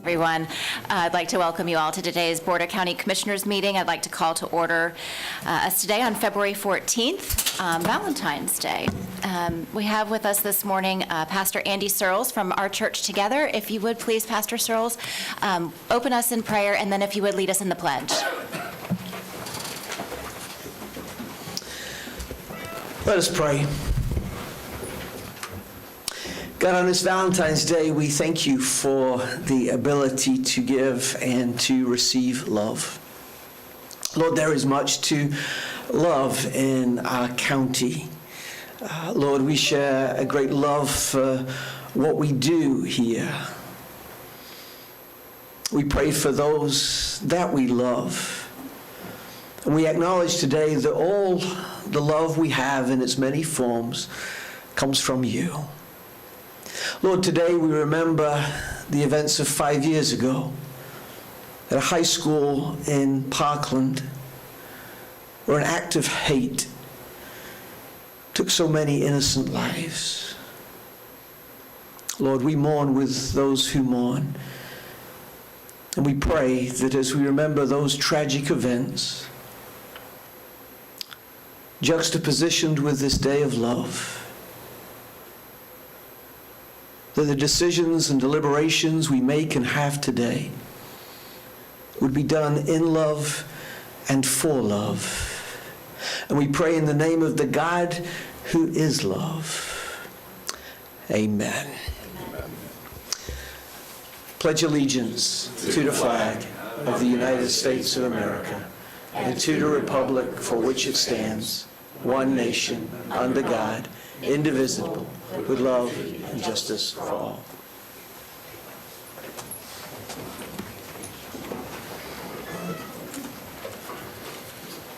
Everyone, I'd like to welcome you all to today's Board of County Commissioners meeting. I'd like to call to order us today on February 14th, Valentine's Day. We have with us this morning Pastor Andy Searles from our church together. If you would please, Pastor Searles, open us in prayer, and then if you would lead us in the pledge. Let us pray. God, on this Valentine's Day, we thank you for the ability to give and to receive love. Lord, there is much to love in our county. Lord, we share a great love for what we do here. We pray for those that we love. And we acknowledge today that all the love we have in its many forms comes from you. Lord, today we remember the events of 5 years ago at a high school in Parkland, where an act of hate took so many innocent lives. Lord, we mourn with those who mourn. And we pray that as we remember those tragic events, juxtapositioned with this day of love, that the decisions and deliberations we make and have today would be done in love and for love. And we pray in the name of the God who is love. Amen. Amen. Pledge allegiance to the flag of the United States of America and to the republic for which it stands, one nation, under God, indivisible, with love and justice for all.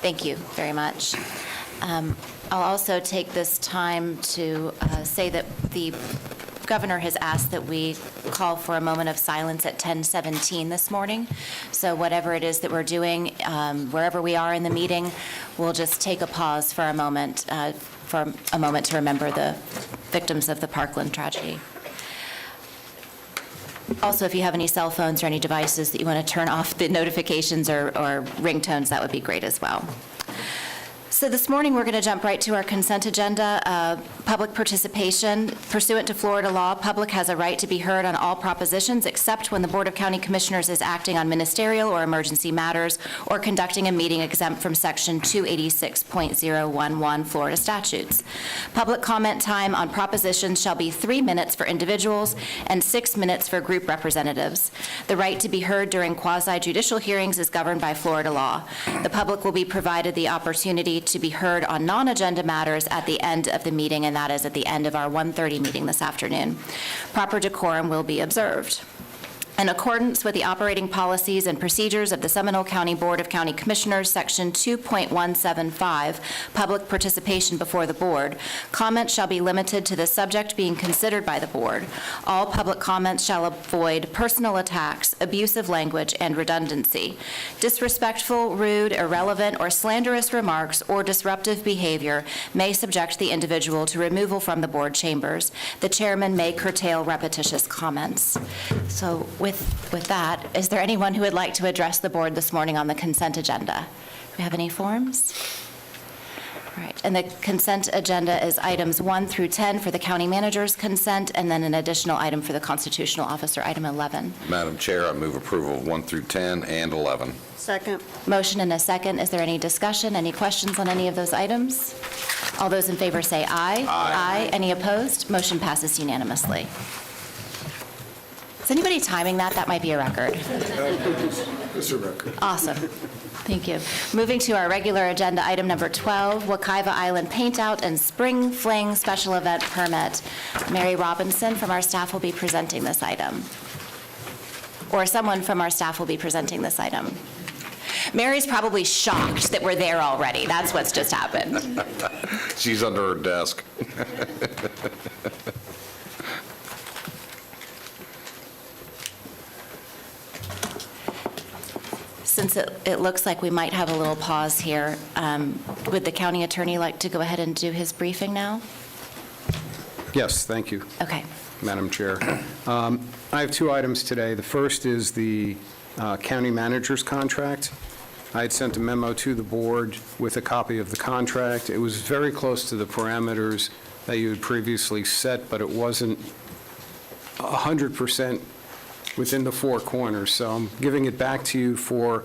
Thank you very much. I'll also take this time to say that the Governor has asked that we call for a moment of silence at 10:17 this morning. So whatever it is that we're doing, wherever we are in the meeting, we'll just take a pause for a moment to remember the victims of the Parkland tragedy. Also, if you have any cell phones or any devices that you want to turn off the notifications or ringtones, that would be great as well. So this morning, we're going to jump right to our consent agenda. Public participation. Pursuant to Florida law, public has a right to be heard on all propositions except when the Board of County Commissioners is acting on ministerial or emergency matters or conducting a meeting exempt from Section 286.011 Florida statutes. Public comment time on propositions shall be 3 minutes for individuals and 6 minutes for group representatives. The right to be heard during quasi-judicial hearings is governed by Florida law. The public will be provided the opportunity to be heard on non-agenda matters at the end of the meeting, and that is at the end of our 1:30 meeting this afternoon. Proper decorum will be observed. In accordance with the operating policies and procedures of the Seminole County Board of County Commissioners, Section 2.175, Public Participation Before the Board, comments shall be limited to the subject being considered by the Board. All public comments shall avoid personal attacks, abusive language, and redundancy. Disrespectful, rude, irrelevant, or slanderous remarks or disruptive behavior may subject the individual to removal from the Board chambers. The chairman may curtail repetitious comments. So with that, is there anyone who would like to address the board this morning on the consent agenda? Do we have any forms? All right, and the consent agenda is items 1 through 10 for the county manager's consent, and then an additional item for the constitutional officer, item 11. Madam Chair, I move approval of 1 through 10 and 11. Second. Motion and a second. Is there any discussion, any questions on any of those items? All those in favor say aye. Aye. Any opposed? Motion passes unanimously. Is anybody timing that? That might be a record. It's a record. Awesome. Thank you. Moving to our regular agenda, item number 12, Wekiva Island Paint Out and Spring Fling Special Event Permit. Mary Robinson from our staff will be presenting this item. Or someone from our staff will be presenting this item. Mary's probably shocked that we're there already. That's what's just happened. She's under her desk. Since it looks like we might have a little pause here, would the county attorney like to go ahead and do his briefing now? Yes, thank you, Okay. Madam Chair. I have two items today. The first is the county manager's contract. I had sent a memo to the board with a copy of the contract. It was very close to the parameters that you had previously set, but it wasn't 100% within the four corners. So I'm giving it back to you for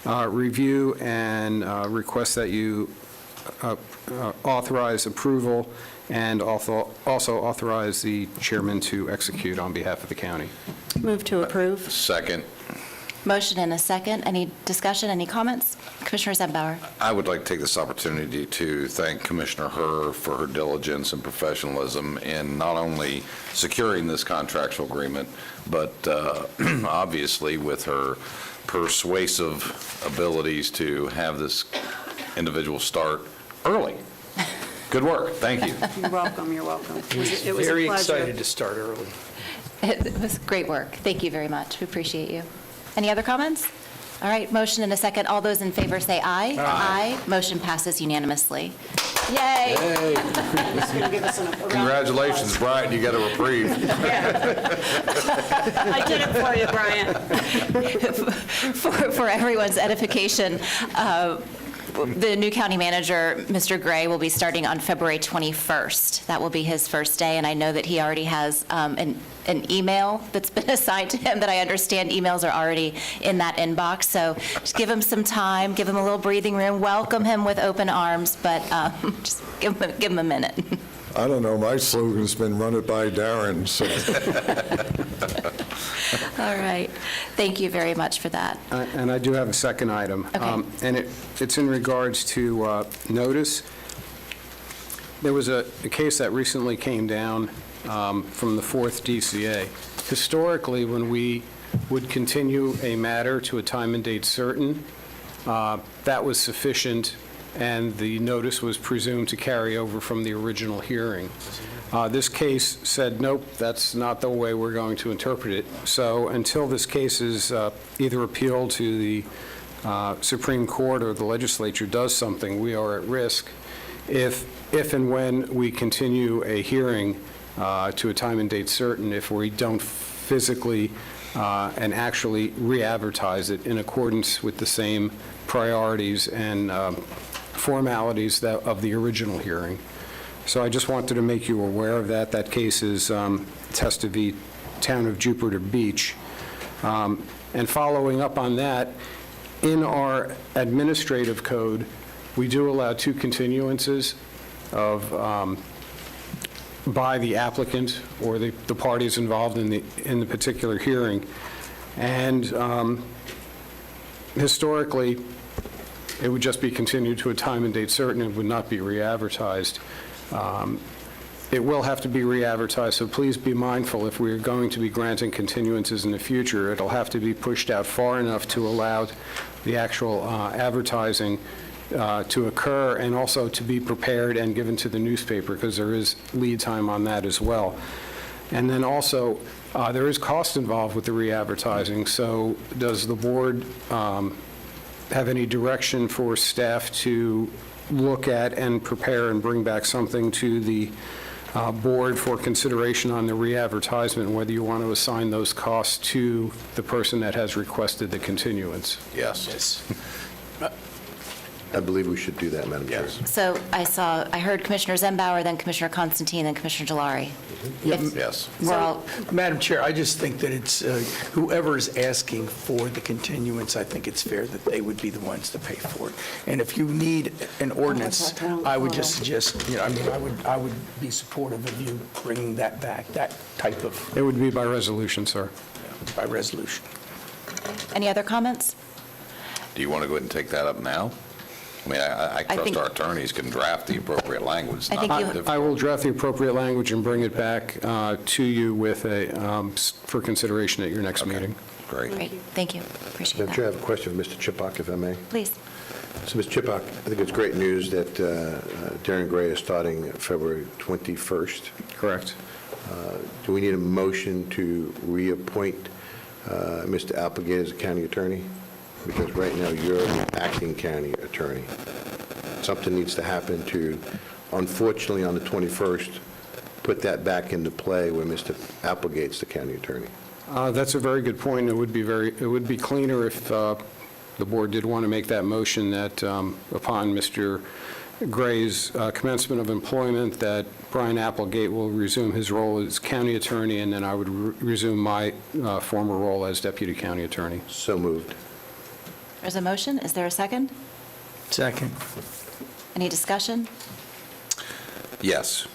review and request that you authorize approval and also authorize the chairman to execute on behalf of the county. Move to approve. Second. Motion and a second. Any discussion, any comments? Commissioner Zembauer. I would like to take this opportunity to thank Commissioner Herr for her diligence and professionalism in not only securing this contractual agreement, but obviously with her persuasive abilities to have this individual start early. Good work. Thank you. You're welcome, you're welcome. It was a Very pleasure. excited to start early. It was great work. Thank you very much. We appreciate you. Any other comments? All right, motion and a second. All those in favor say aye. Aye. Motion passes unanimously. Yay. He's going to give us a round of Congratulations, Brian. You got a reprieve. applause. I did it for you, Brian. For everyone's edification, the new county manager, Mr. Gray, will be starting on February 21st. That will be his first day, and I know that he already has an email that's been assigned to him that I understand emails are already in that inbox. So just give him some time, give him a little breathing room, welcome him with open arms, but just give him a minute. I don't know, my slogan's been "Run it by Darren," so. All right. Thank you very much for that. And I do have a second item. Okay. And it's in regards to notice. There was a case that recently came down from the 4th DCA. Historically, when we would continue a matter to a time and date certain, that was sufficient, and the notice was presumed to carry over from the original hearing. This case said, nope, that's not the way we're going to interpret it. So until this case is either appealed to the Supreme Court or the legislature does something, we are at risk if and when we continue a hearing to a time and date certain, if we don't physically and actually re-advertise it in accordance with the same priorities and formalities of the original hearing. So I just wanted to make you aware of that. That case is Testa v. Town of Jupiter Beach. And following up on that, in our administrative code, we do allow 2 continuances of by the applicant or the parties involved in the particular hearing. And historically, it would just be continued to a time and date certain. It would not be re-advertised. It will have to be re-advertised, so please be mindful if we're going to be granting continuances in the future, it'll have to be pushed out far enough to allow the actual advertising to occur and also to be prepared and given to the newspaper, because there is lead time on that as well. And then also, there is cost involved with the re-advertising, so does the board have any direction for staff to look at and prepare and bring back something to the board for consideration on the re-advertisement, whether you want to assign those costs to the person that has requested the continuance? Yes. I believe we should do that, Madam Chair. So I heard Commissioner Zembauer, then Commissioner Constantine, then Commissioner Delary. If Yes. We're all, Madam Chair, I just think that it's, whoever is asking for the continuance, I think it's fair that they would be the ones to pay for it. And if you need an ordinance, I would just suggest, I would be supportive of you bringing that back, that type of, It would be by resolution, sir. by resolution. any other comments? Do you want to go ahead and take that up now? I mean, I trust think- our attorneys can draft the appropriate language. I think not you- difficult. I will draft the appropriate language and bring it back to you with for consideration at your next meeting. Great. Great, thank you, appreciate Madam Chair, I that. have a question for Mr. Chipak, if I may. Please. So, Mr. Chipak, I think it's great news that Darren Gray is starting February 21st. Correct. Do we need a motion to reappoint Mr. Applegate as a county attorney? Because right now, you're the acting county attorney. Something needs to happen to, unfortunately, on the 21st, put that back into play when Mr. Applegate's the county attorney. That's a very good point. It would be cleaner if the board did want to make that motion that upon Mr. Gray's commencement of employment, that Brian Applegate will resume his role as county attorney, and then I would resume my former role as deputy county attorney. So moved. There's a motion. Is there a second? Second. Any discussion? Yes.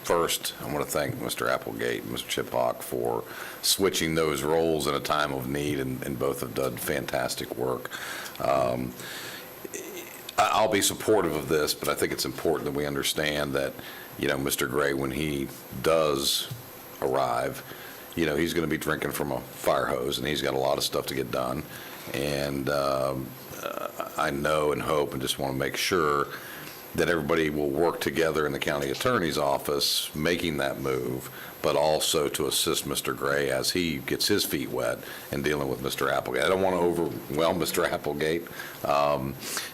First, I want to thank Mr. Applegate and Mr. Chiplock for switching those roles in a time of need, and both have done fantastic work. I'll be supportive of this, but I think it's important that we understand that, Mr. Gray, when he does arrive, he's going to be drinking from a fire hose, and he's got a lot of stuff to get done. And I know and hope and just want to make sure that everybody will work together in the county attorney's office making that move, but also to assist Mr. Gray as he gets his feet wet and dealing with Mr. Applegate. I don't want to overwhelm Mr. Applegate.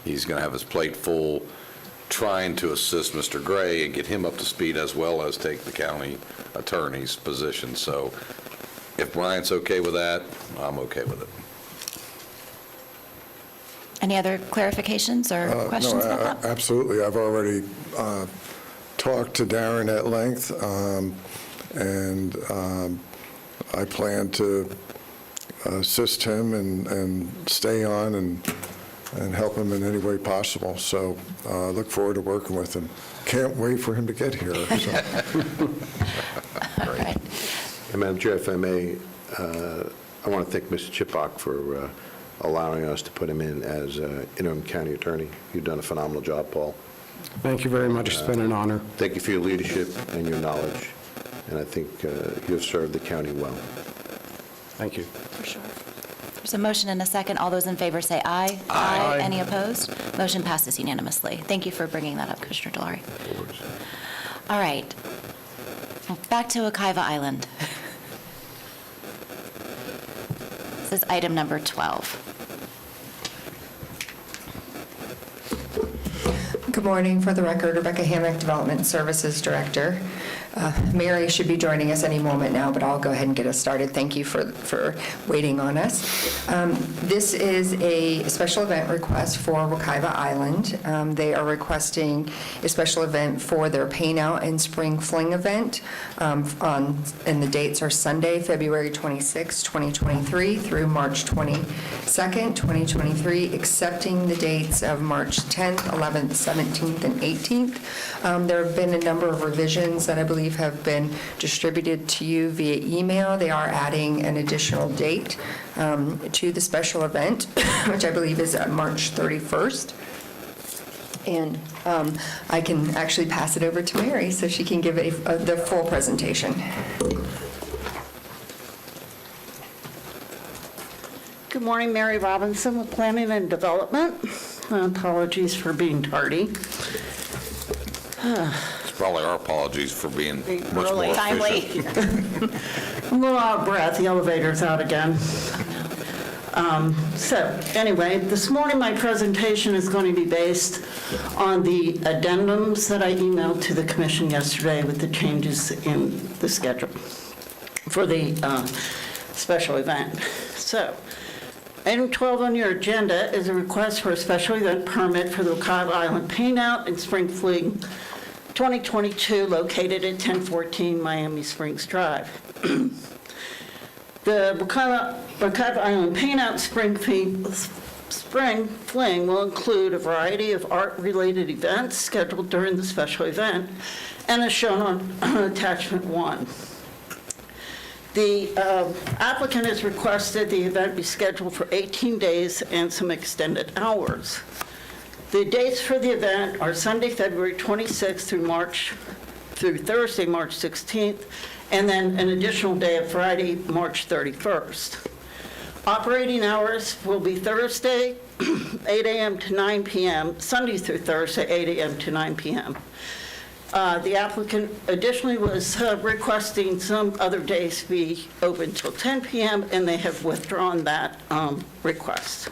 He's going to have his plate full trying to assist Mr. Gray and get him up to speed, as well as take the county attorney's position. So if Brian's okay with that, I'm okay with it. Any other clarifications or questions about that? Absolutely. I've already talked to Darren at length, and I plan to assist him and stay on and help him in any way possible. So look forward to working with him. Can't wait for him to get here. So. All right. And Madam Chair, if I may, I want to thank Mr. Chiplock for allowing us to put him in as interim county attorney. You've done a phenomenal job, Paul. Thank you very much. It's been an honor. Thank you for your leadership and your knowledge, and I think you have served the county well. Thank you. For sure. There's a motion and a second. All those in favor say aye. Aye. Any opposed? Motion passes unanimously. Thank you for bringing that up, Commissioner Delory. All right. Back to Wekiva Island. This is item number 12. Good morning. For the record, Rebecca Hammock, Development Services Director. Mary should be joining us any moment now, but I'll go ahead and get us started. Thank you for waiting on us. This is a special event request for Wekiva Island. They are requesting a special event for their Paint Out and Spring Fling event, and the dates are Sunday, February 26, 2023 through March 22nd, 2023, excepting the dates of March 10th, 11th, 17th, and 18th. There have been a number of revisions that I believe have been distributed to you via email. They are adding an additional date to the special event, which I believe is March 31st. And I can actually pass it over to Mary so she can give the full presentation. Good morning, Mary Robinson with Planning and Development. Apologies for being tardy. It's probably our apologies for being much more Really efficient. Timely. I'm a little out of breath. The elevator's out again. So anyway, this morning my presentation is going to be based on the addendums that I emailed to the commission yesterday with the changes in the schedule for the special event. So item 12 on your agenda is a request for a special event permit for the Wekiva Island Paint Out and Spring Fling 2022 located at 1014 Miami Springs Drive. The Wekiva Island Paint Out Spring Fling will include a variety of art-related events scheduled during the special event and is shown on attachment 1. The applicant has requested the event be scheduled for 18 days and some extended hours. The dates for the event are Sunday, February 26th through Thursday, March 16th, and then an additional day of Friday, March 31st. Operating hours will be Thursday, 8 a.m. to 9 p.m., Sunday through Thursday, 8 a.m. to 9 p.m. The applicant additionally was requesting some other days be open till 10 p.m., and they have withdrawn that request.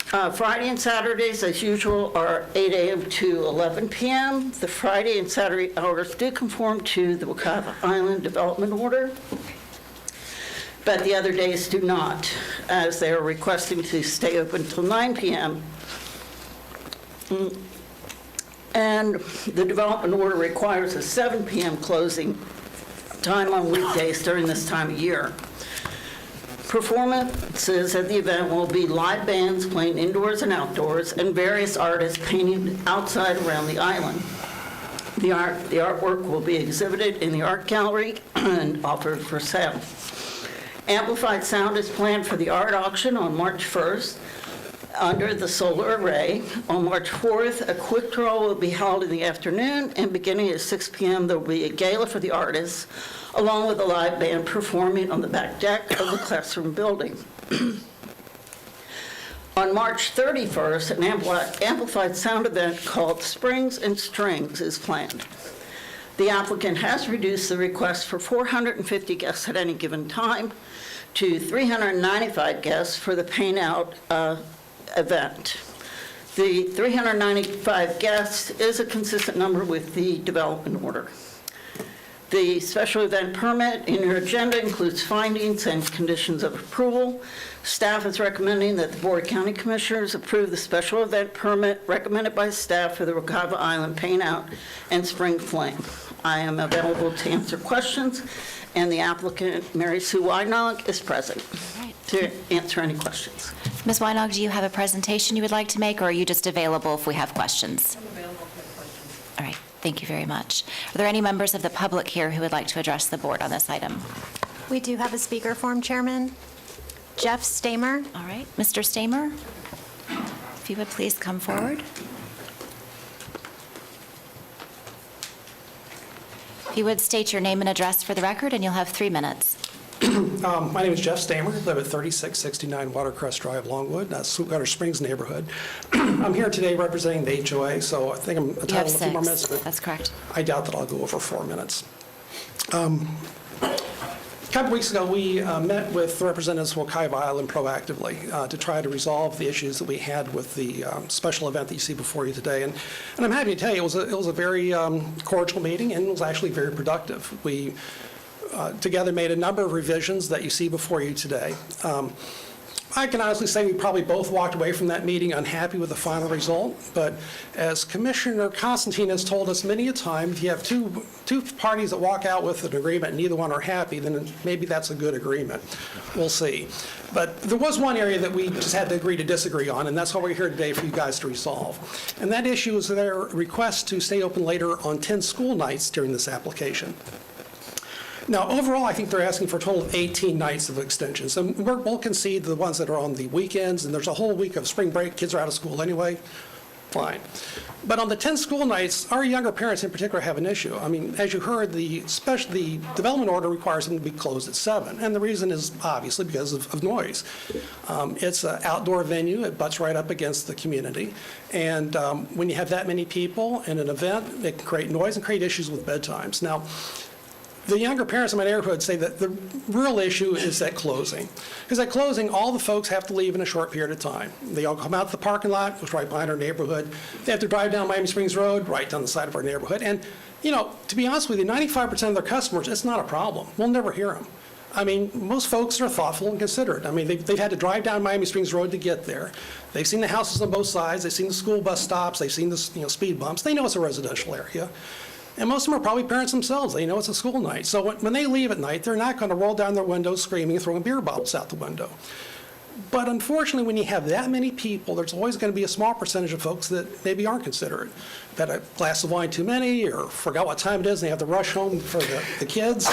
Friday and Saturdays, as usual, are 8 a.m. to 11 p.m. The Friday and Saturday hours do conform to the Wekiva Island Development Order, but the other days do not, as they are requesting to stay open until 9 p.m. And the development order requires a 7 p.m. closing time on weekdays during this time of year. Performances at the event will be live bands playing indoors and outdoors, and various artists painting outside around the island. The artwork will be exhibited in the art gallery and offered for sale. Amplified sound is planned for the art auction on March 1st under the solar array. On March 4th, a quick draw will be held in the afternoon, and beginning at 6 p.m., there will be a gala for the artists, along with a live band performing on the back deck of the classroom building. On March 31st, an amplified sound event called Springs and Strings is planned. The applicant has reduced the request for 450 guests at any given time to 395 guests for the paint out event. The 395 guests is a consistent number with the development order. The special event permit in your agenda includes findings and conditions of approval. Staff is recommending that the Board of County Commissioners approve the special event permit recommended by staff for the Wekiva Island Paint Out and Spring Fling. I am available to answer questions, and the applicant, Mary Sue Weinog, is present to answer any questions. Ms. Weinog, do you have a presentation you would like to make, or are you just available if we have questions? I'm available for questions. All right, thank you very much. Are there any members of the public here who would like to address the board on this item? We do have a speaker form, Chairman. Jeff Stamer. All right, Mr. Stamer, if you would please come forward. If you would state your name and address for the record, and you'll have 3 minutes. My name is Jeff Stamer. I live at 3669 Watercrest Drive, Longwood, Sweetwater Springs neighborhood. I'm here today representing the HOA, so I think I'm You have entitled to a few more 6. minutes, but That's correct. I doubt that I'll go over 4 minutes. A couple weeks ago, we met with the representatives of Wekiva Island proactively to try to resolve the issues that we had with the special event that you see before you today. And I'm happy to tell you, it was a very cordial meeting, and it was actually very productive. We together made a number of revisions that you see before you today. I can honestly say we probably both walked away from that meeting unhappy with the final result, but as Commissioner Constantine has told us many a time, if you have two parties that walk out with an agreement and neither one are happy, then maybe that's a good agreement. We'll see. But there was one area that we just had to agree to disagree on, and that's what we're here today for you guys to resolve. And that issue is their request to stay open later on 10 school nights during this application. Now, overall, I think they're asking for a total of 18 nights of extension. So we'll concede the ones that are on the weekends, and there's a whole week of spring break, kids are out of school anyway, fine. But on the 10 school nights, our younger parents in particular have an issue. I mean, as you heard, the development order requires them to be closed at 7, and the reason is obviously because of noise. It's an outdoor venue, it butts right up against the community, and when you have that many people in an event, it can create noise and create issues with bedtimes. Now, the younger parents in my neighborhood say that the real issue is at closing. Because at closing, all the folks have to leave in a short period of time. They all come out to the parking lot, which is right behind our neighborhood. They have to drive down Miami Springs Road, right down the side of our neighborhood. And, you know, to be honest with you, 95% of their customers, it's not a problem. We'll never hear them. I mean, most folks are thoughtful and considerate. I mean, they've had to drive down Miami Springs Road to get there. They've seen the houses on both sides. They've seen the school bus stops. They've seen the speed bumps. They know it's a residential area. And most of them are probably parents themselves. They know it's a school night. So when they leave at night, they're not going to roll down their windows screaming and throwing beer bottles out the window. But unfortunately, when you have that many people, there's always going to be a small percentage of folks that maybe aren't considerate. Had a glass of wine too many, or forgot what time it is, and they have to rush home for the kids.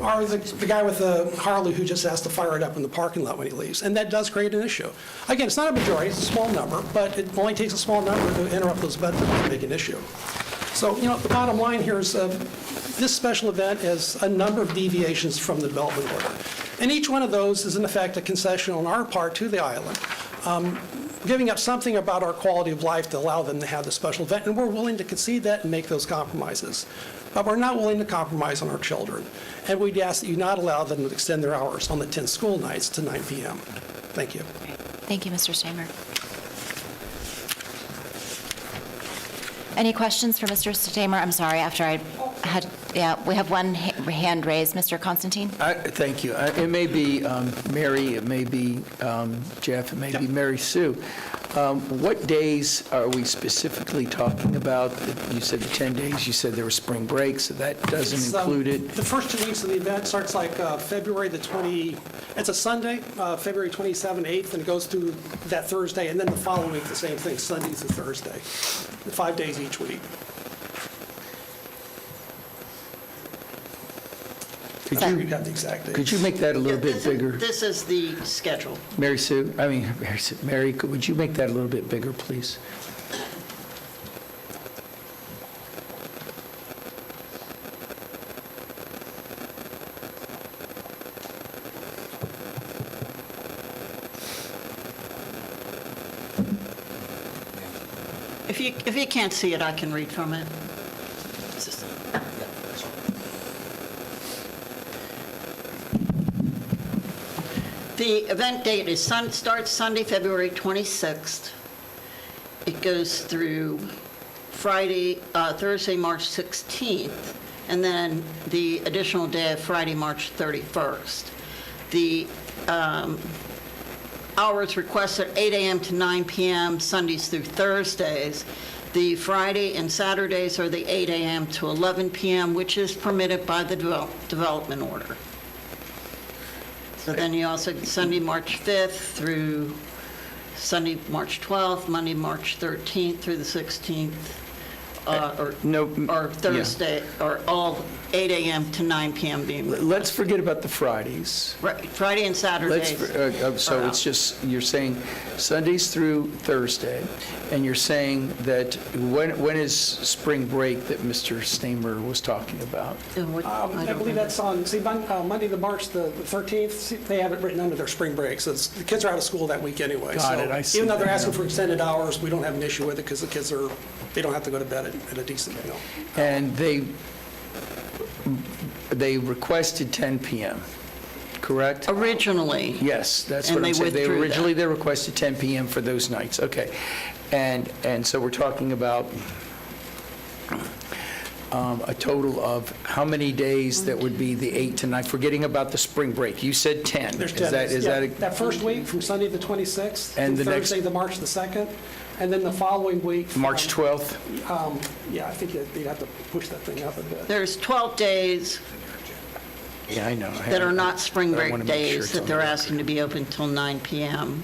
Or the guy with the Harley who just has to fire it up in the parking lot when he leaves. And that does create an issue. Again, it's not a majority, it's a small number, but it only takes a small number to interrupt those bedtimes to make an issue. So, the bottom line here is this special event is a number of deviations from the development order. And each one of those is, in effect, a concession on our part to the island, giving up something about our quality of life to allow them to have the special event. And we're willing to concede that and make those compromises. But we're not willing to compromise on our children. And we'd ask that you not allow them to extend their hours on the 10 school nights to 9 p.m. Thank you. Thank you, Mr. Stamer. Any questions for Mr. Stamer? I'm sorry, after I had, yeah, we have one hand raised. Mr. Constantine? Thank you. It may be Mary, it may be Jeff, it may be Mary Sue. What days are we specifically talking about? You said the 10 days, you said there were spring breaks, so that doesn't include it? The first 2 weeks of the event starts like February the 20, it's a Sunday, February 27th, 8th, and it goes through that Thursday, and then the following week, the same thing, Sunday through Thursday, 5 days each week. Could I'm you- sure you have the exact dates. Could you make that a little bit bigger? This is the schedule. Mary, would you make that a little bit bigger, please? If you can't see it, I can read from it. The event date is starts Sunday, February 26th. It goes through Thursday, March 16th, and then the additional day of Friday, March 31st. The hours requested 8 a.m. to 9 p.m., Sundays through Thursdays. The Friday and Saturdays are the 8 a.m. to 11 p.m., which is permitted by the development order. So then you also, Sunday, March 5th through Sunday, March 12th, Monday, March 13th through the 16th, or Thursday, or all 8 a.m. to 9 p.m. being. Let's forget about the Fridays. Right, Friday and Saturdays. So are it's out. just, you're saying Sundays through Thursday, and you're saying that when is spring break that Mr. Stamer was talking about? I believe that's on, see, Monday to March the 13th, see, they have it written under their spring break, so the kids are out of school that week anay. Got it, I see Even though they're that asking now. for extended hours, we don't have an issue with it because the kids they don't have to go to bed at a decent, And they requested 10 p.m., correct? Originally. Yes, that's And what I'm they saying. withdrew that. Originally, they requested 10 p.m. for those nights, okay. And so we're talking about a total of how many days that would be the 8 to 9, forgetting about the spring break? You said 10. There's Is 10 that, days. is Yeah, that, that first week from Sunday the 26th And through the next- Thursday the March the 2nd, and then the following week. from- March 12th? Yeah, I think you'd have to push that thing up a bit. There's 12 days Yeah, I know. that are not spring But I break wanna make sure days it's that on they're the asking to be open till 9 p.m.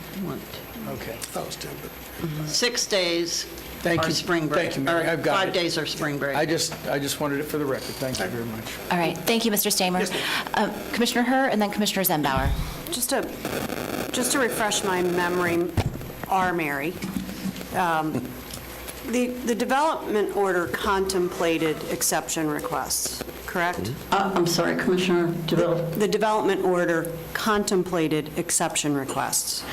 Okay. That was 10, but 6 days Thank are you. spring break. Thank you, Mary. or I've got 5 it. days are spring break. I just wanted it for the record. Thank you very much. All right, thank you, Mr. Stamer. Commissioner Herr, and then Commissioner Zembauer. Just to refresh my memory, Mary, the development order contemplated exception requests, correct? I'm sorry, Commissioner DeVille. The development order contemplated exception requests.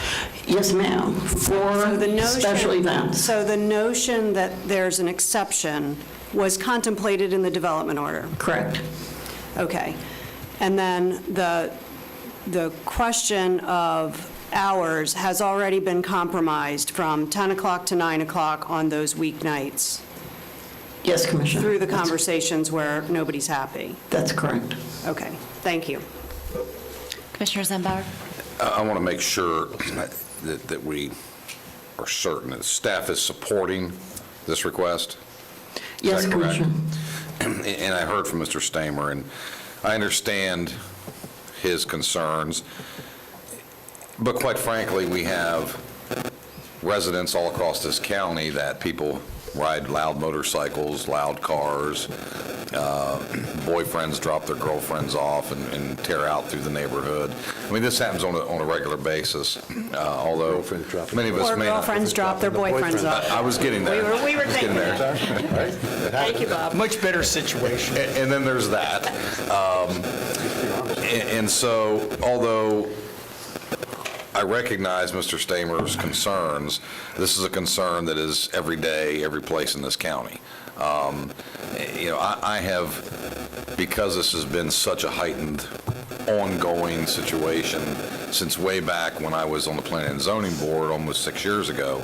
Yes, ma'am, for special events. So the notion that there's an exception was contemplated in the development order? Correct. Okay. And then the question of hours has already been compromised from 10 o'clock to 9 o'clock on those weeknights Yes, Commissioner. through the conversations where nobody's happy. That's correct. Okay, thank you. Commissioner Zembauer? I want to make sure that we are certain that staff is supporting this request. Is Yes, that correct? Commissioner. And I heard from Mr. Stamer, and I understand his concerns, but quite frankly, we have residents all across this county that people ride loud motorcycles, loud cars, boyfriends drop their girlfriends off and tear out through the neighborhood. I mean, this happens on a regular basis, although many of us Or may not. girlfriends drop their boyfriends off. I was getting there. We were I was getting thinking there. Thank you, Bob. Much better situation. And then there's that. And so, although I recognize Mr. Stamer's concerns, this is a concern that is every day, every place in this county. I have, because this has been such a heightened, ongoing situation since way back when I was on the Planning and Zoning Board almost 6 years ago,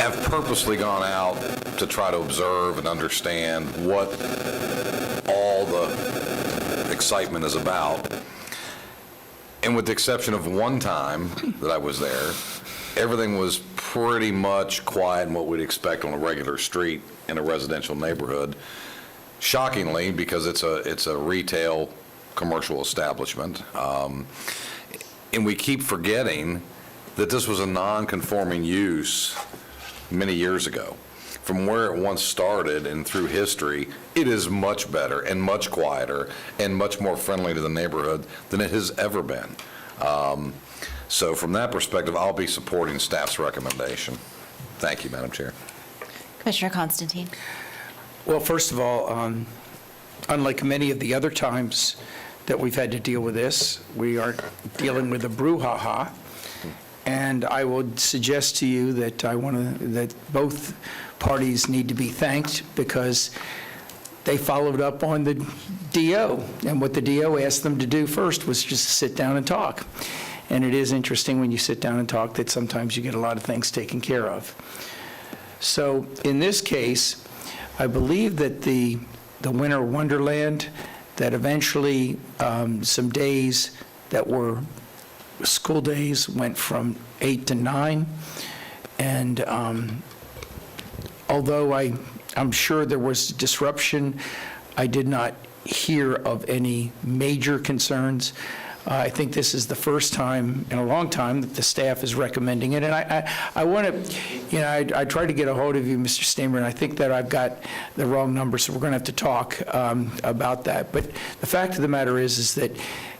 have purposely gone out to try to observe and understand what all the excitement is about. And with the exception of one time that I was there, everything was pretty much quiet and what we'd expect on a regular street in a residential neighborhood. Shockingly, because it's a retail commercial establishment. And we keep forgetting that this was a non-conforming use many years ago. From where it once started and through history, it is much better and much quieter and much more friendly to the neighborhood than it has ever been. So from that perspective, I'll be supporting staff's recommendation. Thank you, Madam Chair. Commissioner Constantine. Well, first of all, unlike many of the other times that we've had to deal with this, we are dealing with a brouhaha. And I would suggest to you that that both parties need to be thanked because they followed up on the DO. And what the DO asked them to do first was just sit down and talk. And it is interesting when you sit down and talk that sometimes you get a lot of things taken care of. So in this case, I believe that the Winter Wonderland, that eventually some days that were school days went from 8 to 9. And although I'm sure there was disruption, I did not hear of any major concerns. I think this is the first time in a long time that the staff is recommending it. And I want to, I tried to get a hold of you, Mr. Stamer, and I think that I've got the wrong number, so we're going to have to talk about that. But the fact of the matter is that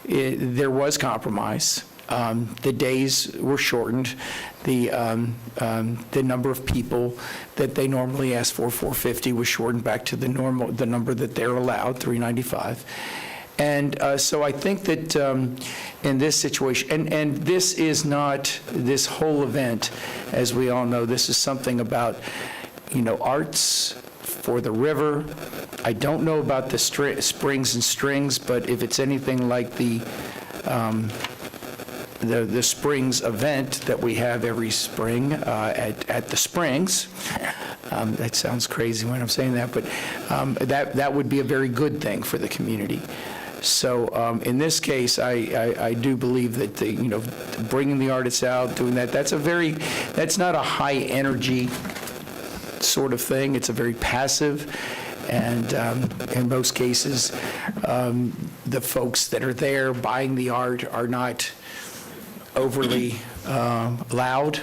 there was compromise. The days were shortened. The number of people that they normally ask for, 450, was shortened back to the number that they're allowed, 395. And so I think that in this situation, and this is not this whole event, as we all know, this is something about, arts for the river. I don't know about the springs and strings, but if it's anything like the Springs event that we have every spring at the Springs. That sounds crazy when I'm saying that, but that would be a very good thing for the community. So in this case, I do believe that bringing the artists out, doing that, that's not a high energy sort of thing. It's a very passive. And in most cases, the folks that are there buying the art are not overly loud.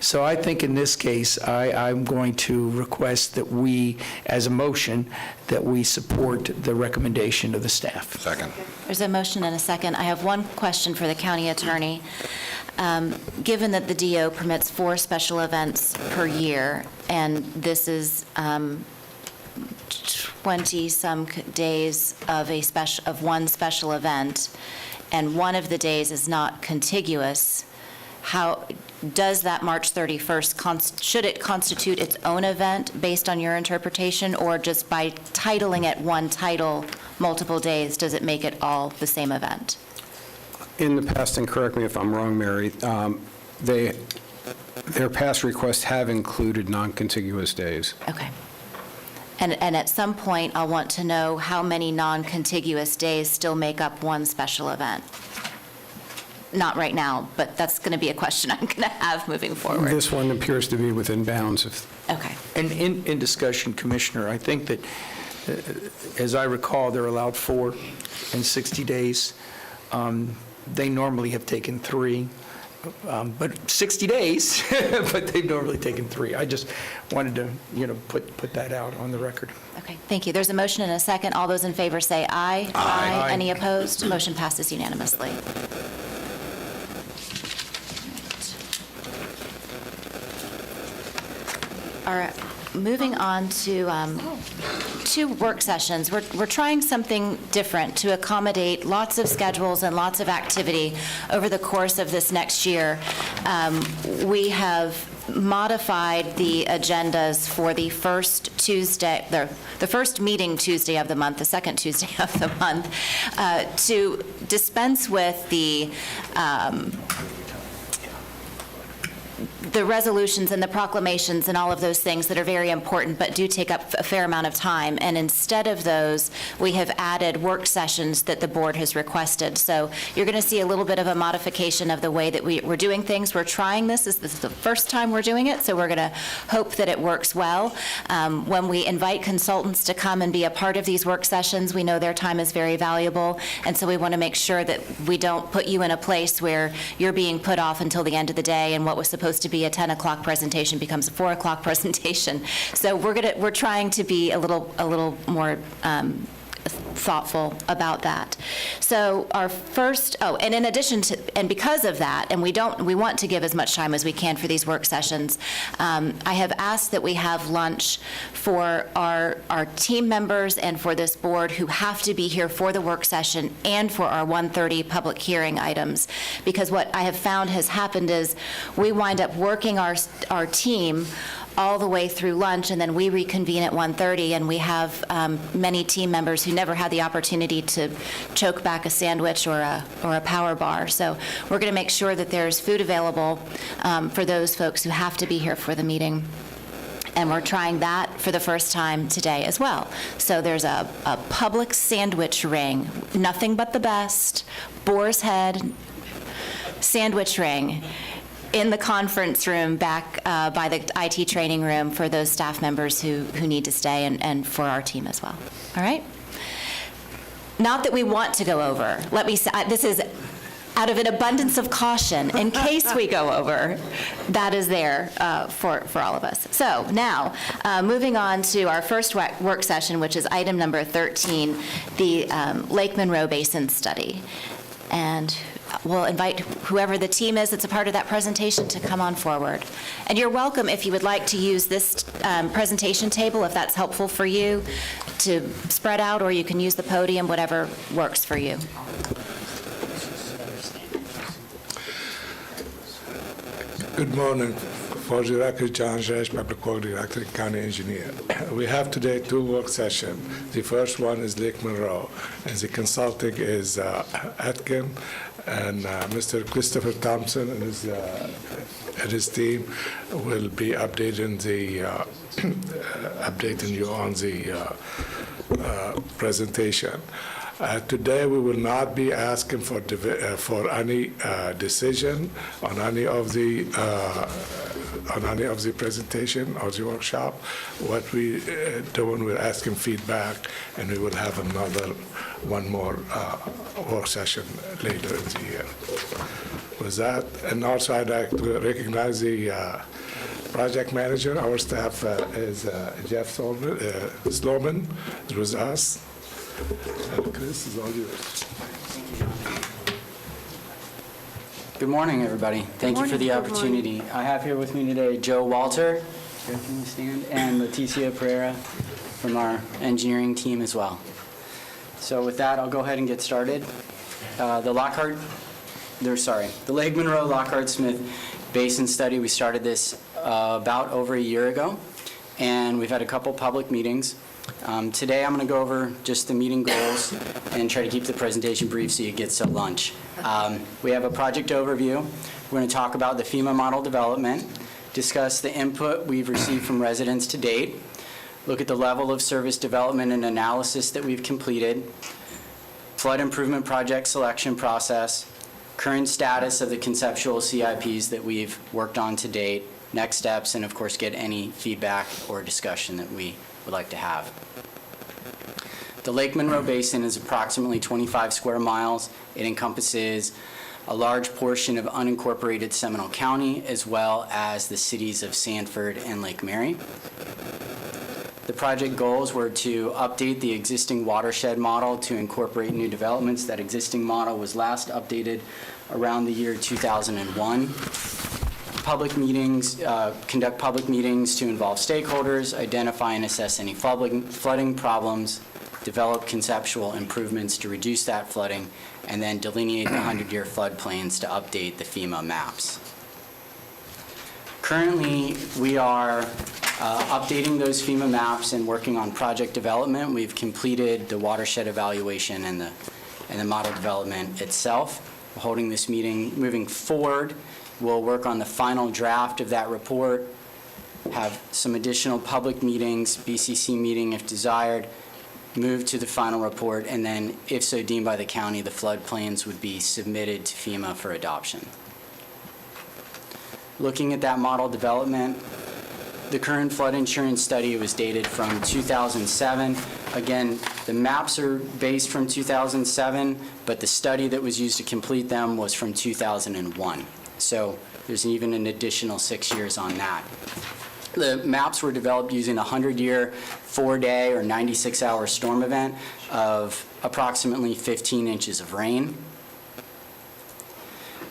So I think in this case, I'm going to request that we, as a motion, that we support the recommendation of the staff. Second. There's a motion and a second. I have one question for the county attorney. Given that the DO permits 4 special events per year, and this is 20-some days of one special event, and one of the days is not contiguous, how does that March 31st, should it constitute its own event based on your interpretation, or just by titling it one title multiple days, does it make it all the same event? In the past, and correct me if I'm wrong, Mary, their past requests have included non-contiguous days. Okay. And at some point, I'll want to know how many non-contiguous days still make up one special event. Not right now, but that's going to be a question I'm going to have moving forward. This one appears to be within bounds of. Okay. And in discussion, Commissioner, I think that, as I recall, they're allowed 4 in 60 days. They normally have taken 3. But 60 days, but they've normally taken 3. I just wanted to, put that out on the record. Okay, thank you. There's a motion and a second. All those in favor say aye. Aye. Any opposed? Motion passes unanimously. All right, moving on to 2 work sessions. We're trying something different to accommodate lots of schedules and lots of activity over the course of this next year. We have modified the agendas for the first Tuesday, the first meeting Tuesday of the month, the second Tuesday of the month, to dispense with the resolutions and the proclamations and all of those things that are very important but do take up a fair amount of time. And instead of those, we have added work sessions that the board has requested. So you're going to see a little bit of a modification of the way that we're doing things. We're trying this. This is the first time we're doing it, so we're going to hope that it works well. When we invite consultants to come and be a part of these work sessions, we know their time is very valuable, and so we want to make sure that we don't put you in a place where you're being put off until the end of the day and what was supposed to be a 10 o'clock presentation becomes a 4 o'clock presentation. So we're trying to be a little more thoughtful about that. So our first, and in addition to, and because of that, and we want to give as much time as we can for these work sessions, I have asked that we have lunch for our team members and for this board who have to be here for the work session and for our 1:30 public hearing items. Because what I have found has happened is we wind up working our team all the way through lunch, and then we reconvene at 1:30, and we have many team members who never had the opportunity to choke back a sandwich or a power bar. So we're going to make sure that there's food available for those folks who have to be here for the meeting. And we're trying that for the first time today as well. So there's a public sandwich ring, nothing but the best, boar's head sandwich ring, in the conference room back by the IT training room for those staff members who need to stay, and for our team as well. All right? Not that we want to go over. Let me say, this is out of an abundance of caution, in case we go over, that is there for all of us. So now, moving on to our first work session, which is item number 13, the Lake Monroe Basin Study. And we'll invite whoever the team is that's a part of that presentation to come on forward. And you're welcome, if you would like to use this presentation table, if that's helpful for you, to spread out, or you can use the podium, whatever works for you. Good morning. For the record, John Jesh, Public Works Director, County Engineer. We have today two work sessions. The first one is Lake Monroe, and the consulting is Atkin, and Mr. Christopher Thompson and his team will be updating you on the presentation. Today, we will not be asking for any decision on any of the presentation or the workshop. What we doing, we're asking feedback, and we will have one more work session later in the year. With that, and also I'd like to recognize the project manager. Our staff is Jeff Sloman. It was us. Chris, is all yours. Good morning, everybody. Thank you for the opportunity. I have here with me today Joe Walter, here can you stand, and Leticia Pereira from our engineering team as well. So with that, I'll go ahead and get started. The Lake Monroe Lockhart Smith Basin Study, we started this about over a year ago, and we've had a couple public meetings. Today, I'm going to go over just the meeting goals and try to keep the presentation brief so you get to lunch. We have a project overview. We're going to talk about the FEMA model development, discuss the input we've received from residents to date, look at the level of service development and analysis that we've completed, flood improvement project selection process, current status of the conceptual CIPs that we've worked on to date, next steps, and of course get any feedback or discussion that we would like to have. The Lake Monroe Basin is approximately 25 square miles. It encompasses a large portion of unincorporated Seminole County, as well as the cities of Sanford and Lake Mary. The project goals were to update the existing watershed model to incorporate new developments. That existing model was last updated around the year 2001. Public meetings, conduct public meetings to involve stakeholders, identify and assess any flooding problems, develop conceptual improvements to reduce that flooding, and then delineate the 100-year floodplains to update the FEMA maps. Currently, we are updating those FEMA maps and working on project development. We've completed the watershed evaluation and the model development itself. We're holding this meeting moving forward. We'll work on the final draft of that report, have some additional public meetings, BCC meeting if desired, move to the final report, and then, if so deemed by the county, the floodplains would be submitted to FEMA for adoption. Looking at that model development, the current flood insurance study was dated from 2007. Again, the maps are based from 2007, but the study that was used to complete them was from 2001. So there's even an additional 6 years on that. The maps were developed using a 100-year, 4-day, or 96-hour storm event of approximately 15 inches of rain.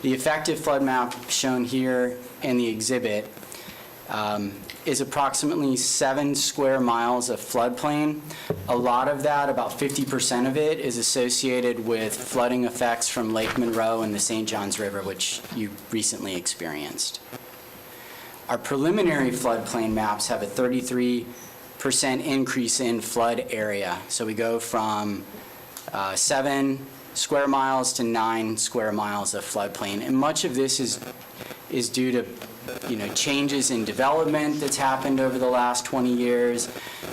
The effective flood map shown here in the exhibit is approximately 7 square miles of floodplain. A lot of that, about 50% of it, is associated with flooding effects from Lake Monroe and the St. Johns River, which you recently experienced. Our preliminary floodplain maps have a 33% increase in flood area. So we go from 7 square miles to 9 square miles of floodplain. And much of this is due to changes in development that's happened over the last 20 years,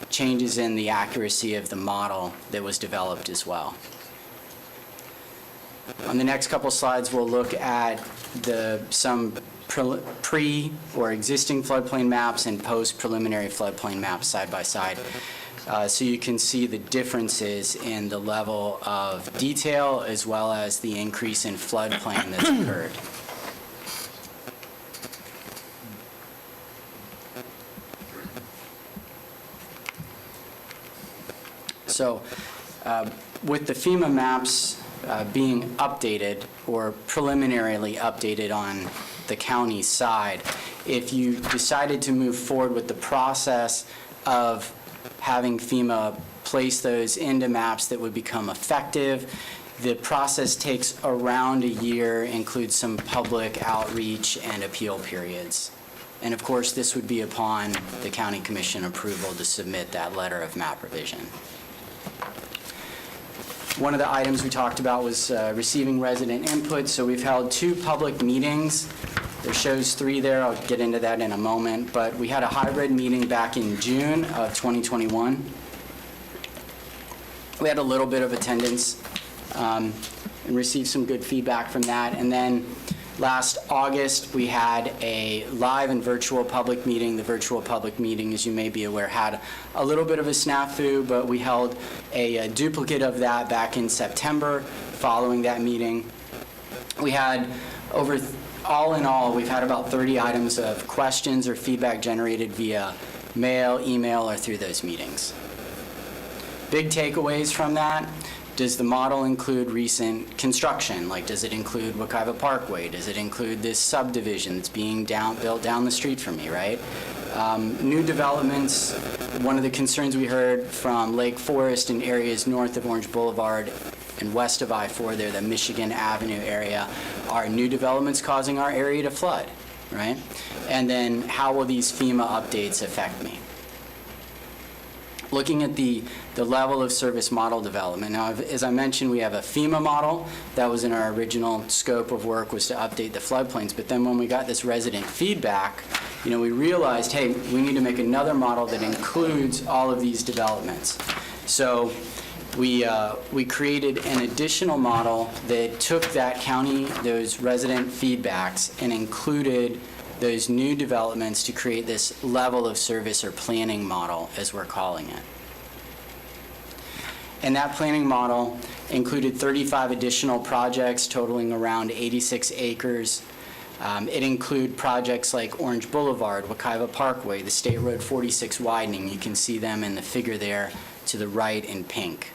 changes in the accuracy of the model that was developed as well. On the next couple slides, we'll look at some pre or existing floodplain maps and post-preliminary floodplain maps side by side. So you can see the differences in the level of detail as well as the increase in floodplain that's occurred. So with the FEMA maps being updated or preliminarily updated on the county side, if you decided to move forward with the process of having FEMA place those into maps that would become effective, the process takes around a year, includes some public outreach and appeal periods. And of course, this would be upon the county commission approval to submit that letter of map revision. One of the items we talked about was receiving resident input. So we've held 2 public meetings. There shows 3 there. I'll get into that in a moment. But we had a hybrid meeting back in June of 2021. We had a little bit of attendance and received some good feedback from that. And then last August, we had a live and virtual public meeting. The virtual public meeting, as you may be aware, had a little bit of a snafu, but we held a duplicate of that back in September following that meeting. We had all in all, we've had about 30 items of questions or feedback generated via mail, email, or through those meetings. Big takeaways from that. Does the model include recent construction? Like, does it include Wekiva Parkway? Does it include this subdivision that's being built down the street from me, right? New developments, one of the concerns we heard from Lake Forest and areas north of Orange Boulevard and west of I-4 there, the Michigan Avenue area, are new developments causing our area to flood, right? And then how will these FEMA updates affect me? Looking at the level of service model development. Now, as I mentioned, we have a FEMA model. That was in our original scope of work, was to update the floodplains. But then when we got this resident feedback, we realized, hey, we need to make another model that includes all of these developments. So we created an additional model that took that county, those resident feedbacks, and included those new developments to create this level of service or planning model, as we're calling it. And that planning model included 35 additional projects totaling around 86 acres. It included projects like Orange Boulevard, Wekiva Parkway, the State Road 46 widening. You can see them in the figure there to the right in pink.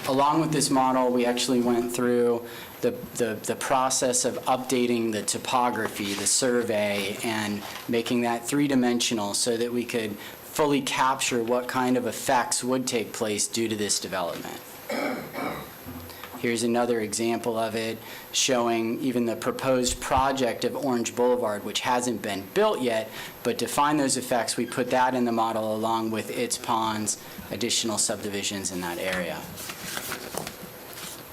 Along with this model, we actually went through the process of updating the topography, the survey, and making that 3-dimensional so that we could fully capture what kind of effects would take place due to this development. Here's another example of it, showing even the proposed project of Orange Boulevard, which hasn't been built yet, but to find those effects, we put that in the model along with its ponds, additional subdivisions in that area.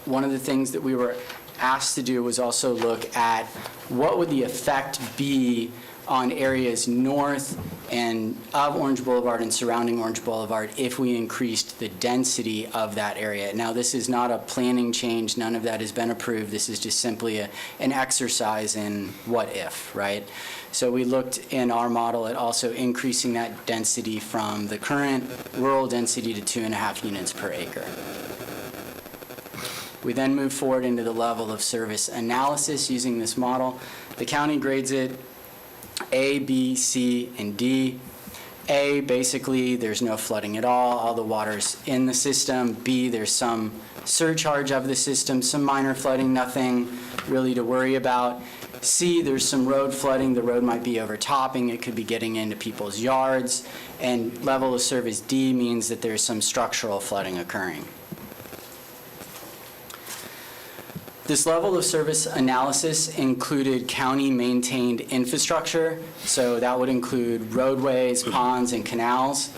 One of the things that we were asked to do was also look at what would the effect be on areas north and of Orange Boulevard and surrounding Orange Boulevard if we increased the density of that area. Now, this is not a planning change. None of that has been approved. This is just simply an exercise in what if, right? So we looked in our model at also increasing that density from the current rural density to 2.5 units per acre. We then move forward into the level of service analysis using this model. The county grades it A, B, C, and D. A, basically, there's no flooding at all the water's in the system. B, there's some surcharge of the system, some minor flooding, nothing really to worry about. C, there's some road flooding. The road might be overtopping. It could be getting into people's yards. And level of service D means that there's some structural flooding occurring. This level of service analysis included county-maintained infrastructure, so that would include roadways, ponds, and canals.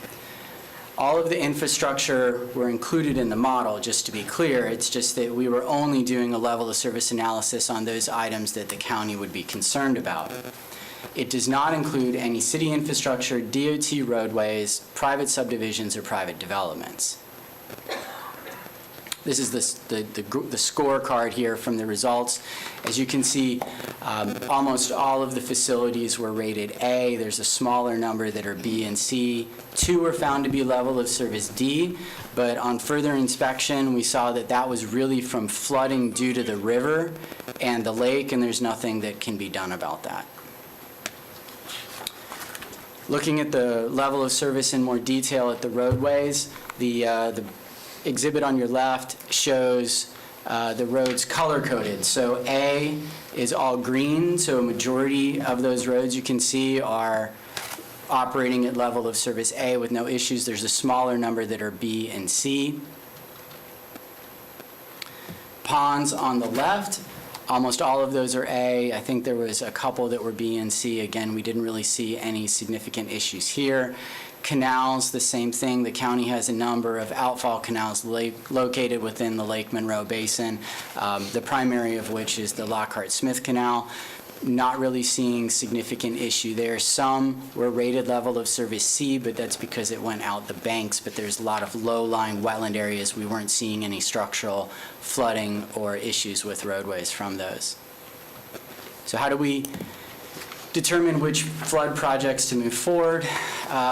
All of the infrastructure were included in the model, just to be clear. It's just that we were only doing a level of service analysis on those items that the county would be concerned about. It does not include any city infrastructure, DOT roadways, private subdivisions, or private developments. This is the scorecard here from the results. As you can see, almost all of the facilities were rated A. There's a smaller number that are B and C. 2 were found to be level of service D, but on further inspection, we saw that that was really from flooding due to the river and the lake, and there's nothing that can be done about that. Looking at the level of service in more detail at the roadways, the exhibit on your left shows the roads color-coded. So A is all green, so a majority of those roads you can see are operating at level of service A with no issues. There's a smaller number that are B and C. Ponds on the left, almost all of those are A. I think there was a couple that were B and C. Again, we didn't really see any significant issues here. Canals, the same thing. The county has a number of outfall canals located within the Lake Monroe Basin, the primary of which is the Lockhart-Smith Canal. Not really seeing significant issue there. Some were rated level of service C, but that's because it went out the banks, but there's a lot of low-lying wetland areas. We weren't seeing any structural flooding or issues with roadways from those. So how do we determine which flood projects to move forward?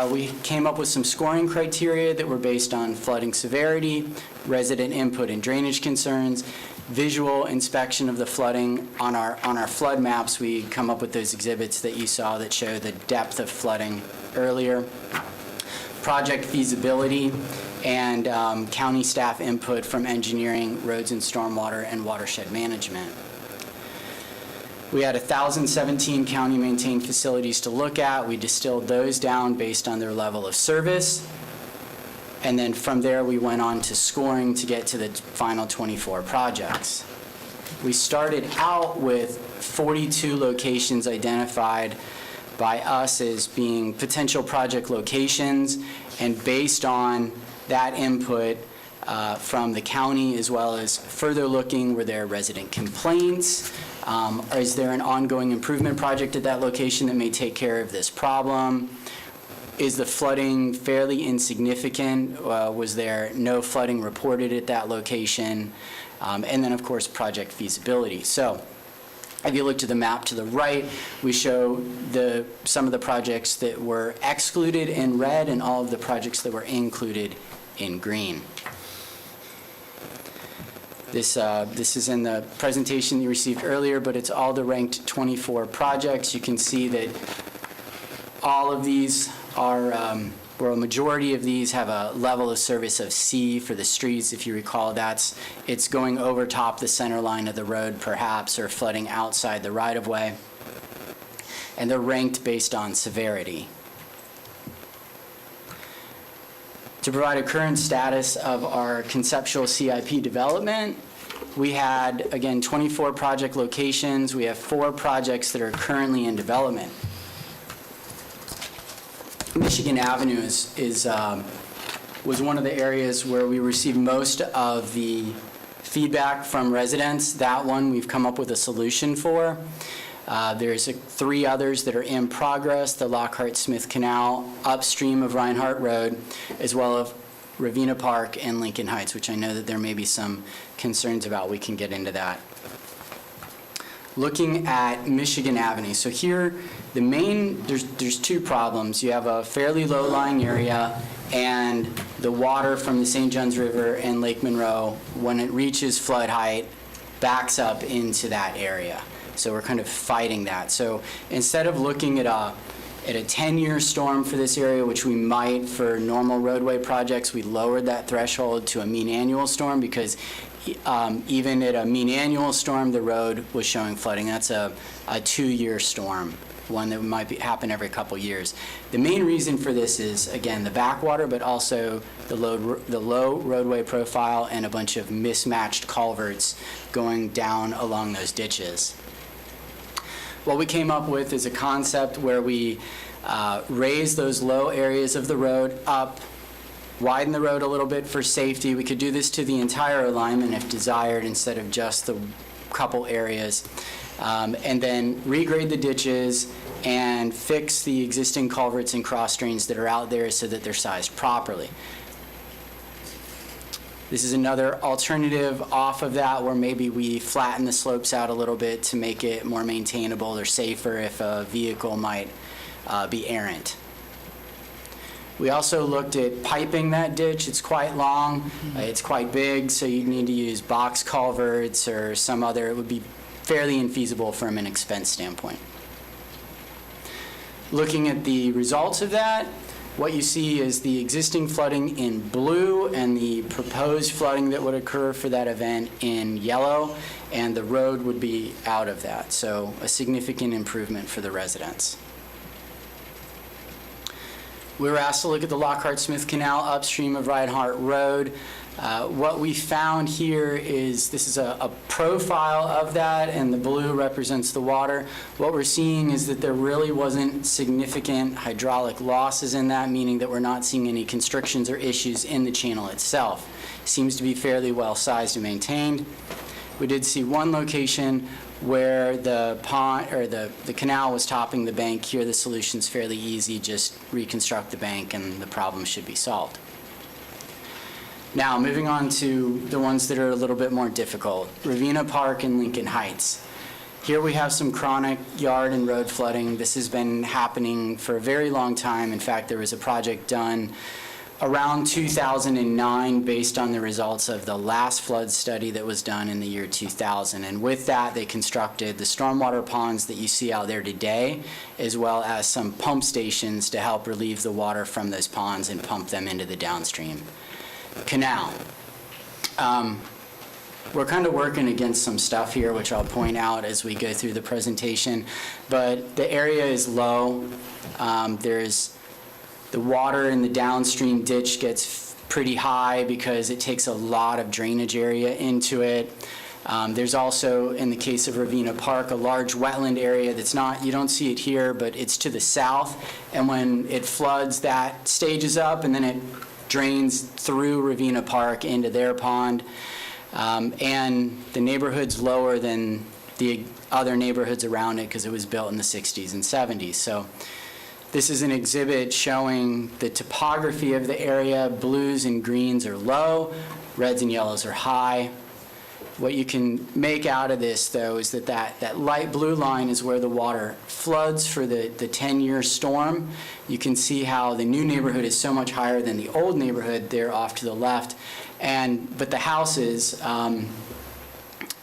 We came up with some scoring criteria that were based on flooding severity, resident input and drainage concerns, visual inspection of the flooding. On our flood maps, we come up with those exhibits that you saw that show the depth of flooding earlier, project feasibility, and county staff input from engineering, roads and stormwater, and watershed management. We had 1,017 county-maintained facilities to look at. We distilled those down based on their level of service. And then from there, we went on to scoring to get to the final 24 projects. We started out with 42 locations identified by us as being potential project locations. And based on that input from the county, as well as further looking, were there resident complaints? Or is there an ongoing improvement project at that location that may take care of this problem? Is the flooding fairly insignificant? Was there no flooding reported at that location? And then, of course, project feasibility. So if you look to the map to the right, we show some of the projects that were excluded in red and all of the projects that were included in green. This is in the presentation you received earlier, but it's all the ranked 24 projects. You can see that all of these are, or a majority of these have a level of service of C for the streets. If you recall, it's going over top the center line of the road perhaps, or flooding outside the right-of-way. And they're ranked based on severity. To provide a current status of our conceptual CIP development, we had, again, 24 project locations. We have 4 projects that are currently in development. Michigan Avenue was one of the areas where we received most of the feedback from residents. That one we've come up with a solution for. There's 3 others that are in progress, the Lockhart-Smith Canal upstream of Reinhardt Road, as well as Ravenna Park and Lincoln Heights, which I know that there may be some concerns about. We can get into that. Looking at Michigan Avenue. So here, there's 2 problems. You have a fairly low-lying area, and the water from the St. Johns River and Lake Monroe, when it reaches flood height, backs up into that area. So we're kind of fighting that. So instead of looking at a 10-year storm for this area, which we might for normal roadway projects, we lowered that threshold to a mean annual storm because even at a mean annual storm, the road was showing flooding. That's a 2-year storm, one that might happen every couple years. The main reason for this is, again, the backwater, but also the low roadway profile and a bunch of mismatched culverts going down along those ditches. What we came up with is a concept where we raise those low areas of the road up, widen the road a little bit for safety. We could do this to the entire alignment if desired instead of just the couple areas. And then regrade the ditches and fix the existing culverts and cross drains that are out there so that they're sized properly. This is another alternative off of that where maybe we flatten the slopes out a little bit to make it more maintainable or safer if a vehicle might be errant. We also looked at piping that ditch. It's quite long, it's quite big, so you need to use box culverts or some other. It would be fairly infeasible from an expense standpoint. Looking at the results of that, what you see is the existing flooding in blue and the proposed flooding that would occur for that event in yellow, and the road would be out of that. So a significant improvement for the residents. We were asked to look at the Lockhart-Smith Canal upstream of Reinhardt Road. What we found here is this is a profile of that, and the blue represents the water. What we're seeing is that there really wasn't significant hydraulic losses in that, meaning that we're not seeing any constrictions or issues in the channel itself. It seems to be fairly well sized and maintained. We did see one location where the pond or the canal was topping the bank. Here the solution's fairly easy, just reconstruct the bank and the problem should be solved. Now, moving on to the ones that are a little bit more difficult, Ravenna Park and Lincoln Heights. Here we have some chronic yard and road flooding. This has been happening for a very long time. In fact, there was a project done around 2009 based on the results of the last flood study that was done in the year 2000. And with that, they constructed the stormwater ponds that you see out there today, as well as some pump stations to help relieve the water from those ponds and pump them into the downstream canal. We're kind of working against some stuff here, which I'll point out as we go through the presentation, but the area is low. There's the water in the downstream ditch gets pretty high because it takes a lot of drainage area into it. There's also, in the case of Ravenna Park, a large wetland area that's not, you don't see it here, but it's to the south, and when it floods, that stages up and then it drains through Ravenna Park into their pond. And the neighborhood's lower than the other neighborhoods around it because it was built in the 60s and 70s. So this is an exhibit showing the topography of the area. Blues and greens are low, reds and yellows are high. What you can make out of this, though, is that light blue line is where the water floods for the 10-year storm. You can see how the new neighborhood is so much higher than the old neighborhood there off to the left. But the houses,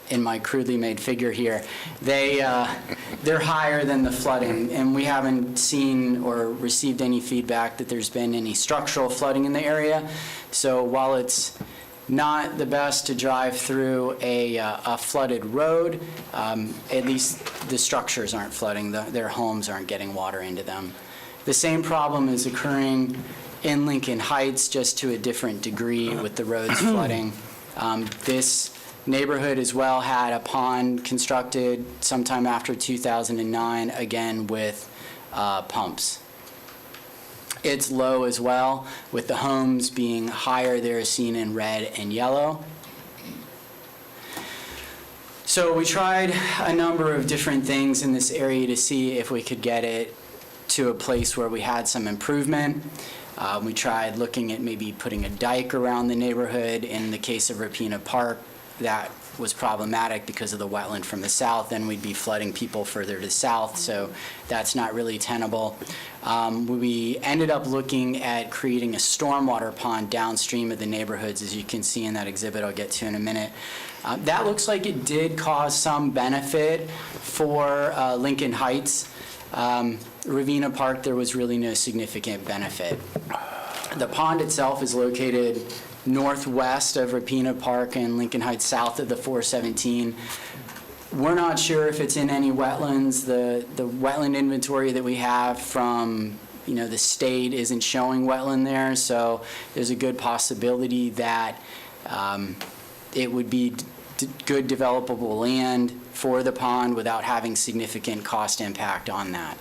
in my crudely made figure here, they're higher than the flooding, and we haven't seen or received any feedback that there's been any structural flooding in the area. So while it's not the best to drive through a flooded road, at least the structures aren't flooding, their homes aren't getting water into them. The same problem is occurring in Lincoln Heights, just to a different degree with the roads flooding. This neighborhood as well had a pond constructed sometime after 2009, again with pumps. It's low as well, with the homes being higher there, seen in red and yellow. So we tried a number of different things in this area to see if we could get it to a place where we had some improvement. We tried looking at maybe putting a dike around the neighborhood. In the case of Rapina Park, that was problematic because of the wetland from the south, and we'd be flooding people further to the south, so that's not really tenable. We ended up looking at creating a stormwater pond downstream of the neighborhoods, as you can see in that exhibit I'll get to in a minute. That looks like it did cause some benefit for Lincoln Heights. Ravenna Park, there was really no significant benefit. The pond itself is located northwest of Rapina Park and Lincoln Heights, south of the 417. We're not sure if it's in any wetlands. The wetland inventory that we have from the state isn't showing wetland there, so there's a good possibility that it would be good developable land for the pond without having significant cost impact on that.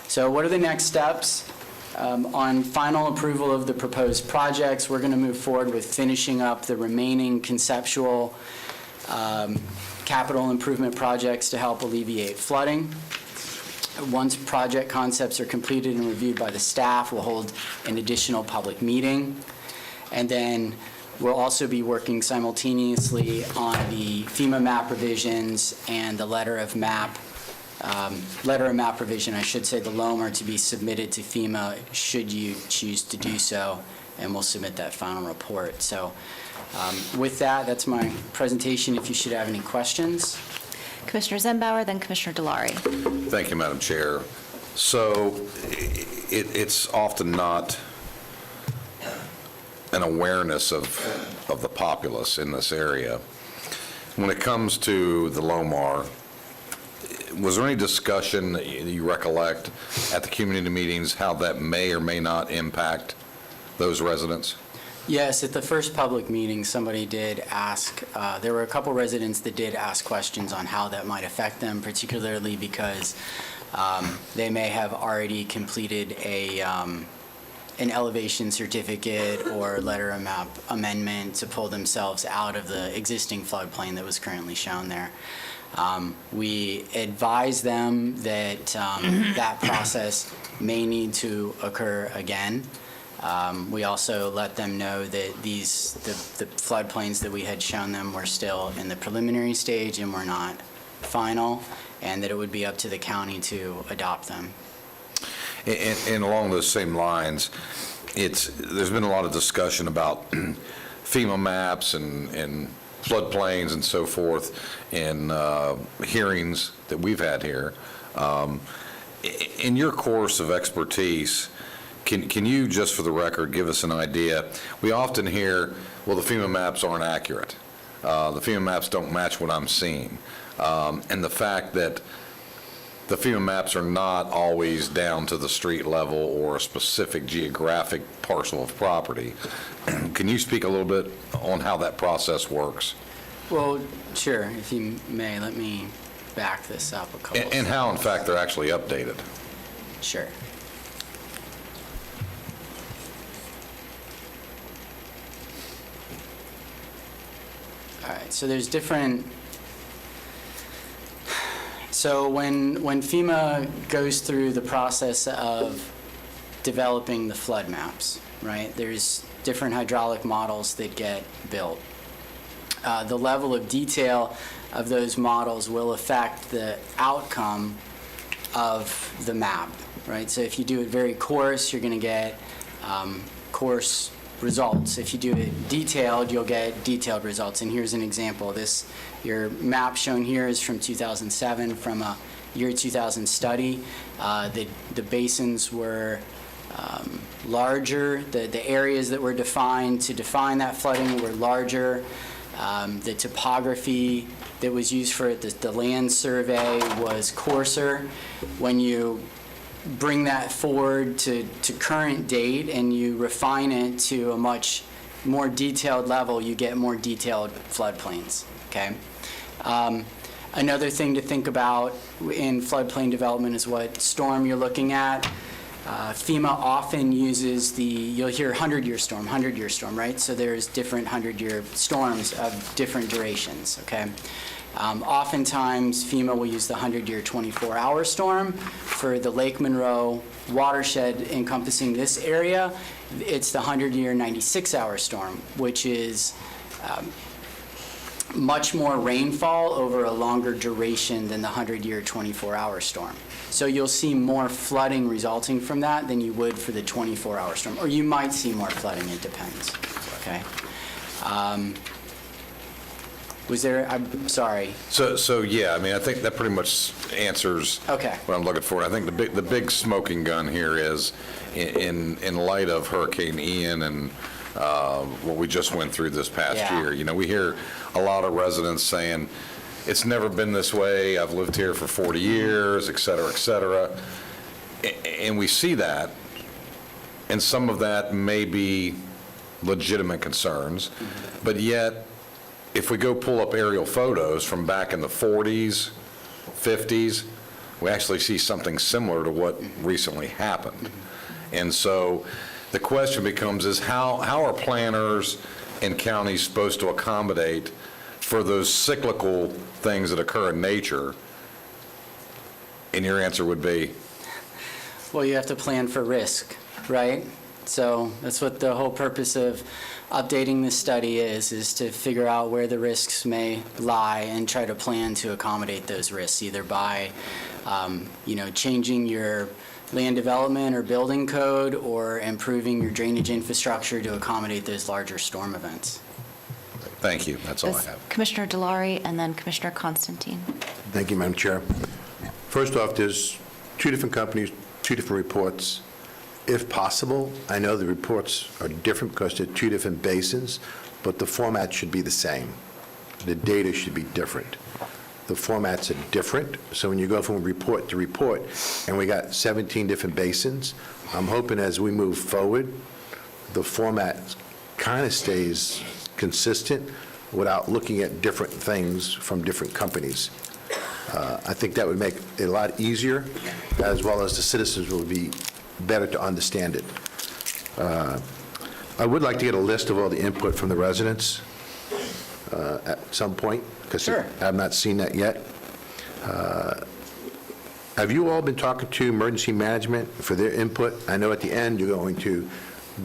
So what are the next steps? On final approval of the proposed projects, we're going to move forward with finishing up the remaining conceptual capital improvement projects to help alleviate flooding. Once project concepts are completed and reviewed by the staff, we'll hold an additional public meeting. And then we'll also be working simultaneously on the FEMA map revisions and the letter of map revision, I should say, the loam are to be submitted to FEMA should you choose to do so, and we'll submit that final report. So with that, that's my presentation. If you should have any questions. Commissioner Zembauer, then Commissioner Delary. Thank you, Madam Chair. So it's often not an awareness of the populace in this area. When it comes to the Lomar, was there any discussion that you recollect at the community meetings how that may or may not impact those residents? Yes, at the first public meeting, somebody did ask, there were a couple residents that did ask questions on how that might affect them, particularly because they may have already completed an elevation certificate or letter of map amendment to pull themselves out of the existing floodplain that was currently shown there. We advise them that that process may need to occur again. We also let them know that the floodplains that we had shown them were still in the preliminary stage and were not final, and that it would be up to the county to adopt them. And along those same lines, there's been a lot of discussion about FEMA maps and floodplains and so forth in hearings that we've had here. In your course of expertise, can you, just for the record, give us an idea? We often hear, well, the FEMA maps aren't accurate. The FEMA maps don't match what I'm seeing. And the fact that the FEMA maps are not always down to the street level or a specific geographic parcel of property. Can you speak a little bit on how that process works? Well, sure. If you may, let me back this up a couple. And how, in fact, they're actually updated. Sure. All right, so there's different. So when FEMA goes through the process of developing the flood maps, right, there's different hydraulic models that get built. The level of detail of those models will affect the outcome of the map, right? So if you do it very coarse, you're going to get coarse results. If you do it detailed, you'll get detailed results. And here's an example. Your map shown here is from 2007, from a year 2000 study. The basins were larger. The areas that were defined to define that flooding were larger. The topography that was used for the land survey was coarser. When you bring that forward to current date and you refine it to a much more detailed level, you get more detailed floodplains, okay? Another thing to think about in floodplain development is what storm you're looking at. FEMA often uses you'll hear 100-year storm, 100-year storm, right? So there's different 100-year storms of different durations, okay? Oftentimes, FEMA will use the 100-year 24-hour storm. For the Lake Monroe watershed encompassing this area, it's the 100-year 96-hour storm, which is much more rainfall over a longer duration than the 100-year 24-hour storm. So you'll see more flooding resulting from that than you would for the 24-hour storm, or you might see more flooding, it depends, okay? Was there, I'm sorry. So yeah, I mean, I think that pretty much answers Okay. what I'm looking for. I think the big smoking gun here is in light of Hurricane Ian and what we just went through this past Yeah. year. You know, we hear a lot of residents saying, it's never been this way, I've lived here for 40 years, et cetera, et cetera. And we see that, and some of that may be legitimate concerns, but yet, if we go pull up aerial photos from back in the 40s, 50s, we actually see something similar to what recently happened. And so the question becomes is how are planners and counties supposed to accommodate for those cyclical things that occur in nature? And your answer would be? Well, you have to plan for risk, right? So that's what the whole purpose of updating this study is to figure out where the risks may lie and try to plan to accommodate those risks, either by, changing your land development or building code or improving your drainage infrastructure to accommodate those larger storm events. Thank you. That's all I have. Commissioner Delary and then Commissioner Constantine. Thank you, Madam Chair. First off, there's two different companies, two different reports. If possible, I know the reports are different because they're two different basins, but the format should be the same. The data should be different. The formats are different, so when you go from report to report, and we got 17 different basins, I'm hoping as we move forward, the format kind of stays consistent without looking at different things from different companies. I think that would make it a lot easier, as well as the citizens will be better to understand it. I would like to get a list of all the input from the residents at some point, because Sure. I've not seen that yet. Have you all been talking to emergency management for their input? I know at the end you're going to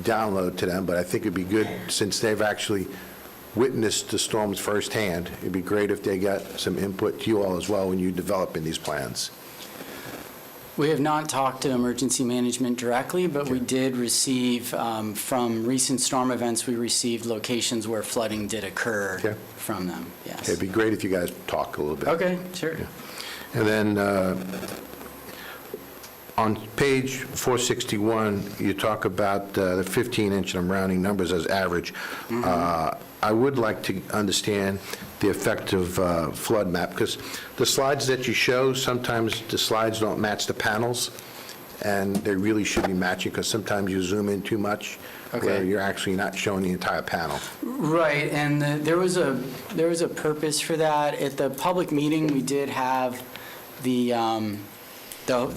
download to them, but I think it'd be good, since they've actually witnessed the storms firsthand, it'd be great if they got some input to you all as well when you develop in these plans. We have not talked to emergency management directly, but we did receive, from recent storm events, we received locations where flooding did occur Okay. from them, yes. It'd be great if you guys talk a little bit. Okay, sure. And then on page 461, you talk about the 15-inch, and I'm rounding numbers as average. I would like to understand the effect of flood map, because the slides that you show, sometimes the slides don't match the panels, and they really should be matching, because sometimes you zoom in too much, where Okay. you're actually not showing the entire panel. Right, and there was a purpose for that. At the public meeting, we did have the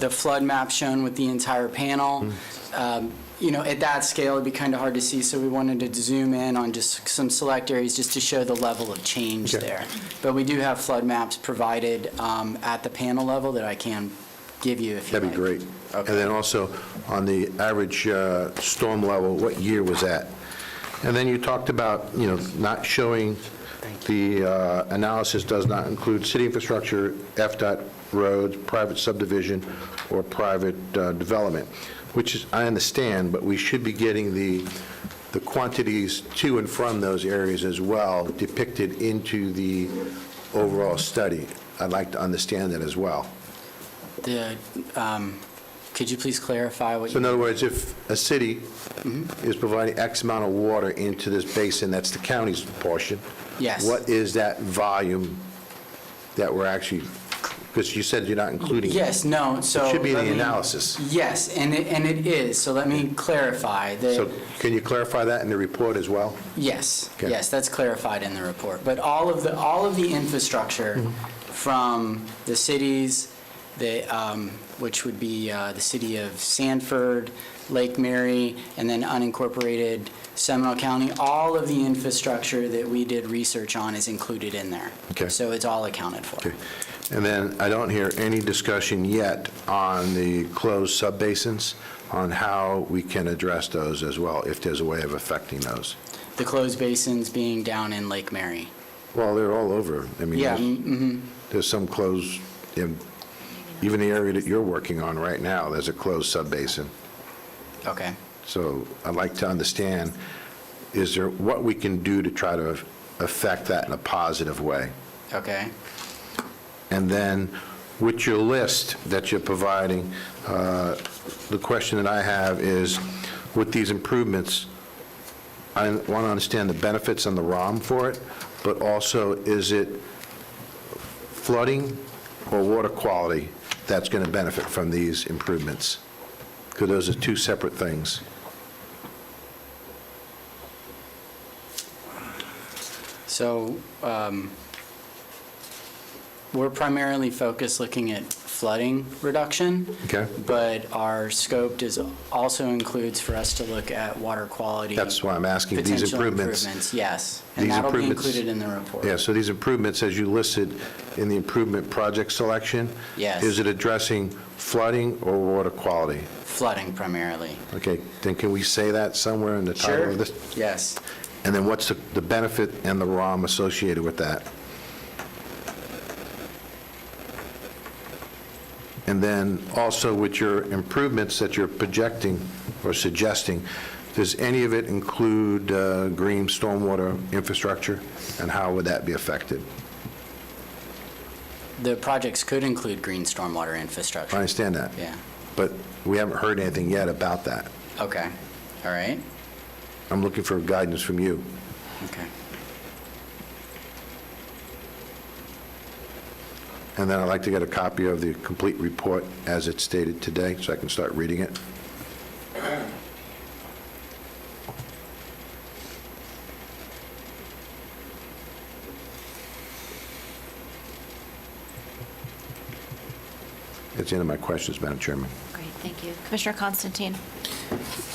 flood map shown with the entire panel. At that scale, it'd be kind of hard to see, so we wanted to zoom in on just some select areas just to show the level of change Okay. there. But we do have flood maps provided at the panel level that I can give you if you like. That'd be great. Okay. And then also, on the average storm level, what year was that? And then you talked about, not showing the analysis does not include city infrastructure, FDOT roads, private subdivision, or private development, which is, I understand, but we should be getting the quantities to and from those areas as well depicted into the overall study. I'd like to understand that as well. Could you please clarify what So in you... other words, if a city is providing X amount of water into this basin, that's the county's portion. Yes. What is that volume that we're actually, because you said you're not including it. Yes, no, so... It should be in let the me- analysis. Yes, and it is, so let me clarify. So can you clarify that in the report as well? Yes, Okay. yes, that's clarified in the report. But all of the infrastructure from the cities which would be the city of Sanford, Lake Mary, and then unincorporated Seminole County. All of the infrastructure that we did research on is included in there. Okay. So it's all accounted for. Okay. And then I don't hear any discussion yet on the closed subbasins, on how we can address those as well, if there's a way of affecting those. The closed basins being down in Lake Mary. Well, they're all over. I mean, Yeah, there's some closed, even the area that you're working on right now, there's a closed subbasin. okay. So I'd like to understand, is there, what we can do to try to affect that in a positive way? Okay. And then with your list that you're providing, the question that I have is, with these improvements, I want to understand the benefits and the ROM for it, but also, is it flooding or water quality that's going to benefit from these improvements? Because those are two separate things. So we're primarily focused looking at flooding reduction. Okay. But our scope also includes for us to look at water quality. That's why I'm asking, these potential improvements. Yes, and These that'll be improvements- included in the report. Yeah, so these improvements, as you listed in the improvement project selection? Yes. Is it addressing flooding or water quality? Flooding primarily. Okay, then can we say that somewhere in the title of this? Yes. And then what's the benefit and the ROM associated with that? And then also with your improvements that you're projecting or suggesting, does any of it include green stormwater infrastructure? And how would that be affected? The projects could include green stormwater I infrastructure. understand that. Yeah. But we haven't heard anything yet about that. Okay. All right. I'm looking for guidance from you. Okay. And then I'd like to get a copy of the complete report as it's stated today, so I can start reading it. That's the end of my questions, Madam Chairman. Great, thank you. Commissioner Constantine?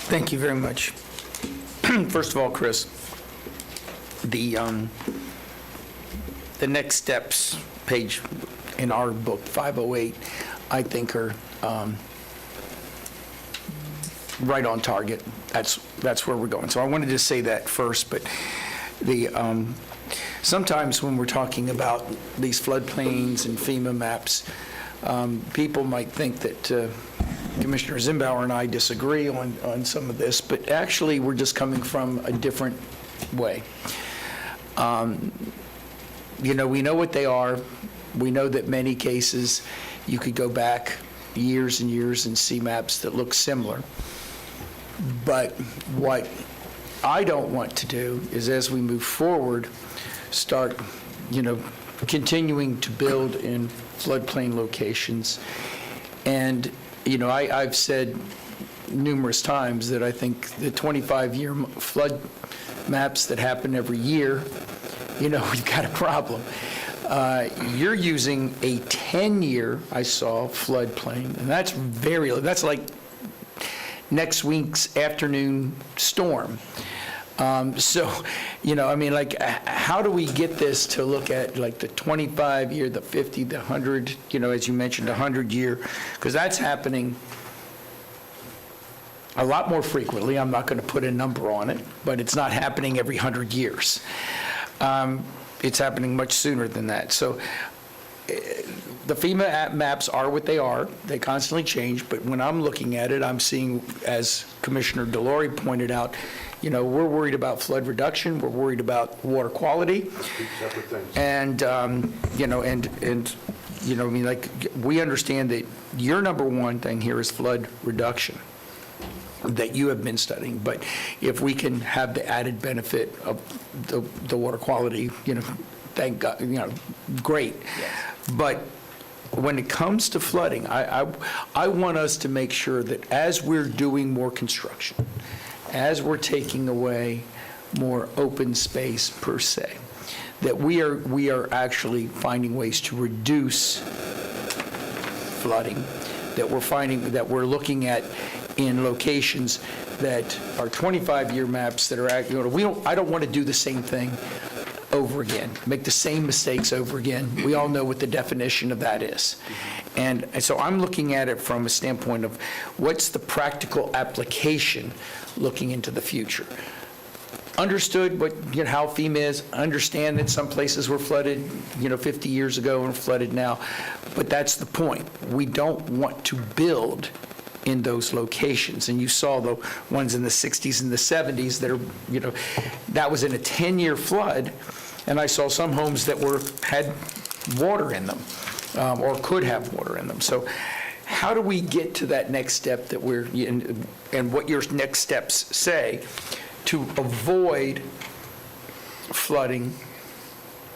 Thank you very much. First of all, Chris, the next steps page in our book, 508, I think are right on target. That's where we're going. So I wanted to say that first, but sometimes when we're talking about these floodplains and FEMA maps, people might think that Commissioner Zimbauer and I disagree on some of this, but actually we're just coming from a different way. We know what they are. We know that many cases you could go back years and years and see maps that look similar. But what I don't want to do is, as we move forward, start, continuing to build in floodplain locations. And, I've said numerous times that I think the 25-year flood maps that happen every year, we've got a problem. You're using a 10-year, I saw, floodplain, and that's like next week's afternoon storm. How do we get this to look at like the 25-year, the 50, the 100, as you mentioned, 100-year? Because that's happening a lot more frequently. I'm not going to put a number on it, but it's not happening every 100 years. It's happening much sooner than that. So the FEMA maps are what they are. They constantly change, but when I'm looking at it, I'm seeing, as Commissioner Delory pointed out, we're worried about flood reduction, we're worried about water quality. And, we understand that your number one thing here is flood reduction that you have been studying, but if we can have the added benefit of the water quality, thank God, great. Yes. But when it comes to flooding, I want us to make sure that as we're doing more construction, as we're taking away more open space per se, that we are actually finding ways to reduce flooding that we're finding, that we're looking at in locations that are 25-year maps that are, I don't want to do the same thing over again, make the same mistakes over again. We all know what the definition of that is. And so I'm looking at it from a standpoint of what's the practical application looking into the future. Understood what, how FEMA is, understand that some places were flooded, 50 years ago and flooded now, but that's the point. We don't want to build in those locations. And you saw the ones in the 60s and the 70s that are, that was in a 10-year flood, and I saw some homes that had water in them, or could have water in them. So how do we get to that next step that we're in, and what your next steps say to avoid flooding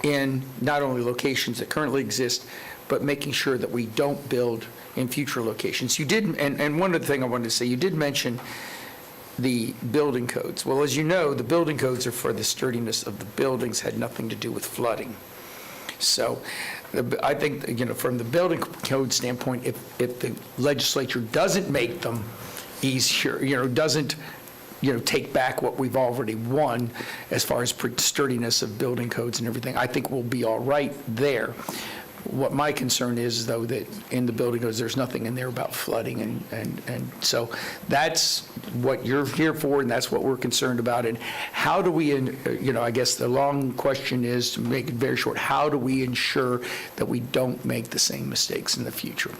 in not only locations that currently exist, but making sure that we don't build in future locations? You did, and one other thing I wanted to say, you did mention the building codes. Well, as you know, the building codes are for the sturdiness of the buildings, had nothing to do with flooding. So I think, from the building code standpoint, if the legislature doesn't make them easier, doesn't take back what we've already won as far as sturdiness of building codes and everything, I think we'll be all right there. What my concern is, though, that in the building codes, there's nothing in there about flooding, and so that's what you're here for, and that's what we're concerned about. And how do we, I guess the long question is, to make it very short, how do we ensure that we don't make the same mistakes in the future?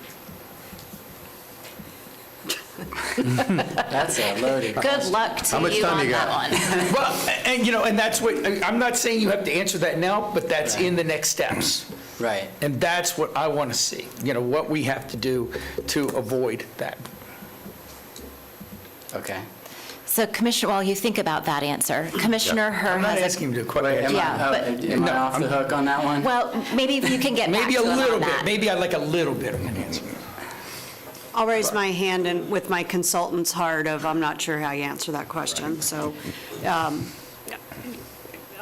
That's a loaded Good question. luck to How much you time on you that got? one. Well, and that's what, I'm not saying you have to answer that now, but that's in the next steps. Right. And that's what I want to see, what we have to do to avoid that. Okay. So Commissioner, while you think about that answer, Commissioner Herr I'm not has asking you to quit. Am Yeah, am I off the hook on that one? well, maybe if you can get back Maybe to a him little on bit, that. maybe I'd like a little bit of an answer. I'll raise my hand and with my consultant's heart of, I'm not sure how you answer that question. So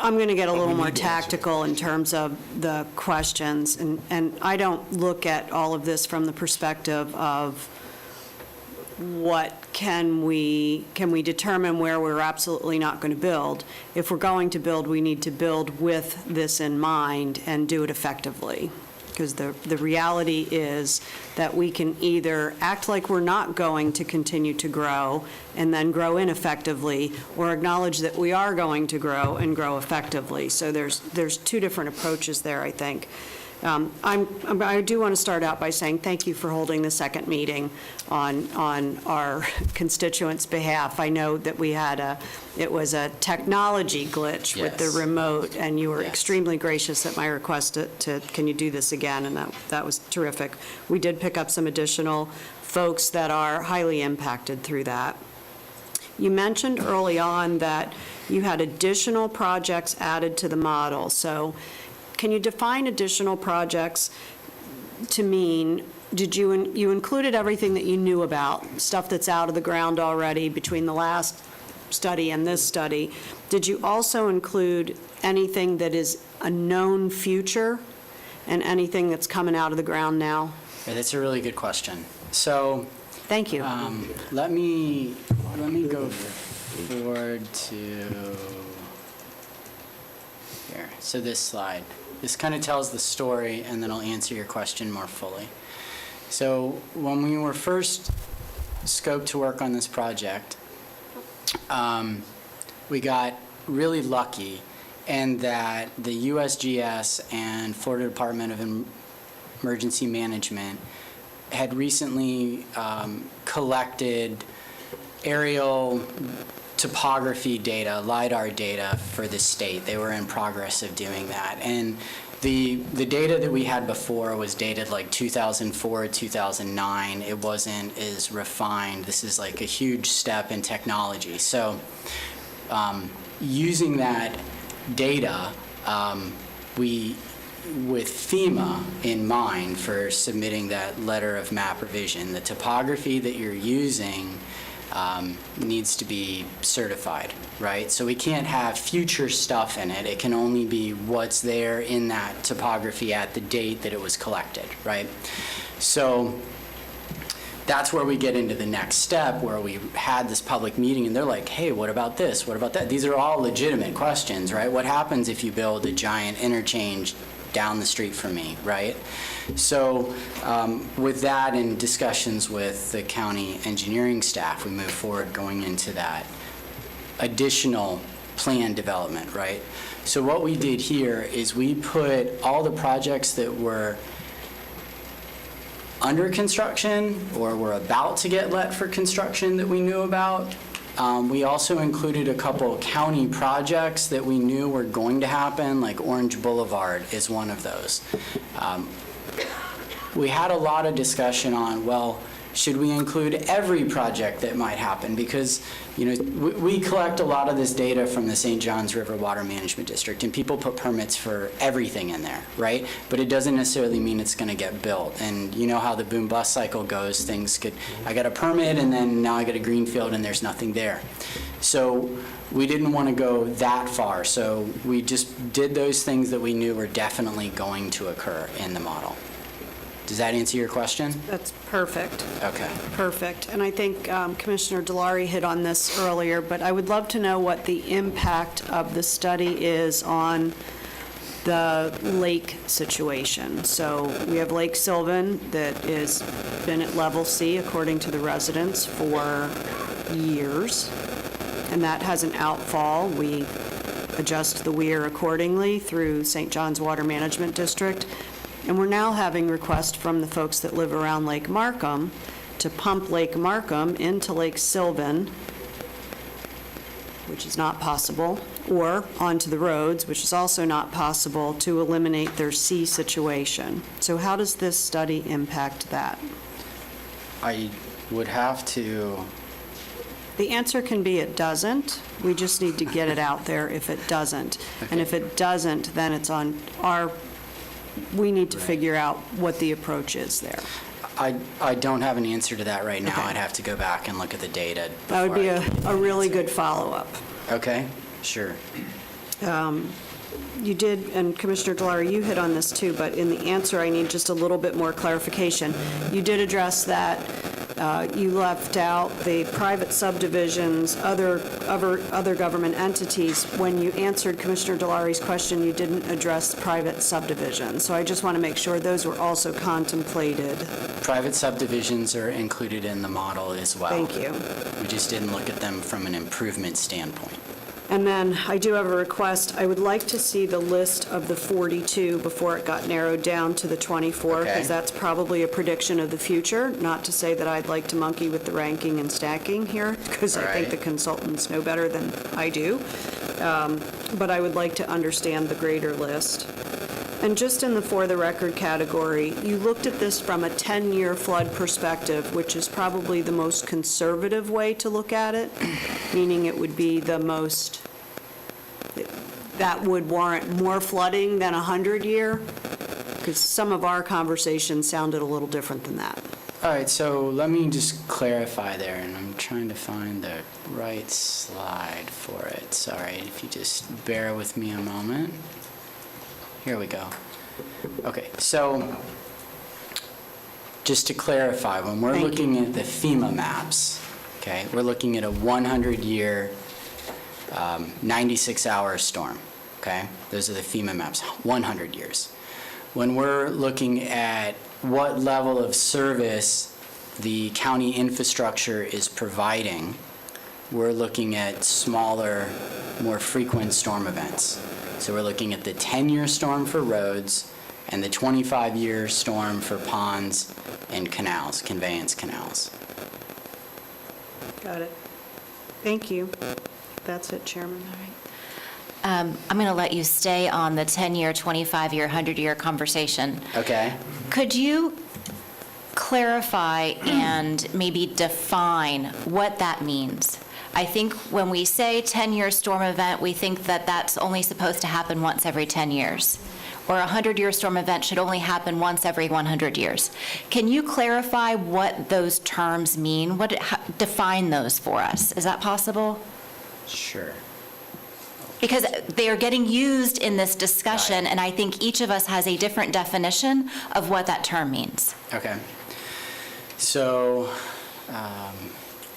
I'm going to get a little more tactical in terms of the questions. And I don't look at all of this from the perspective of what can we determine where we're absolutely not going to build. If we're going to build, we need to build with this in mind and do it effectively. Because the reality is that we can either act like we're not going to continue to grow and then grow ineffectively, or acknowledge that we are going to grow and grow effectively. So there's two different approaches there, I think. I do want to start out by saying thank you for holding the second meeting on our constituents' behalf. I know that it was a technology glitch with the Yes. remote, and you were Yes. extremely gracious at my request to can you do this again, and that was terrific. We did pick up some additional folks that are highly impacted through that. You mentioned early on that you had additional projects added to the model. So can you define additional projects to mean, you included everything that you knew about, stuff that's out of the ground already between the last study and this study. Did you also include anything that is a known future and anything that's coming out of the ground now? Yeah, that's a really good question. So Thank you. let me go forward to here. So this slide. This kind of tells the story, and then I'll answer your question more fully. So when we were first scoped to work on this project, we got really lucky in that the USGS and Florida Department of Emergency Management had recently collected aerial topography data, LiDAR data for the state. They were in progress of doing that. And the data that we had before was dated like 2004, 2009. It wasn't as refined. This is like a huge step in technology. So using that data, we, with FEMA in mind for submitting that letter of map revision, the topography that you're using needs to be certified, right? So we can't have future stuff in it. It can only be what's there in that topography at the date that it was collected, right? So that's where we get into the next step, where we had this public meeting, and they're like, hey, what about this? What about that? These are all legitimate questions, right? What happens if you build a giant interchange down the street from me, right? So with that and discussions with the county engineering staff, we move forward going into that additional plan development, right? So what we did here is we put all the projects that were under construction or were about to get let for construction that we knew about. We also included a couple county projects that we knew were going to happen, like Orange Boulevard is one of those. We had a lot of discussion on, well, should we include every project that might happen? Because, you know, we collect a lot of this data from the St. Johns River Water Management District, and people put permits for everything in there, right? But it doesn't necessarily mean it's going to get built. And you know how the boom-bust cycle goes. Things could, I got a permit, and then now I get a greenfield, and there's nothing there. So we didn't want to go that far. So we just did those things that we knew were definitely going to occur in the model. Does that answer your question? That's perfect. Okay. Perfect. And I think Commissioner Delary hit on this earlier, but I would love to know what the impact of the study is on the lake situation. So we have Lake Sylvan that has been at level C, according to the residents, for years, and that has an outfall. We adjust the weir accordingly through St. Johns Water Management District. And we're now having requests from the folks that live around Lake Markham to pump Lake Markham into Lake Sylvan, which is not possible, or onto the roads, which is also not possible, to eliminate their C situation. So how does this study impact that? I would have to... The answer can be it doesn't. We just need to get it out there if it doesn't. And if it doesn't, then it's on our... We need to figure out what the approach is there. I don't have an answer to that right now. Okay. I'd have to go back and look at the data. That would be before a really good follow-up. Okay, sure. You did, and Commissioner Delary, you hit on this too, but in the answer, I need just a little bit more clarification. You did address that you left out the private subdivisions, other government entities. When you answered Commissioner Delary's question, you didn't address private subdivisions. So I just want to make sure those were also contemplated. Private subdivisions are included in the model as well. Thank you. We just didn't look at them from an improvement standpoint. And then I do have a request. I would like to see the list of the 42 before it got narrowed down to the 24, because that's probably a prediction of the future. Not to say that I'd like to monkey with the ranking and stacking here, because I think the consultants know better than I do. But I would like to understand the greater list. And just in the for the record category, you looked at this from a 10-year flood perspective, which is probably the most conservative way to look at it, meaning it would be the most, that would warrant more flooding than a 100-year, because some of our conversations sounded a little different than that. All right, so let me just clarify there, and I'm trying to find the right slide for it. Sorry, if you just bear with me a moment. Here we go. Okay, so just to clarify, when we're looking at the FEMA maps, okay, we're looking at a 100-year, 96-hour storm, okay? Those are the FEMA maps, 100 years. When we're looking at what level of service the county infrastructure is providing, we're looking at smaller, more frequent storm events. So we're looking at the 10-year storm for roads and the 25-year storm for ponds and canals, conveyance canals. Got it. Thank you. That's it, Chairman. I'm going to let you stay on the 10-year, 25-year, 100-year conversation. Okay. Could you clarify and maybe define what that means? I think when we say 10-year storm event, we think that that's only supposed to happen once every 10 years, or a 100-year storm event should only happen once every 100 years. Can you clarify what those terms mean? Define those for us. Is that possible? Sure. Because they are getting used in this discussion, and I think each of us has a different definition of what that term means. Okay. So,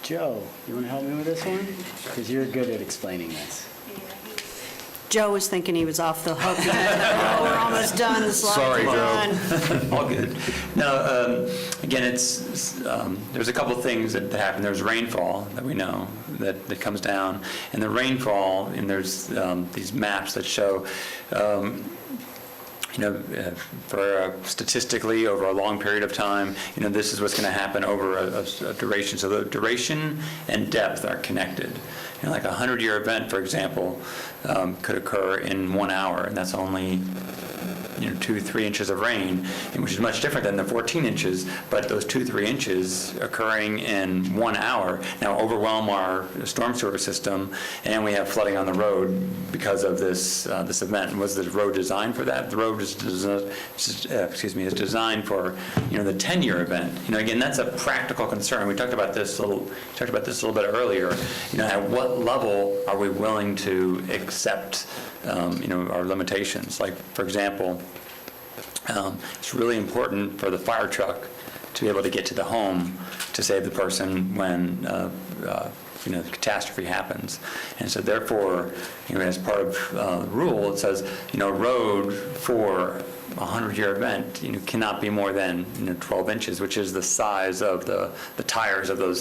Joe, you want to help me with this one? Because you're good at explaining this. Joe was thinking he was off the hook. Oh, we're almost done, the slides are done. All good. No, again, there's a couple things that happen. There's rainfall that we know that comes down, and the rainfall, and there's these maps that show, statistically over a long period of time, this is what's going to happen over a duration. So the duration and depth are connected. Like a 100-year event, for example, could occur in 1 hour, and that's only 2-3 inches of rain, which is much different than the 14 inches, but those 2-3 inches occurring in 1 hour now overwhelm our storm sewer system, and we have flooding on the road because of this event. And was the road designed for that? The road is designed for the 10-year event. Again, that's a practical concern. We talked about this a little bit earlier. At what level are we willing to accept our limitations? Like, for example, it's really important for the fire truck to be able to get to the home to save the person when the catastrophe happens. And so therefore, as part of the rule, it says, road for a 100-year event, cannot be more than 12 inches, which is the size of the tires of the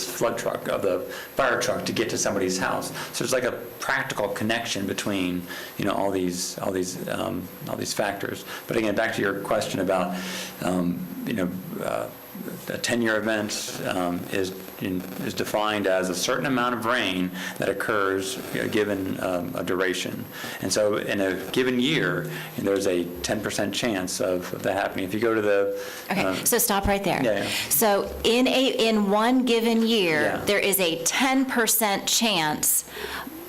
fire truck to get to somebody's house. So there's like a practical connection between all these factors. But again, back to your question about a 10-year event is defined as a certain amount of rain that occurs given a duration. And so in a given year, there's a 10% chance of that happening. If you go to the... Okay, so stop right there. Yeah. So in one given year, Yeah. there is a 10% chance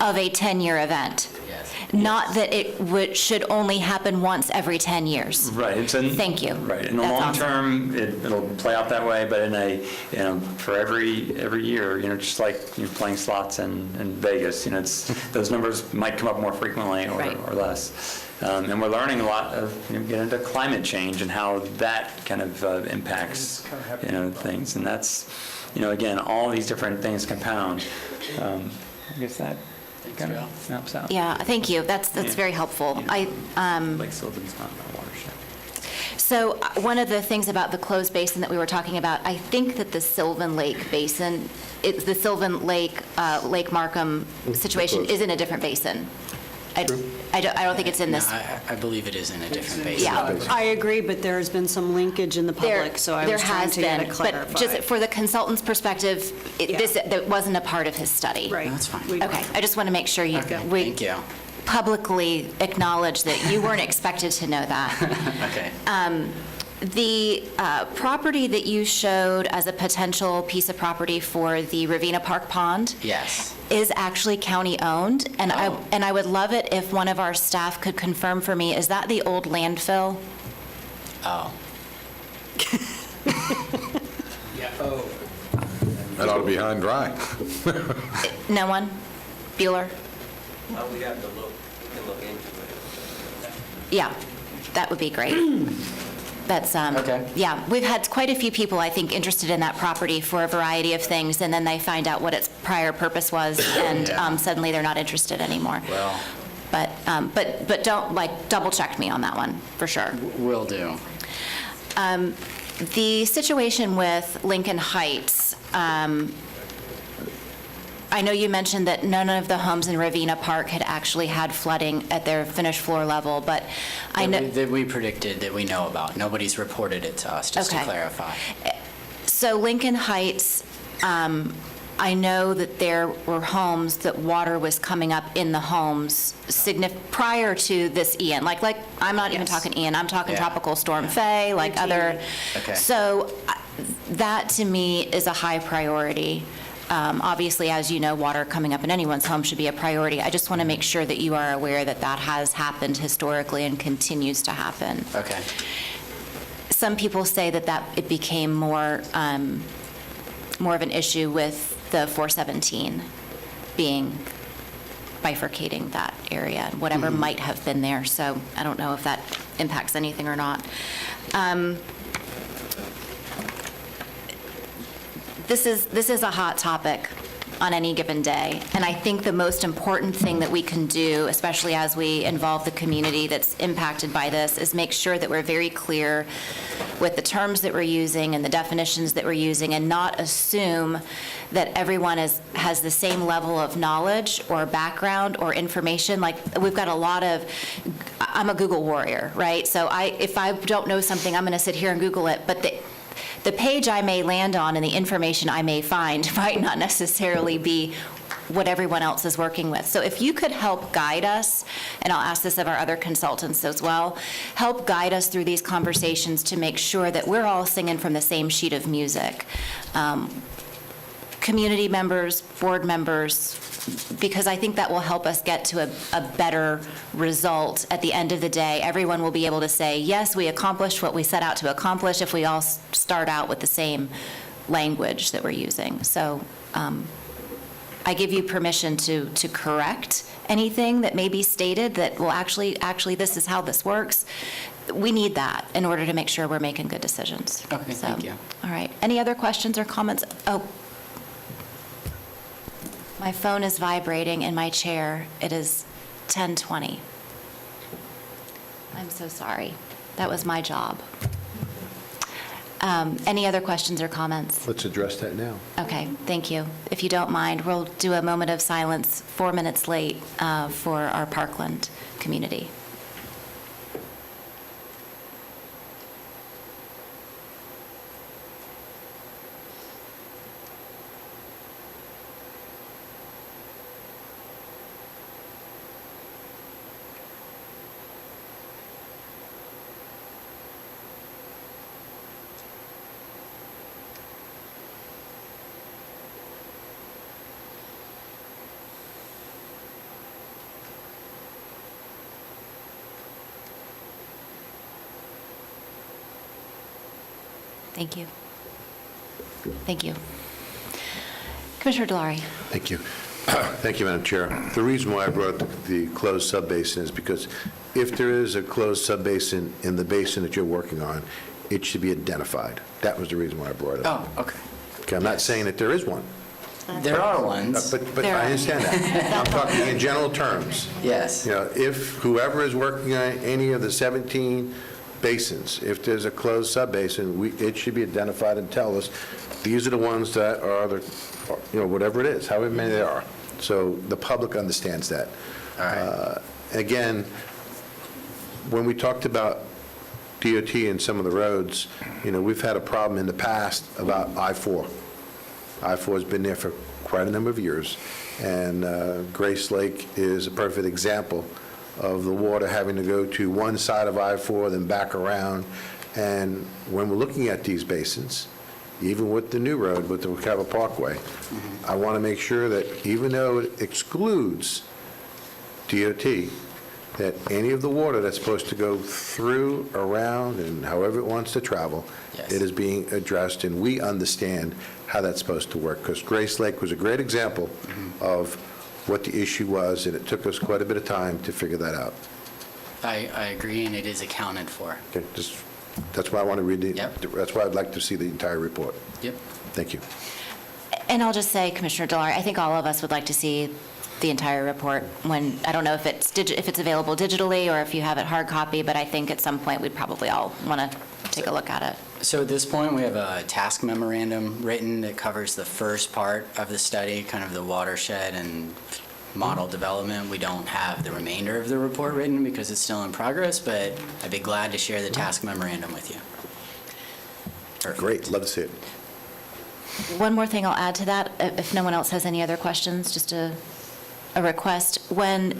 of a 10-year event. Not that it should only happen once every 10 years. Right. Thank you. Right. In the That's long awesome. term, it'll play out that way, but for every year, just like playing slots in Vegas, those numbers might come up more frequently or less. And we're learning a lot of, get into climate change and how that kind of impacts, things. And that's, again, all these different things compound. I guess that kind of helps out. Yeah, thank you. That's very helpful. Lake Sylvan's not a watershed. So one of the things about the closed basin that we were talking about, I think that the Sylvan Lake Basin, the Sylvan Lake, Lake Markham situation is in a different basin. I don't think it's in this. No, I believe it is in a different basin. Yeah. I agree, but there's been some linkage in the public, so I was trying to get it clarified. But just for the consultant's perspective, that wasn't a part of his study. Right. That's fine. Okay, I just want to make sure we Thank you. publicly acknowledge that you weren't expected to know that. Okay. The property that you showed as a potential piece of property for the Ravenna Park Pond Yes. is actually county-owned, and Oh. I would love it if one of our staff could confirm for me, is that the old landfill? Oh. That ought to be high and dry. No one? Bueller? We have to look, we can look into it. Yeah, that would be great. That's, Okay. yeah, we've had quite a few people, I think, interested in that property for a variety of things, and then they find out what its prior purpose was, and Yeah. suddenly they're not interested anymore. Well. But don't, double-check me on that one, for sure. Will do. The situation with Lincoln Heights, I know you mentioned that none of the homes in Ravenna Park had actually had flooding at their finished floor level, but I know... That we predicted, that we know about. Nobody's reported it to us, just to Okay. clarify. So Lincoln Heights, I know that there were homes that water was coming up in the homes prior to this Ian. Like I'm not even talking Ian, I'm talking Yeah. Tropical Storm Faye, like other. Okay. So that to me is a high priority. Obviously, as you know, water coming up in anyone's home should be a priority. I just want to make sure that you are aware that that has happened historically and continues to happen. Okay. Some people say that it became more of an issue with the 417 bifurcating that area, and whatever might have been there. So I don't know if that impacts anything or not. this is a hot topic on any given day, and I think the most important thing that we can do, especially as we involve the community that's impacted by this, is make sure that we're very clear with the terms that we're using and the definitions that we're using, and not assume that everyone has the same level of knowledge or background or information. Like, we've got a lot of, I'm a Google warrior, right? So if I don't know something, I'm going to sit here and Google it, but the page I may land on and the information I may find might not necessarily be what everyone else is working with. So if you could help guide us, and I'll ask this of our other consultants as well, help guide us through these conversations to make sure that we're all singing from the same sheet of music. Community members, board members, because I think that will help us get to a better result at the end of the day. Everyone will be able to say, yes, we accomplished what we set out to accomplish if we all start out with the same language that we're using. So I give you permission to correct anything that may be stated that will actually this is how this works. We need that in order to make sure we're making good decisions. Okay, thank you. All right. Any other questions or comments? Oh. My phone is vibrating in my chair. It is 10:20. I'm so sorry. That was my job. Any other questions or comments? Let's address that now. Okay, thank you. If you don't mind, we'll do a moment of silence, 4 minutes late, for our Parkland community. Thank you. Thank you. Commissioner Delary. Thank you. Thank you, Madam Chair. The reason why I brought the closed sub-basin is because if there is a closed sub-basin in the basin that you're working on, it should be identified. That was the reason why I brought it up. Oh, okay. Okay, I'm not saying that there is one. There are ones. But I understand that. I'm talking in general terms. Yes. You know, if whoever is working on any of the 17 basins, if there's a closed sub-basin, it should be identified and tell us, these are the ones that are the, whatever it is, however many there are. So the public understands that. All right. Again, when we talked about DOT and some of the roads, we've had a problem in the past about I-4. I-4 has been there for quite a number of years, and Grace Lake is a perfect example of the water having to go to one side of I-4, then back around. And when we're looking at these basins, even with the new road, with the Wekiva Parkway, I want to make sure that even though it excludes DOT, that any of the water that's supposed to go through, around, and however it wants to travel, Yes. it is being addressed, and we understand how that's supposed to work. Because Grace Lake was a great example of what the issue was, and it took us quite a bit of time to figure that out. I agree, and it is accounted for. Okay, that's why I want to read Yep. that's why I'd like to see the entire report. Yep. Thank you. And I'll just say, Commissioner Delary, I think all of us would like to see the entire report when, I don't know if it's available digitally or if you have it hard copy, but I think at some point we'd probably all want to take a look at it. So at this point, we have a task memorandum written that covers the first part of the study, kind of the watershed and model development. We don't have the remainder of the report written because it's still in progress, but I'd be glad to share the task memorandum with you. Perfect. Great, love to see it. One more thing I'll add to that, if no one else has any other questions, just a request. When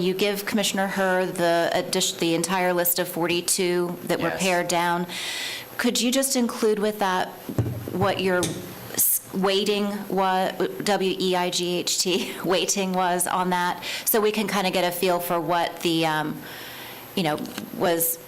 you give Commissioner Herr the entire list of 42 that were Yes. pared down, could you just include with that what your weighting was, WEIGHT weighting was on that, so we can kind of get a feel for what the, was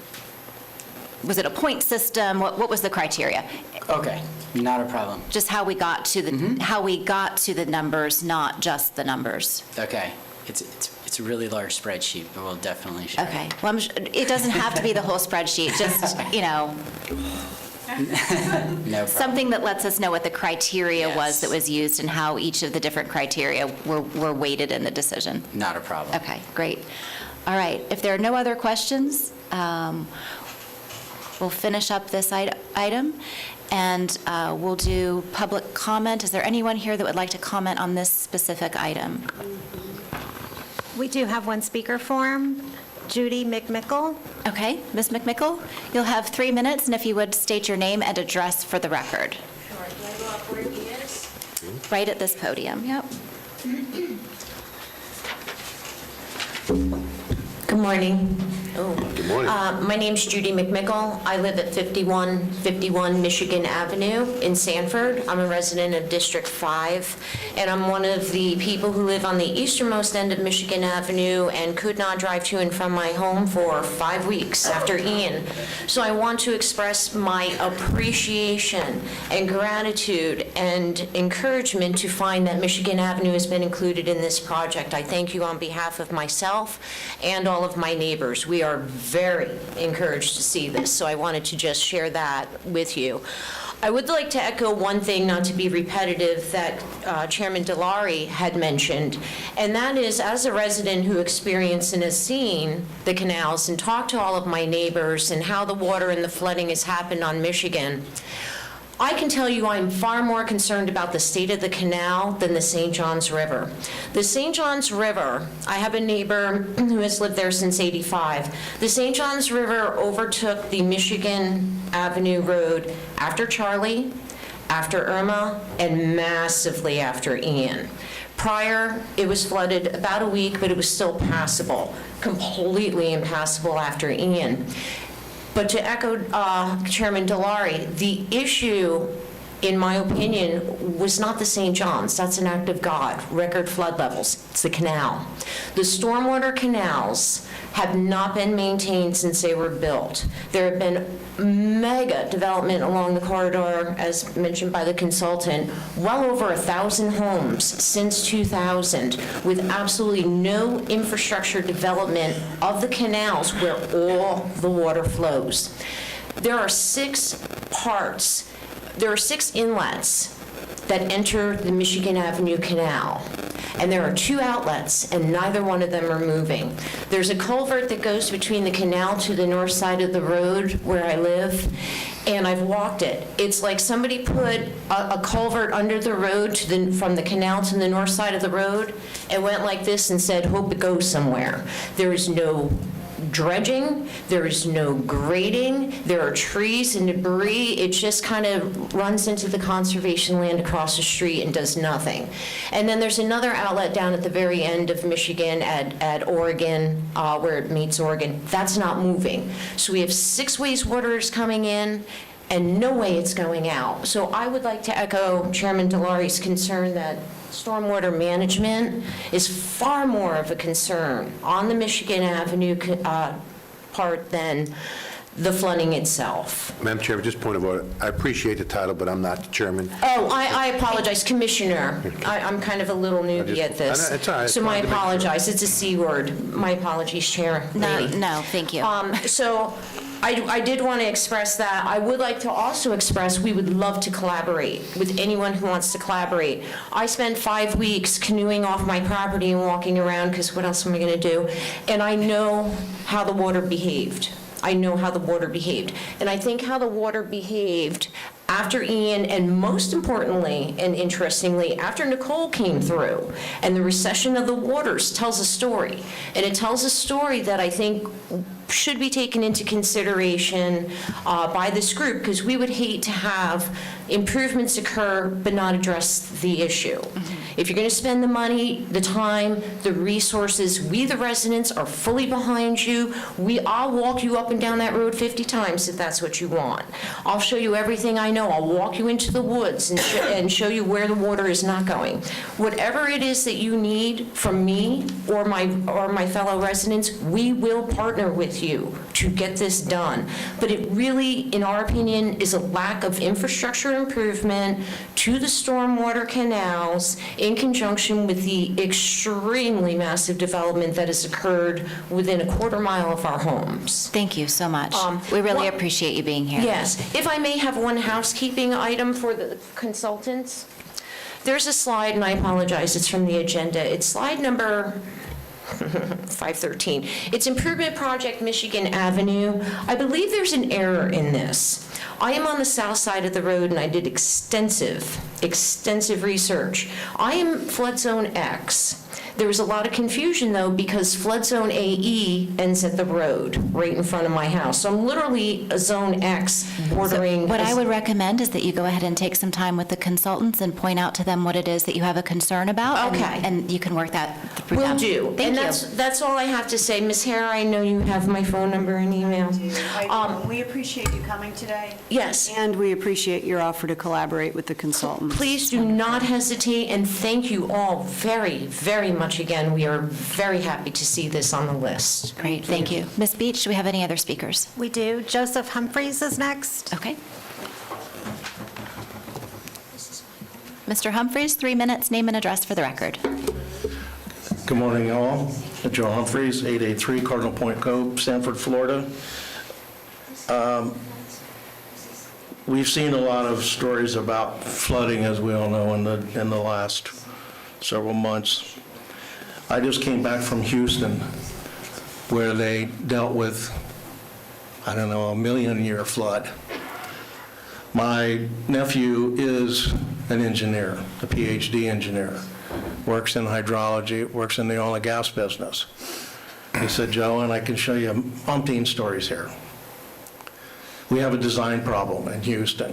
it a point system? What was the criteria? Okay, not a problem. Just how we got to the numbers, not just the numbers. Okay, it's a really large spreadsheet, but we'll definitely share. Okay, well, it doesn't have to be the whole spreadsheet, just, No problem. Something that lets us know what the criteria was Yes. that was used and how each of the different criteria were weighted in the decision. Not a problem. Okay, great. All right, if there are no other questions, we'll finish up this item, and we'll do public comment. Is there anyone here that would like to comment on this specific item? We do have one speaker form, Judy McMickle. Okay, Ms. McMickle, you'll have 3 minutes, and if you would state your name and address for the record. Sure. Do I go up where he is? Right at this podium, yep. Good morning. Good morning. My name's Judy McMickle. I live at 5151 Michigan Avenue in Sanford. I'm a resident of District 5, and I'm one of the people who live on the easternmost end of Michigan Avenue and could not drive to and from my home for 5 weeks after Ian. So I want to express my appreciation and gratitude and encouragement to find that Michigan Avenue has been included in this project. I thank you on behalf of myself and all of my neighbors. We are very encouraged to see this, so I wanted to just share that with you. I would like to echo one thing, not to be repetitive, that Chairman Delary had mentioned, and that is, as a resident who experienced and has seen the canals and talked to all of my neighbors and how the water and the flooding has happened on Michigan, I can tell you I'm far more concerned about the state of the canal than the St. Johns River. The St. Johns River, I have a neighbor who has lived there since '85. The St. Johns River overtook the Michigan Avenue Road after Charlie, after Irma, and massively after Ian. Prior, it was flooded about a week, but it was still passable, completely impassable after Ian. But to echo Chairman Delary, the issue, in my opinion, was not the St. John's. That's an act of God, record flood levels. It's the canal. The stormwater canals have not been maintained since they were built. There have been mega development along the corridor, as mentioned by the consultant, well over 1,000 homes since 2000, with absolutely no infrastructure development of the canals where all the water flows. There are 6 inlets that enter the Michigan Avenue Canal, and there are 2 outlets, and neither one of them are moving. There's a culvert that goes between the canal to the north side of the road where I live, and I've walked it. It's like somebody put a culvert under the road from the canal to the north side of the road and went like this and said, hope it goes somewhere. There is no dredging, there is no grading, there are trees and debris. It just kind of runs into the conservation land across the street and does nothing. And then there's another outlet down at the very end of Michigan at Oregon, where it meets Oregon. That's not moving. So we have 6 wastewaters coming in and no way it's going out. So I would like to echo Chairman Delary's concern that stormwater management is far more of a concern on the Michigan Avenue part than the flooding itself. Madam Chairman, just point of order. I appreciate the title, but I'm not the chairman. Oh, I apologize, Commissioner. I'm kind of a little newbie at this. It's all right. So I apologize. It's a C word. My apologies, Chair. No, thank you. So I did want to express that. I would like to also express we would love to collaborate with anyone who wants to collaborate. I spent 5 weeks canoeing off my property and walking around, because what else am I going to do? And I know how the water behaved. I know how the water behaved. And I think how the water behaved after Ian, and most importantly and interestingly, after Nicole came through, and the recession of the waters tells a story. And it tells a story that I think should be taken into consideration by this group, because we would hate to have improvements occur but not address the issue. If you're going to spend the money, the time, the resources, we the residents are fully behind you. I'll walk you up and down that road 50 times if that's what you want. I'll show you everything I know. I'll walk you into the woods and show you where the water is not going. Whatever it is that you need from me or my fellow residents, we will partner with you to get this done. But it really, in our opinion, is a lack of infrastructure improvement to the stormwater canals, in conjunction with the extremely massive development that has occurred within a quarter mile of our homes. Thank you so much. We really appreciate you being here. Yes. If I may have one housekeeping item for the consultants. There's a slide, and I apologize, it's from the agenda. It's slide number 513. It's Improvement Project Michigan Avenue. I believe there's an error in this. I am on the south side of the road, and I did extensive research. I am flood zone X. There was a lot of confusion, though, because flood zone AE ends at the road, right in front of my house. So I'm literally a zone X bordering. What I would recommend is that you go ahead and take some time with the consultants and point out to them what it is that you have a concern about. Okay. And you can work that through Will them. do. Thank And you. that's all I have to say. Ms. Hare, I know you have my phone number and email. We appreciate you coming today. Yes. And we appreciate your offer to collaborate with the consultants. Please do not hesitate, and thank you all very, very much again. We are very happy to see this on the list. Great, thank you. Ms. Beach, do we have any other speakers? We do. Joseph Humphreys is next. Okay. Mr. Humphreys, 3 minutes, name and address for the record. Good morning, all. Joe Humphreys, 883 Cardinal Point Cove, Sanford, Florida. We've seen a lot of stories about flooding, as we all know, in the last several months. I just came back from Houston, where they dealt with, I don't know, a million-year flood. My nephew is an engineer, a PhD engineer, works in hydrology, works in the oil and gas business. He said, Joe, and I can show you umpteen stories here. We have a design problem in Houston.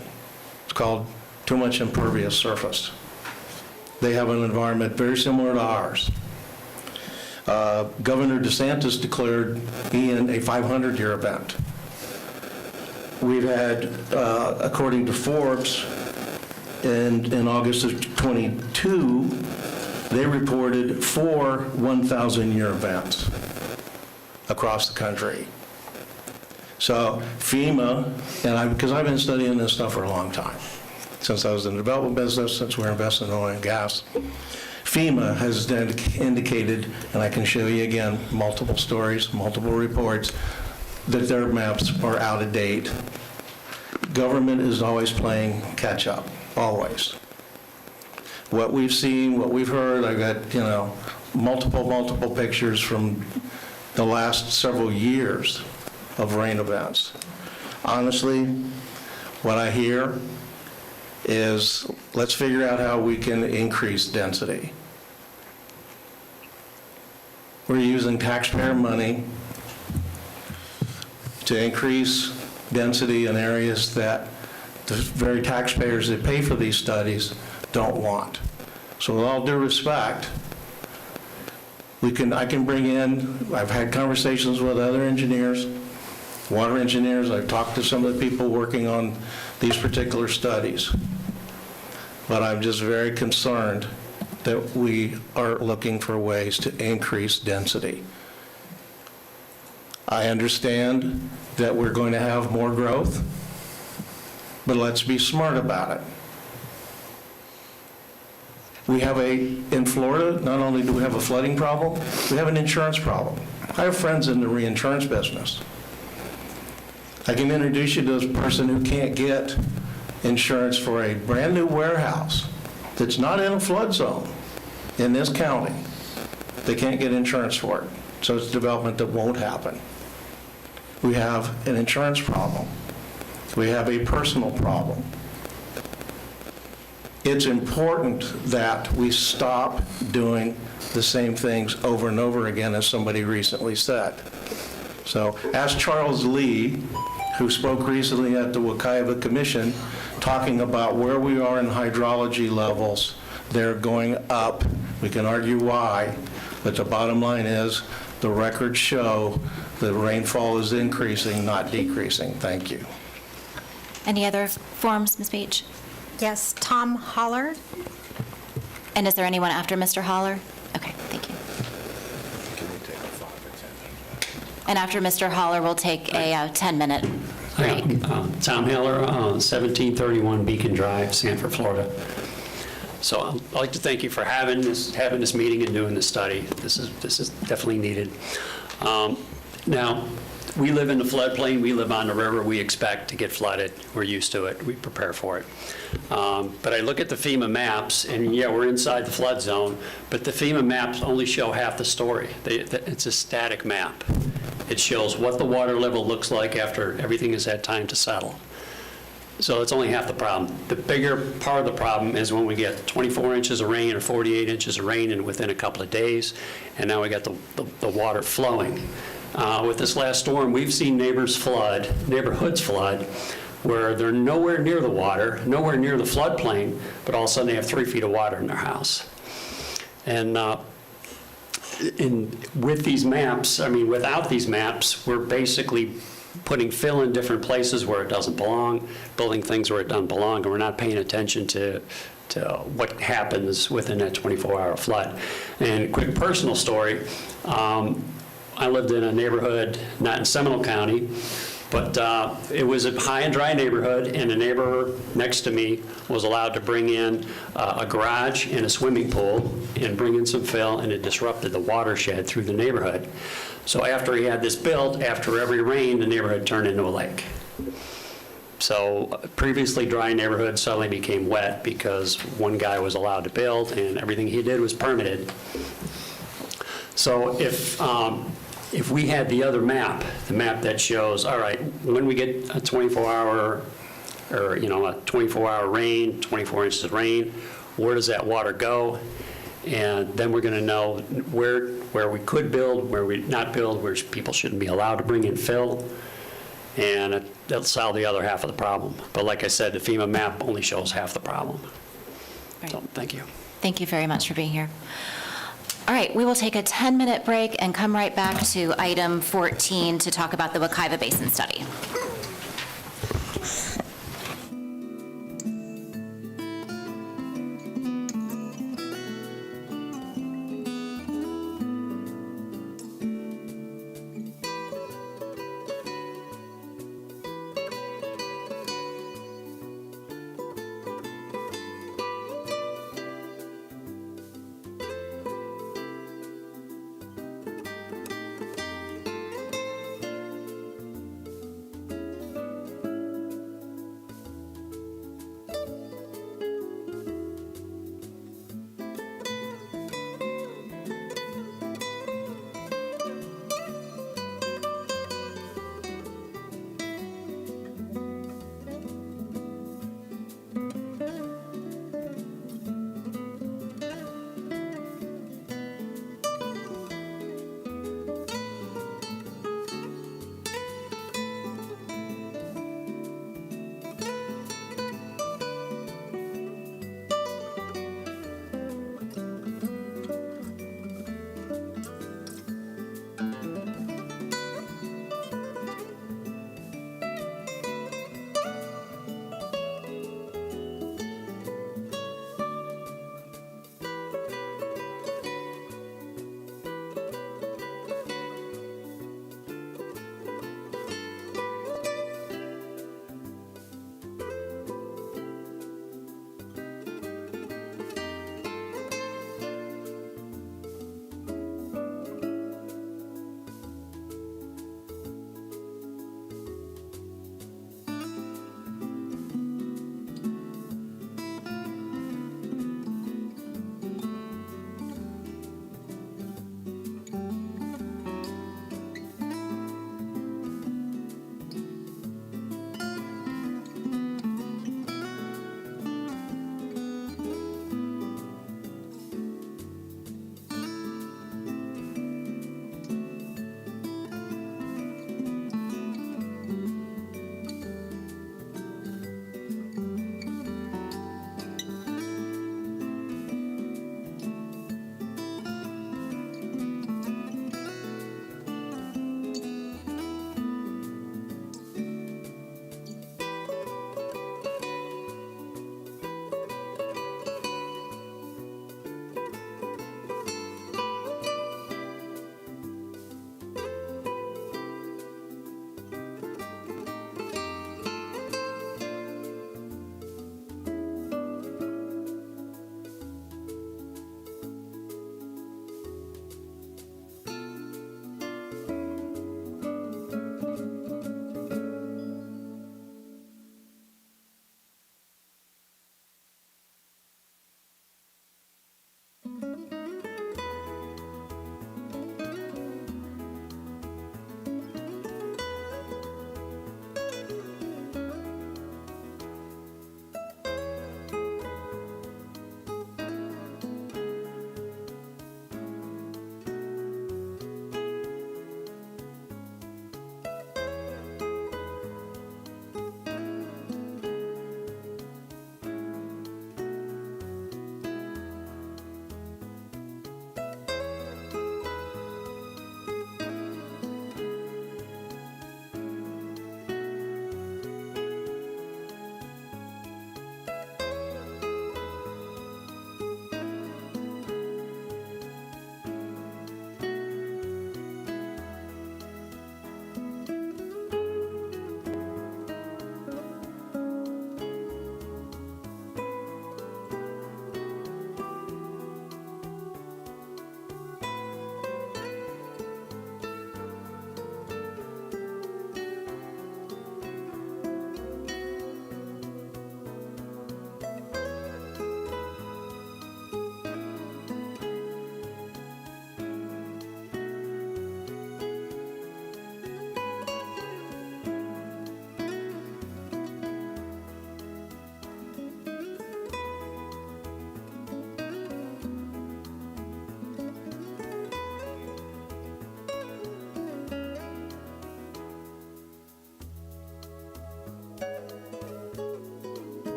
It's called too much impervious surface. They have an environment very similar to ours. Governor DeSantis declared Ian a 500-year event. We've had, according to Forbes, in August of 22, they reported 4 1,000-year events across the country. So FEMA, and because I've been studying this stuff for a long time, since I was in the development business, since we're investing in oil and gas, FEMA has indicated, and I can show you again, multiple stories, multiple reports, that their maps are out of date. Government is always playing catch up, always. What we've seen, what we've heard, I got, multiple pictures from the last several years of rain events. Honestly, what I hear is, let's figure out how we can increase density. We're using taxpayer money to increase density in areas that the very taxpayers that pay for these studies don't want. So with all due respect, I can bring in, I've had conversations with other engineers, water engineers, I've talked to some of the people working on these particular studies. But I'm just very concerned that we are looking for ways to increase density. I understand that we're going to have more growth, but let's be smart about it. In Florida, not only do we have a flooding problem, we have an insurance problem. I have friends in the reinsurance business. I can introduce you to a person who can't get insurance for a brand new warehouse that's not in a flood zone in this county. They can't get insurance for it. So it's development that won't happen. We have an insurance problem. We have a personal problem. It's important that we stop doing the same things over and over again, as somebody recently said. So ask Charles Lee, who spoke recently at the Wekiva Commission, talking about where we are in hydrology levels. They're going up. We can argue why, but the bottom line is the records show the rainfall is increasing, not decreasing. Thank you. Any other forms, Ms. Beach? Yes, Tom Holler. And is there anyone after Mr. Holler? Okay, thank you. And after Mr. Holler, we'll take a 10-minute break. Tom Heller, 1731 Beacon Drive, Sanford, Florida. So I'd like to thank you for having this meeting and doing this study. This is definitely needed. Now, we live in the floodplain, we live on the river, we expect to get flooded, we're used to it, we prepare for it. But I look at the FEMA maps, and yeah, we're inside the flood zone, but the FEMA maps only show half the story. It's a static map. It shows what the water level looks like after everything has had time to settle. So it's only half the problem. The bigger part of the problem is when we get 24 inches of rain or 48 inches of rain within a couple of days, and now we got the water flowing. With this last storm, we've seen neighborhoods flood, where they're nowhere near the water, nowhere near the floodplain, but all of a sudden they have 3 feet of water in their house. And with these maps, without these maps, we're basically putting fill in different places where it doesn't belong, building things where it doesn't belong, and we're not paying attention to what happens within that 24-hour flood. And a quick personal story, I lived in a neighborhood, not in Seminole County, but it was a high and dry neighborhood, and the neighbor next to me was allowed to bring in a garage and a swimming pool and bring in some fill, and it disrupted the watershed through the neighborhood. So after he had this built, after every rain, the neighborhood turned into a lake. So a previously dry neighborhood suddenly became wet because one guy was allowed to build, and everything he did was permitted. So if we had the other map, the map that shows, all right, when we get a 24-hour or, a 24-hour rain, 24 inches of rain, where does that water go? And then we're going to know where we could build, where we not build, where people shouldn't be allowed to bring in fill, and that'll solve the other half of the problem. But like I said, the FEMA map only shows half the problem. Right. So, thank you. Thank you very much for being here. All right, we will take a 10-minute break and come right back to item 14 to talk about the Wekiva Basin study.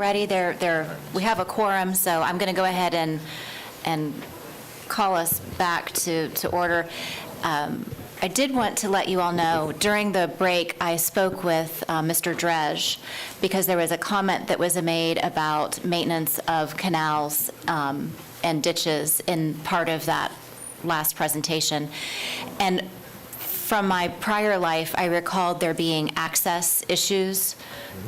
ready. We have a quorum, so I'm going to go ahead and call us back to order. I did want to let you all know, during the break, I spoke with Mr. Dredge because there was a comment that was made about maintenance of canals and ditches in part of that last presentation. And from my prior life, I recalled there being access issues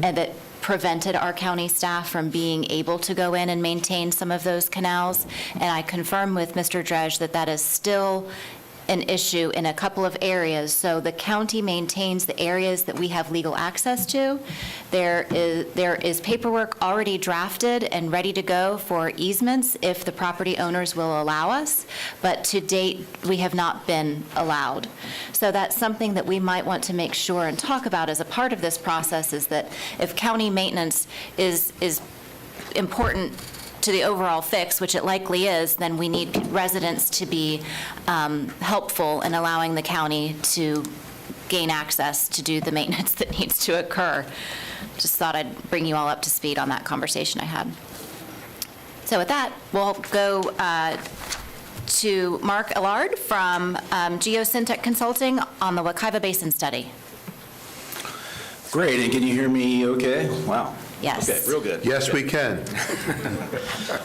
and that prevented our county staff from being able to go in and maintain some of those canals. And I confirmed with Mr. Dredge that that is still an issue in a couple of areas. So the county maintains the areas that we have legal access to. There is paperwork already drafted and ready to go for easements if the property owners will allow us, but to date, we have not been allowed. So that's something that we might want to make sure and talk about as a part of this process, is that if county maintenance is important to the overall fix, which it likely is, then we need residents to be helpful in allowing the county to gain access to do the maintenance that needs to occur. Just thought I'd bring you all up to speed on that conversation I had. So with that, we'll go to Mark Allard from Geosyntec Consulting on the Wekiva Basin study. Great, and can you hear me okay? Wow. Yes. Okay, real good. Yes, we can.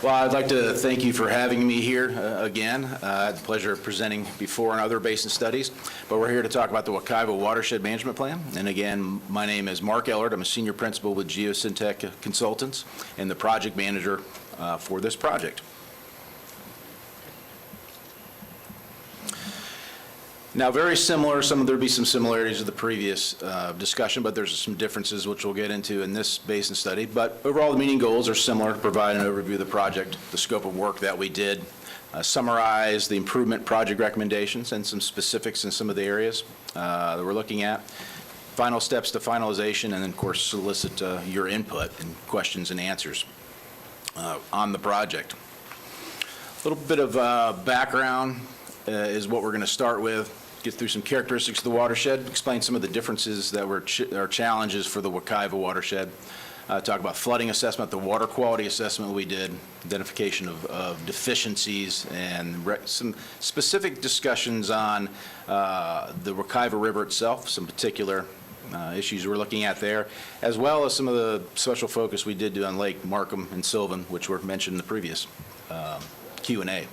Well, I'd like to thank you for having me here again. I had the pleasure of presenting before on other basin studies, but we're here to talk about the Wekiva Watershed Management Plan. And again, my name is Mark Ellard. I'm a senior principal with Geosyntec Consultants and the project manager for this project. Now, very similar, there'd be some similarities to the previous discussion, but there's some differences which we'll get into in this basin study. But overall, the meeting goals are similar: to provide an overview of the project, the scope of work that we did, summarize the improvement project recommendations and some specifics in some of the areas that we're looking at, final steps to finalization, and then, of course, solicit your input and questions and answers on the project. A little bit of background is what we're going to start with. Get through some characteristics of the watershed, explain some of the differences that are challenges for the Wekiva watershed, talk about flooding assessment, the water quality assessment we did, identification of deficiencies, and some specific discussions on the Wekiva River itself, some particular issues we're looking at there, as well as some of the special focus we did do on Lake Markham and Sylvan, which were mentioned in the previous Q&A.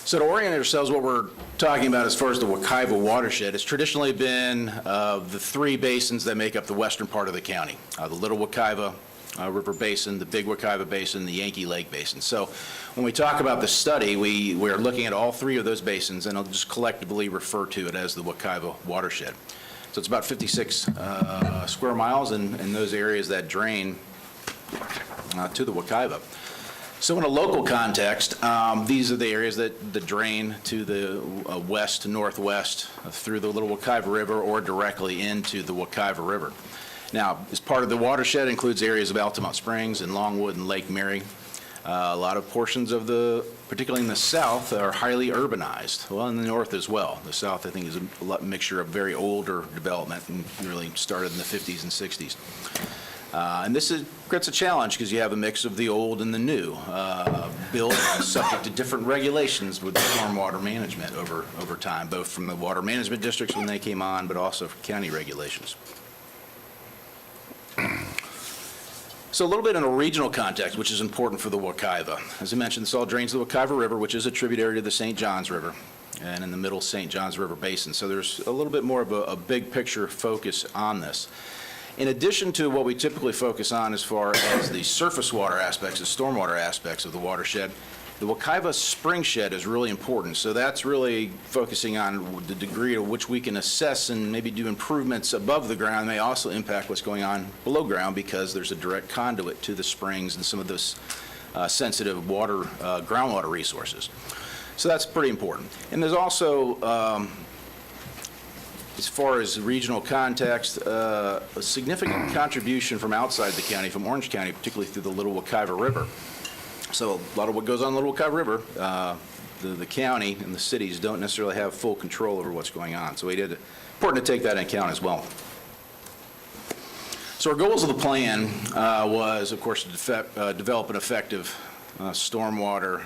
So to orient ourselves, what we're talking about as far as the Wekiva watershed, it's traditionally been the three basins that make up the western part of the county: the Little Wekiva River Basin, the Big Wekiva Basin, the Yankee Lake Basin. So when we talk about the study, we're looking at all three of those basins, and I'll just collectively refer to it as the Wekiva watershed. So it's about 56 square miles in those areas that drain to the Wekiva. So in a local context, these are the areas that drain to the west to northwest through the Little Wekiva River or directly into the Wekiva River. Now, as part of the watershed includes areas of Altamont Springs and Longwood and Lake Mary. A lot of portions of particularly in the south, are highly urbanized. Well, in the north as well. The south, I think, is a mixture of very older development and really started in the 50s and 60s. And this creates a challenge because you have a mix of the old and the new, built subject to different regulations with stormwater management over time, both from the water management districts when they came on, but also for county regulations. So a little bit in a regional context, which is important for the Wekiva. As I mentioned, this all drains the Wekiva River, which is a tributary to the St. Johns River, and in the middle St. Johns River Basin. So there's a little bit more of a big picture focus on this. In addition to what we typically focus on as far as the surface water aspects, the stormwater aspects of the watershed, the Wekiva spring shed is really important. So that's really focusing on the degree to which we can assess and maybe do improvements above the ground. It may also impact what's going on below ground because there's a direct conduit to the springs and some of those sensitive water, groundwater resources. So that's pretty important. And there's also, as far as regional context, a significant contribution from outside the county, from Orange County, particularly through the Little Wekiva River. So a lot of what goes on in the Little Wekiva River, the county and the cities don't necessarily have full control over what's going on. So it's important to take that into account as well. So our goals of the plan was, of course, to develop an effective stormwater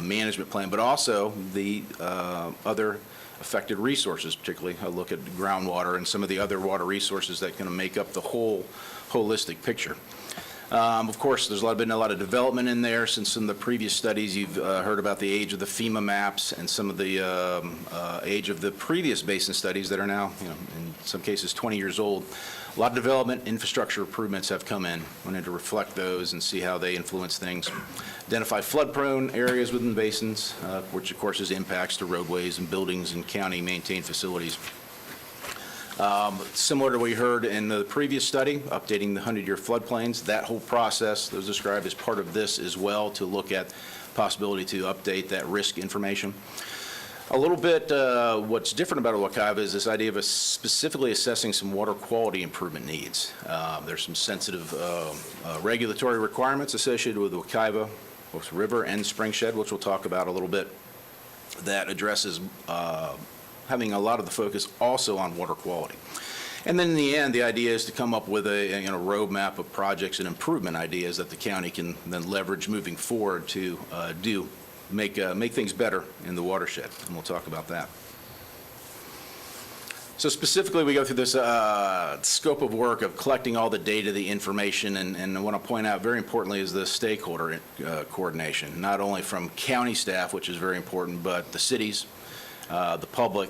management plan, but also the other affected resources, particularly a look at groundwater and some of the other water resources that can make up the whole holistic picture. Of course, there's been a lot of development in there since in the previous studies. You've heard about the age of the FEMA maps and some of the age of the previous basin studies that are now, in some cases, 20 years old. A lot of development, infrastructure improvements have come in. Wanted to reflect those and see how they influence things. Identify flood-prone areas within basins, which of course has impacts to roadways and buildings and county-maintained facilities. Similar to what we heard in the previous study, updating the 100-year floodplains, that whole process was described as part of this as well, to look at possibility to update that risk information. A little bit what's different about Wekiva is this idea of specifically assessing some water quality improvement needs. There's some sensitive regulatory requirements associated with Wekiva, both river and springshed, which we'll talk about a little bit, that addresses having a lot of the focus also on water quality. And then in the end, the idea is to come up with a roadmap of projects and improvement ideas that the county can then leverage moving forward to make things better in the watershed, and we'll talk about that. So specifically, we go through this scope of work of collecting all the data, the information, and I want to point out very importantly is the stakeholder coordination, not only from county staff, which is very important, but the cities, the public,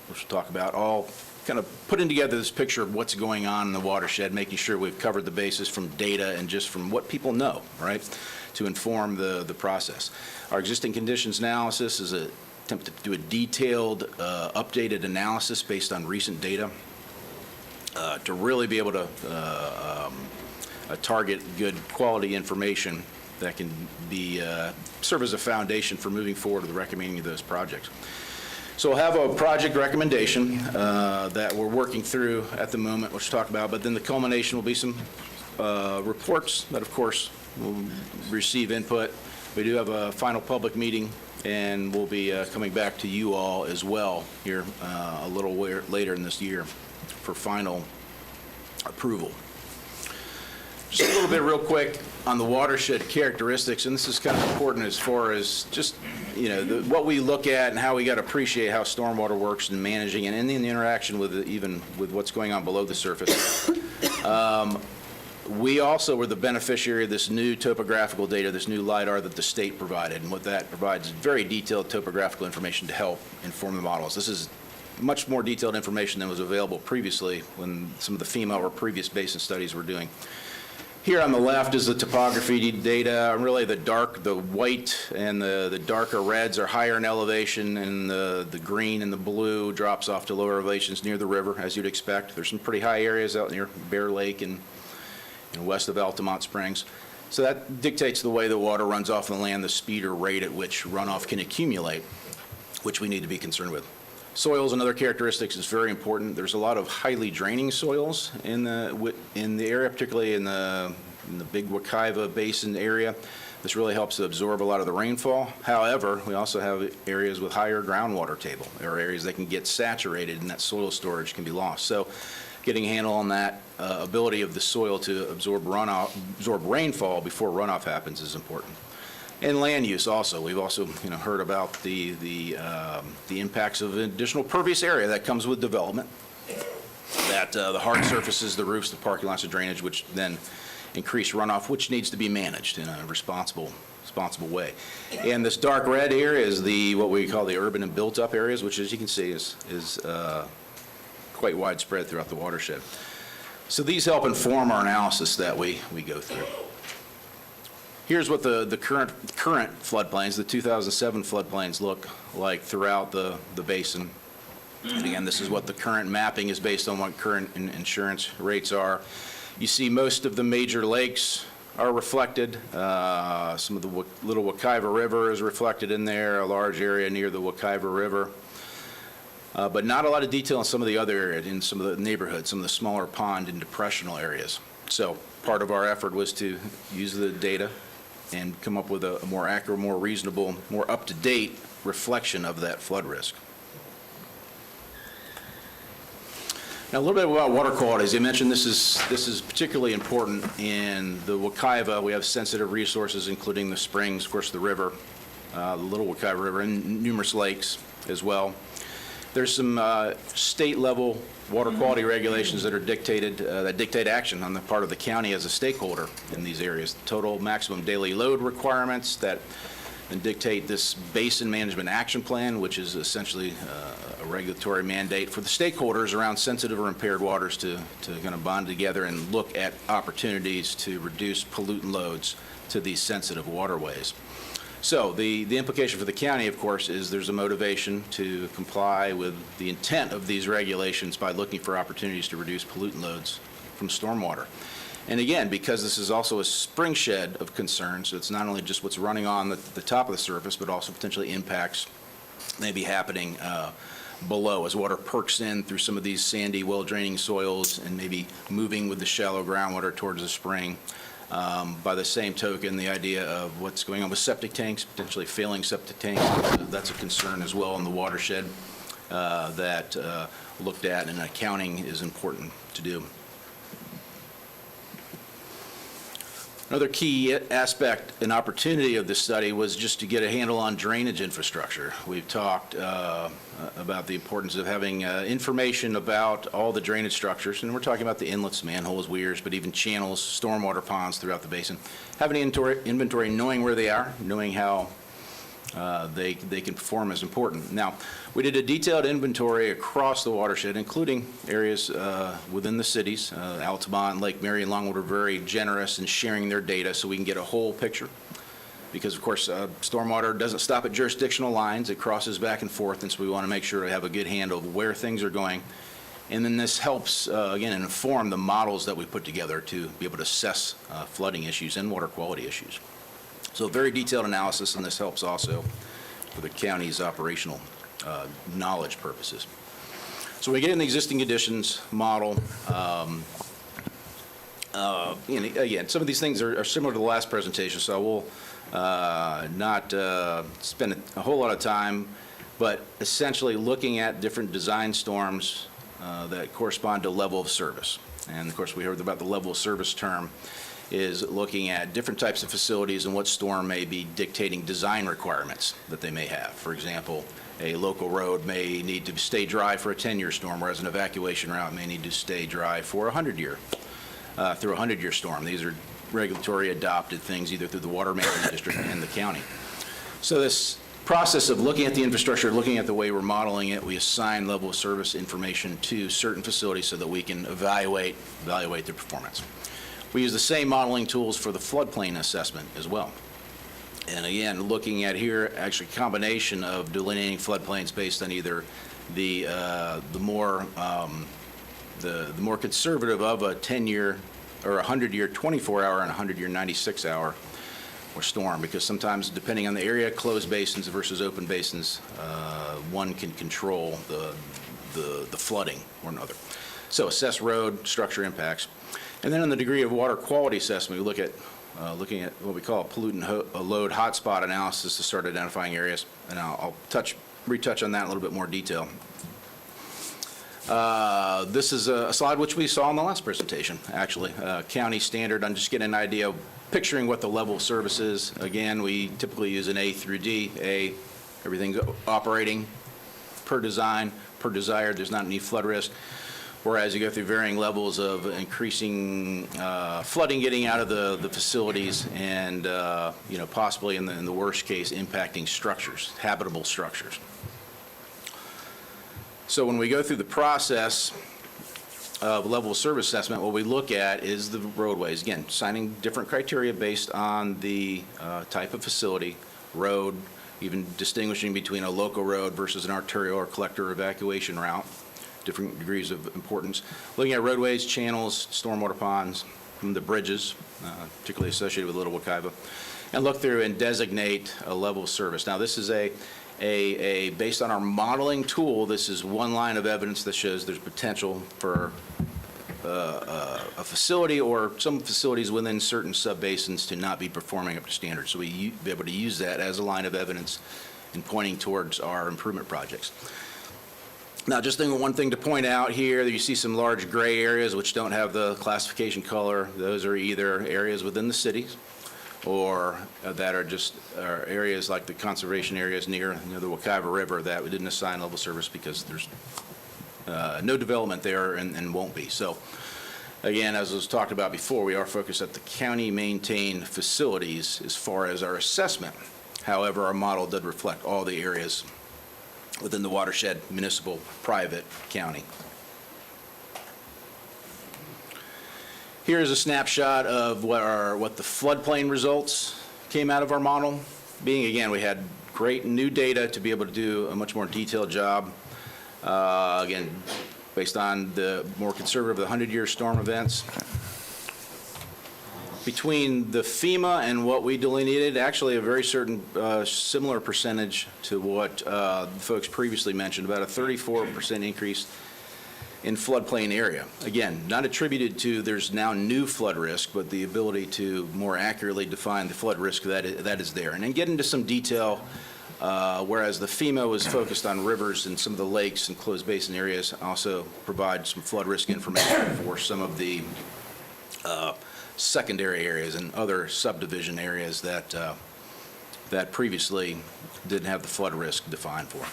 which we'll talk about, all kind of putting together this picture of what's going on in the watershed, making sure we've covered the bases from data and just from what people know, right, to inform the process. Our existing conditions analysis is an attempt to do a detailed, updated analysis based on recent data to really be able to target good quality information that can be serve as a foundation for moving forward with the recommending of those projects. So we'll have a project recommendation that we're working through at the moment, which we'll talk about, but then the culmination will be some reports that, of course, will receive input. We do have a final public meeting, and we'll be coming back to you all as well here a little later in this year for final approval. Just a little bit real quick on the watershed characteristics, and this is kind of important as far as just, what we look at and how we got to appreciate how stormwater works and managing it, and in the interaction with even with what's going on below the surface. We also were the beneficiary of this new topographical data, this new LiDAR that the state provided, and what that provides is very detailed topographical information to help inform the models. This is much more detailed information than was available previously when some of the FEMA or previous basin studies were doing. Here on the left is the topography data. Really the white and the darker reds are higher in elevation, and the green and the blue drops off to lower elevations near the river, as you'd expect. There's some pretty high areas out near Bear Lake and west of Altamont Springs. So that dictates the way the water runs off the land, the speed or rate at which runoff can accumulate, which we need to be concerned with. Soils and other characteristics is very important. There's a lot of highly draining soils in the area, particularly in the big Wekiva Basin area. This really helps to absorb a lot of the rainfall. However, we also have areas with higher groundwater table. There are areas that can get saturated, and that soil storage can be lost. So getting a handle on that ability of the soil to absorb rainfall before runoff happens is important. And land use also. We've also heard about the impacts of additional pervious area that comes with development, that the hard surfaces, the roofs, the parking lots, the drainage, which then increase runoff, which needs to be managed in a responsible way. And this dark red area is what we call the urban and built-up areas, which, as you can see, is quite widespread throughout the watershed. So these help inform our analysis that we go through. Here's what the current floodplains, the 2007 floodplains, look like throughout the basin. And again, this is what the current mapping is based on, what current insurance rates are. You see most of the major lakes are reflected. Some of the little Wekiva River is reflected in there, a large area near the Wekiva River. But not a lot of detail in some of the other areas, in some of the neighborhoods, some of the smaller pond and depressional areas. So part of our effort was to use the data and come up with a more accurate, more reasonable, more up-to-date reflection of that flood risk. Now, a little bit about water quality. As you mentioned, this is particularly important in the Wekiva. We have sensitive resources, including the springs, of course, the river, the Little Wekiva River, and numerous lakes as well. There's some state-level water quality regulations that are dictated, that dictate action on the part of the county as a stakeholder in these areas. Total maximum daily load requirements that dictate this basin management action plan, which is essentially a regulatory mandate for the stakeholders around sensitive or impaired waters to kind of bond together and look at opportunities to reduce pollutant loads to these sensitive waterways. So the implication for the county, of course, is there's a motivation to comply with the intent of these regulations by looking for opportunities to reduce pollutant loads from stormwater. And again, because this is also a spring shed of concern, so it's not only just what's running on the top of the surface, but also potentially impacts may be happening below as water perks in through some of these sandy, well-draining soils and maybe moving with the shallow groundwater towards the spring. By the same token, the idea of what's going on with septic tanks, potentially failing septic tanks, that's a concern as well in the watershed that looked at, and accounting is important to do. Another key aspect and opportunity of this study was just to get a handle on drainage infrastructure. We've talked about the importance of having information about all the drainage structures, and we're talking about the inlets, manholes, weirs, but even channels, stormwater ponds throughout the basin. Having inventory, knowing where they are, knowing how they can perform is important. Now, we did a detailed inventory across the watershed, including areas within the cities. Altamont, Lake Mary, and Longwood are very generous in sharing their data so we can get a whole picture. Because, of course, stormwater doesn't stop at jurisdictional lines. It crosses back and forth, and so we want to make sure to have a good handle of where things are going. And then this helps, again, inform the models that we put together to be able to assess flooding issues and water quality issues. So very detailed analysis, and this helps also for the county's operational knowledge purposes. So we get in the existing conditions model. Again, some of these things are similar to the last presentation, so I will not spend a whole lot of time, but essentially looking at different design storms that correspond to level of service. And of course, we heard about the level of service term is looking at different types of facilities and what storm may be dictating design requirements that they may have. For example, a local road may need to stay dry for a 10-year storm, whereas an evacuation route may need to stay dry for a 100-year, through a 100-year storm. These are regulatory adopted things either through the Water Management District and the county. So this process of looking at the infrastructure, looking at the way we're modeling it, we assign level of service information to certain facilities so that we can evaluate their performance. We use the same modeling tools for the floodplain assessment as well. And again, looking at here, actually a combination of delineating floodplains based on either the more conservative of a 10-year or a 100-year 24-hour and a 100-year 96-hour or storm, because sometimes depending on the area, closed basins versus open basins, one can control the flooding or another. So assess road structure impacts. And then on the degree of water quality assessment, we look at looking at what we call a pollutant load hotspot analysis to start identifying areas. And I'll retouch on that in a little bit more detail. This is a slide which we saw in the last presentation, actually. County standard, I'm just getting an idea of picturing what the level of service is. Again, we typically use an A through D. A, everything's operating per design, per desired. There's not any flood risk. Whereas you go through varying levels of increasing flooding getting out of the facilities and, possibly in the worst case, impacting structures, habitable structures. So when we go through the process of level of service assessment, what we look at is the roadways. Again, assigning different criteria based on the type of facility, road, even distinguishing between a local road versus an arterial or collector evacuation route. Different degrees of importance. Looking at roadways, channels, stormwater ponds, and the bridges, particularly associated with Little Wekiva, and look through and designate a level of service. Now, this is based on our modeling tool, this is one line of evidence that shows there's potential for a facility or some facilities within certain subbasins to not be performing up to standards. So we be able to use that as a line of evidence in pointing towards our improvement projects. Now, just one thing to point out here, you see some large gray areas which don't have the classification color. Those are either areas within the cities or that are just areas like the conservation areas near the Wekiva River that we didn't assign level service because there's no development there and won't be. So again, as was talked about before, we are focused at the county-maintained facilities as far as our assessment. However, our model did reflect all the areas within the watershed, municipal, private, county. Here's a snapshot of what the floodplain results came out of our model. Being, again, we had great new data to be able to do a much more detailed job. Again, based on the more conservative, the 100-year storm events. Between the FEMA and what we delineated, actually a very certain similar percentage to what folks previously mentioned, about a 34% increase in floodplain area. Again, not attributed to there's now new flood risk, but the ability to more accurately define the flood risk that is there. And then get into some detail, whereas the FEMA was focused on rivers and some of the lakes and closed basin areas, also provide some flood risk information for some of the secondary areas and other subdivision areas that previously didn't have the flood risk defined for.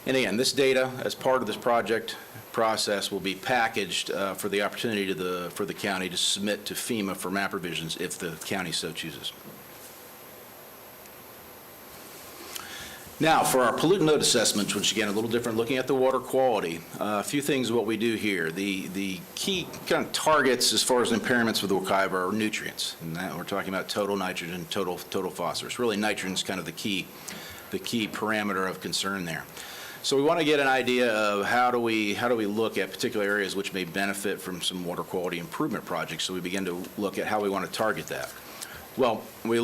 And again, this data, as part of this project process, will be packaged for the opportunity for the county to submit to FEMA for map revisions if the county so chooses. Now, for our pollutant load assessments, which again, a little different, looking at the water quality, a few things what we do here. The key kind of targets as far as impairments with the Wekiva are nutrients. And that we're talking about total nitrogen, total phosphorus. Really, nitrogen is kind of the key parameter of concern there. So we want to get an idea of how do we look at particular areas which may benefit from some water quality improvement projects. So we begin to look at how we want to target that. Well, we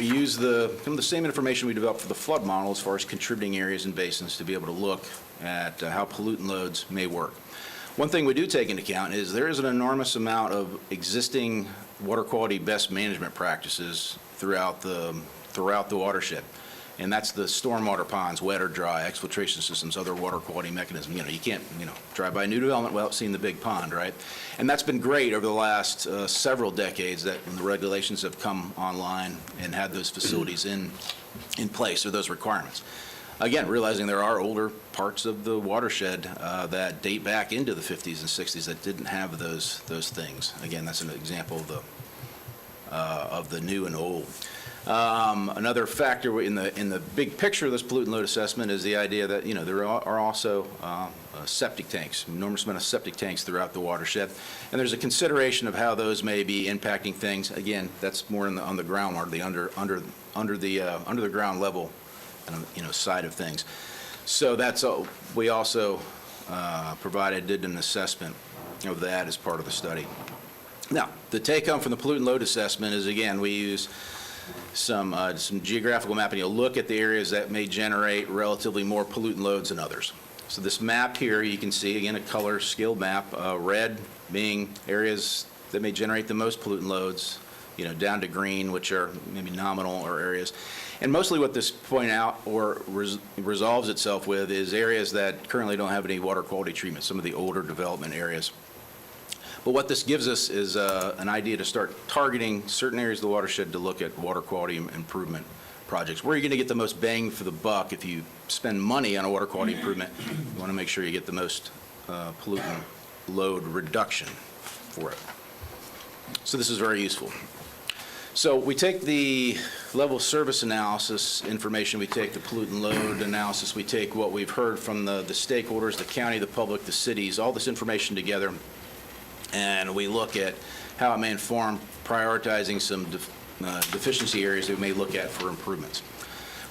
use the same information we developed for the flood model as far as contributing areas and basins to be able to look at how pollutant loads may work. One thing we do take into account is there is an enormous amount of existing water quality best management practices throughout the watershed. And that's the stormwater ponds, wet or dry, exfiltration systems, other water quality mechanisms. You can't, drive by new development without seeing the big pond, right? And that's been great over the last several decades that when the regulations have come online and had those facilities in place, or those requirements. Again, realizing there are older parts of the watershed that date back into the 50s and 60s that didn't have those things. Again, that's an example of the new and old. Another factor in the big picture of this pollutant load assessment is the idea that there are also septic tanks, enormous amount of septic tanks throughout the watershed, and there's a consideration of how those may be impacting things. Again, that's more on the groundwater, the under the ground level, side of things. So that's we also did an assessment of that as part of the study. Now, the take home from the pollutant load assessment is, again, we use some geographical mapping. You'll look at the areas that may generate relatively more pollutant loads than others. So this map here, you can see, again, a color scale map, red being areas that may generate the most pollutant loads, down to green, which are maybe nominal or areas. And mostly what this point out or resolves itself with is areas that currently don't have any water quality treatment, some of the older development areas. But what this gives us is an idea to start targeting certain areas of the watershed to look at water quality improvement projects. Where are you going to get the most bang for the buck if you spend money on a water quality improvement? You want to make sure you get the most pollutant load reduction for it. So this is very useful. So we take the level of service analysis information, we take the pollutant load analysis, we take what we've heard from the stakeholders, the county, the public, the cities, all this information together, and we look at how it may inform prioritizing some deficiency areas that we may look at for improvements.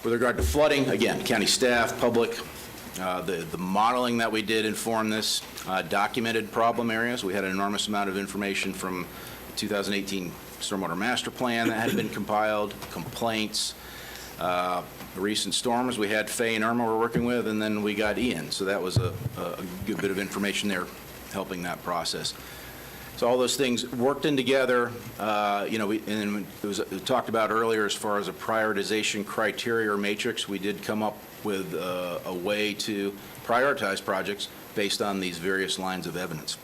With regard to flooding, again, county staff, public, the modeling that we did inform this, documented problem areas. We had an enormous amount of information from the 2018 Stormwater Master Plan that had been compiled, complaints, recent storms. We had Faye and Irma we're working with, and then we got Ian. So that was a good bit of information there helping that process. So all those things worked in together. And it was talked about earlier as far as a prioritization criteria or matrix. We did come up with a way to prioritize projects based on these various lines of evidence.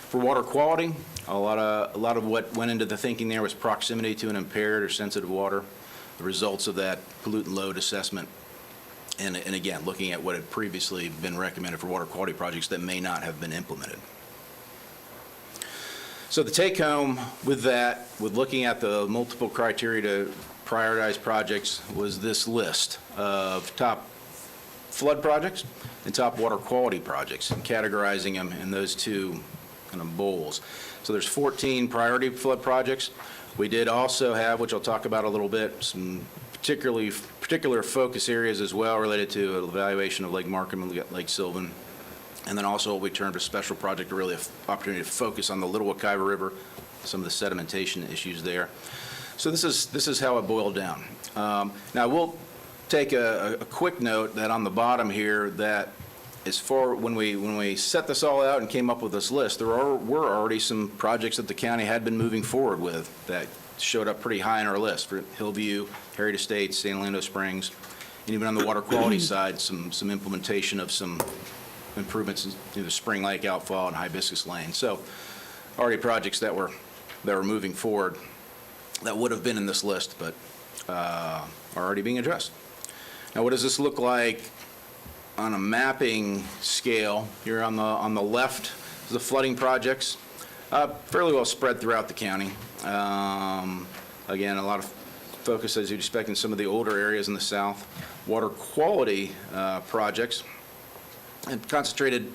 For water quality, a lot of what went into the thinking there was proximity to an impaired or sensitive water, the results of that pollutant load assessment, and again, looking at what had previously been recommended for water quality projects that may not have been implemented. So the take home with that, with looking at the multiple criteria to prioritize projects, was this list of top flood projects and top water quality projects, and categorizing them in those two kind of bowls. So there's 14 priority flood projects. We did also have, which I'll talk about a little bit, some particular focus areas as well related to evaluation of Lake Markham and Lake Sylvan. And then also we turned to a special project, really an opportunity to focus on the Little Wekiva River, some of the sedimentation issues there. So this is how it boiled down. Now we'll take a quick note that on the bottom here, that as far when we set this all out and came up with this list, there were already some projects that the county had been moving forward with that showed up pretty high on our list for Hillview, Harriet Estates, San Orlando Springs, and even on the water quality side, some implementation of some improvements in the Spring Lake outfall and Hibiscus Lane. So already projects that were moving forward that would have been in this list, but are already being addressed. Now, what does this look like on a mapping scale? Here on the left is the flooding projects, fairly well spread throughout the county. Again, a lot of focus, as you'd expect, in some of the older areas in the south. Water quality projects, and concentrated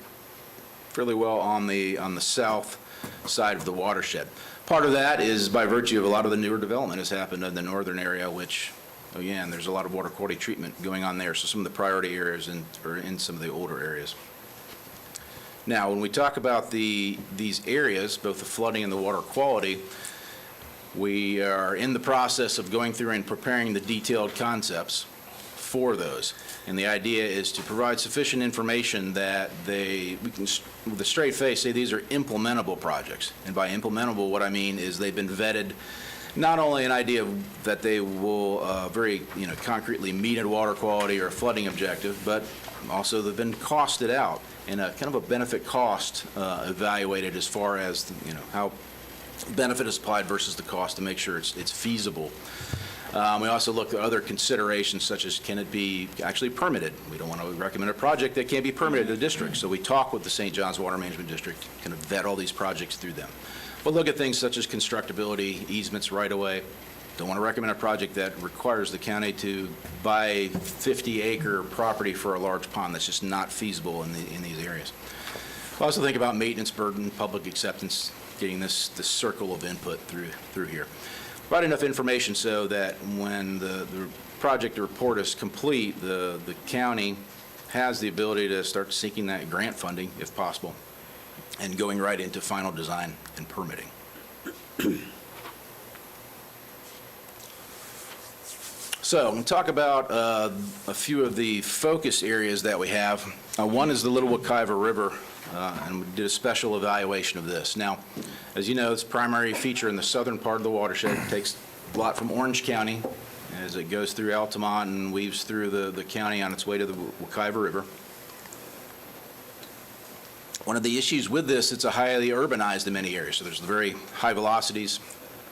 fairly well on the south side of the watershed. Part of that is by virtue of a lot of the newer development has happened in the northern area, which, again, there's a lot of water quality treatment going on there. So some of the priority areas are in some of the older areas. Now, when we talk about these areas, both the flooding and the water quality, we are in the process of going through and preparing the detailed concepts for those. And the idea is to provide sufficient information that we can, with a straight face, say these are implementable projects. And by implementable, what I mean is they've been vetted, not only an idea that they will very concretely meet a water quality or a flooding objective, but also they've been costed out and a kind of a benefit cost evaluated as far as how benefit is applied versus the cost to make sure it's feasible. We also look at other considerations such as, can it be actually permitted? We don't want to recommend a project that can't be permitted in the district. So we talk with the St. John's Water Management District, kind of vet all these projects through them. But look at things such as constructability, easements, right-of-way. Don't want to recommend a project that requires the county to buy 50-acre property for a large pond. That's just not feasible in these areas. We also think about maintenance burden, public acceptance, getting this circle of input through here. Provide enough information so that when the project report is complete, the county has the ability to start seeking that grant funding, if possible, and going right into final design and permitting. So we'll talk about a few of the focus areas that we have. One is the Little Wekiva River, and we did a special evaluation of this. Now, as you know, it's a primary feature in the southern part of the watershed. It takes a lot from Orange County as it goes through Altamont and weaves through the county on its way to the Wekiva River. One of the issues with this, it's a highly urbanized in many areas, so there's very high velocities,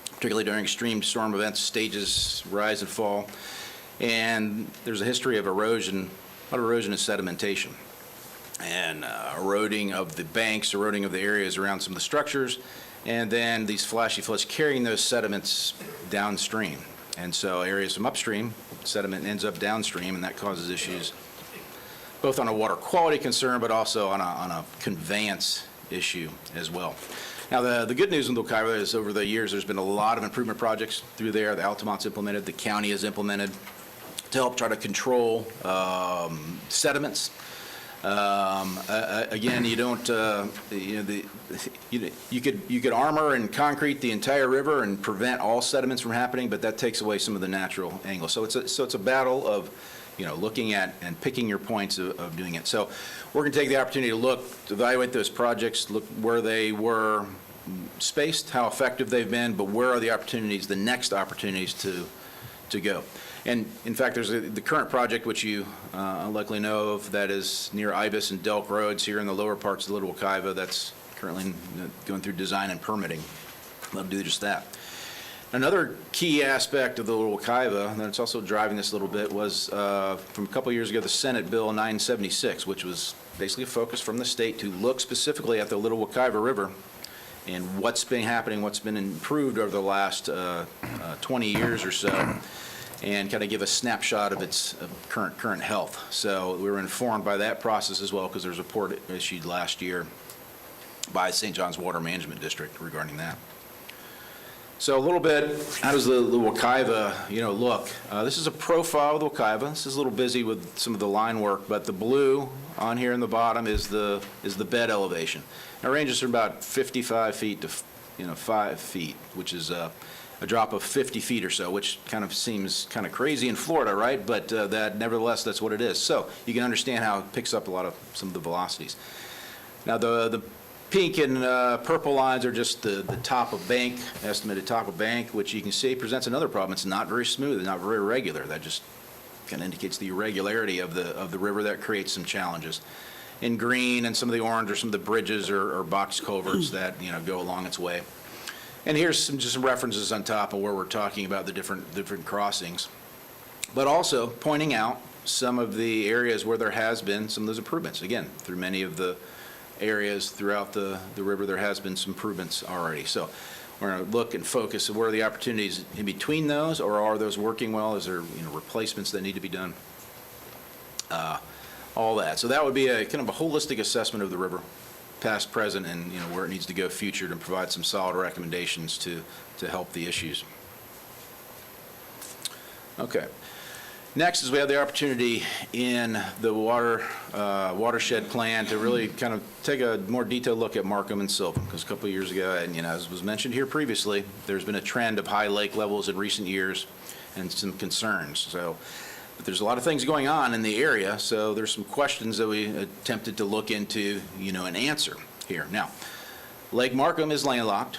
particularly during extreme storm events, stages rise and fall, and there's a history of erosion, a lot of erosion and sedimentation, and eroding of the banks, eroding of the areas around some of the structures, and then these flashy floods carrying those sediments downstream. And so areas from upstream, sediment ends up downstream, and that causes issues both on a water quality concern, but also on a conveyance issue as well. Now, the good news in Wekiva is over the years, there's been a lot of improvement projects through there. The Altamont's implemented, the county has implemented to help try to control sediments. Again, you don't, you could armor and concrete the entire river and prevent all sediments from happening, but that takes away some of the natural angles. So it's a battle of, looking at and picking your points of doing it. So we're going to take the opportunity to evaluate those projects, look where they were spaced, how effective they've been, but where are the opportunities, the next opportunities to go. And in fact, there's the current project, which you likely know of, that is near Ibis and Delk Roads here in the lower parts of the Little Wekiva. That's currently going through design and permitting. They'll do just that. Another key aspect of the Little Wekiva, and it's also driving this a little bit, was from a couple years ago, the Senate Bill 976, which was basically a focus from the state to look specifically at the Little Wekiva River and what's been happening, what's been improved over the last 20 years or so, and kind of give a snapshot of its current health. So we were informed by that process as well, because there was a report issued last year by St. John's Water Management District regarding that. So a little bit, how does the Wekiva, look? This is a profile of the Wekiva. This is a little busy with some of the line work, but the blue on here in the bottom is the bed elevation. It ranges from about 55 feet to 5 feet, which is a drop of 50 feet or so, which kind of seems kind of crazy in Florida, right? But nevertheless, that's what it is. So you can understand how it picks up some of the velocities. Now the pink and purple lines are just the top of bank, estimated top of bank, which you can see presents another problem. It's not very smooth, it's not very regular. That just kind of indicates the irregularity of the river. That creates some challenges. In green and some of the orange are some of the bridges or box culverts that go along its way. And here's just some references on top of where we're talking about the different crossings, but also pointing out some of the areas where there has been some of those improvements. Again, through many of the areas throughout the river, there has been some improvements already. So we're going to look and focus on where are the opportunities in between those, or are those working well? Is there replacements that need to be done? All that. So that would be a kind of a holistic assessment of the river, past, present, and where it needs to go future, to provide some solid recommendations to help the issues. Okay. Next is we have the opportunity in the watershed plan to really kind of take a more detailed look at Markham and Sylvan, because a couple of years ago, and as was mentioned here previously, there's been a trend of high lake levels in recent years and some concerns. So, but there's a lot of things going on in the area, so there's some questions that we attempted to look into, and answer here. Now, Lake Markham is landlocked